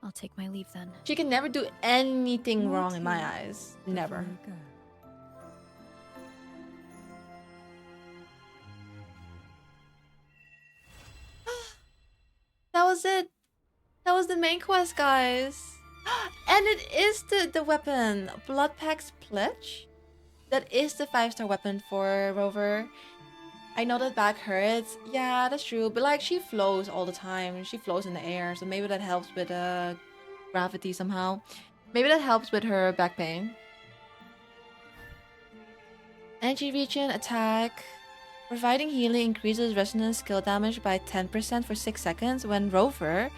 S3: I'll take my leave then.
S1: She can never do anything
S9: Not
S1: wrong in my
S9: here.
S1: eyes.
S9: Before
S1: Never.
S9: you go.
S1: That was it. That was the main quest, guys. And it is the weapon. Bloodpack's Pledge. That is the 5-star weapon for Rover. I know that back hurts. Yeah, that's true. But like, she flows all the time. She flows in the air. So maybe that helps with gravity somehow. Maybe that helps with her back pain. Energy regen, attack. Providing healing increases resonance skill damage by 10% for 6 seconds. When Rover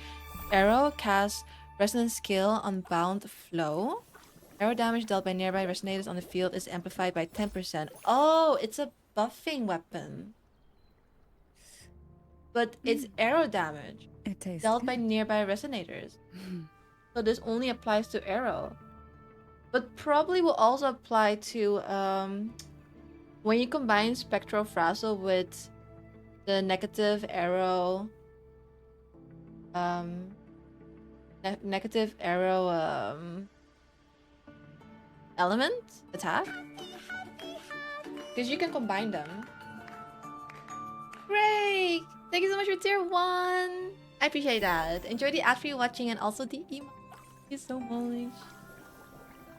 S1: Arrow casts resonance skill on Bound Flow. Arrow damage dealt by nearby resonators on the field is amplified by 10%. Oh, it's a buffing weapon. But it's arrow damage
S9: It tastes
S1: dealt by
S9: good.
S1: nearby resonators. So this only applies to arrow. But probably will also apply to when you combine Spectral Frazzle with the negative arrow negative arrow element attack, because you can combine them. Great! Thank you so much for tier 1. I appreciate that. Enjoy the ad-free watching and also the emo. Thank you so much.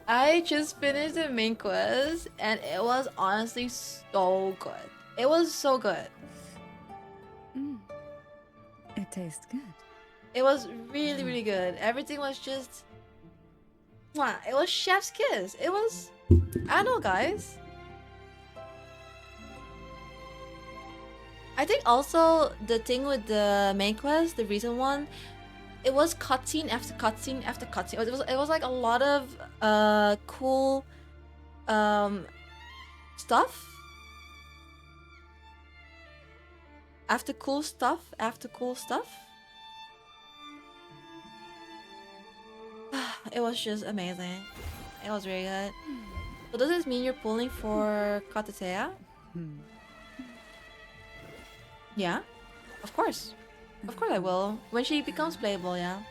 S1: I just finished the main quest and it was honestly so good. It was so good.
S9: It tastes good.
S1: It was really, really good. Everything was just... Mwah. It was chef's kiss. It was... I don't know, guys. I think also the thing with the main quest, the recent one, it was cutscene after cutscene after cutscene. It was like a lot of cool stuff. After cool stuff after cool stuff. It was just amazing. It was really good. So does this mean you're pulling for Katatea? Yeah, of course. Of course I will. When she becomes playable, yeah.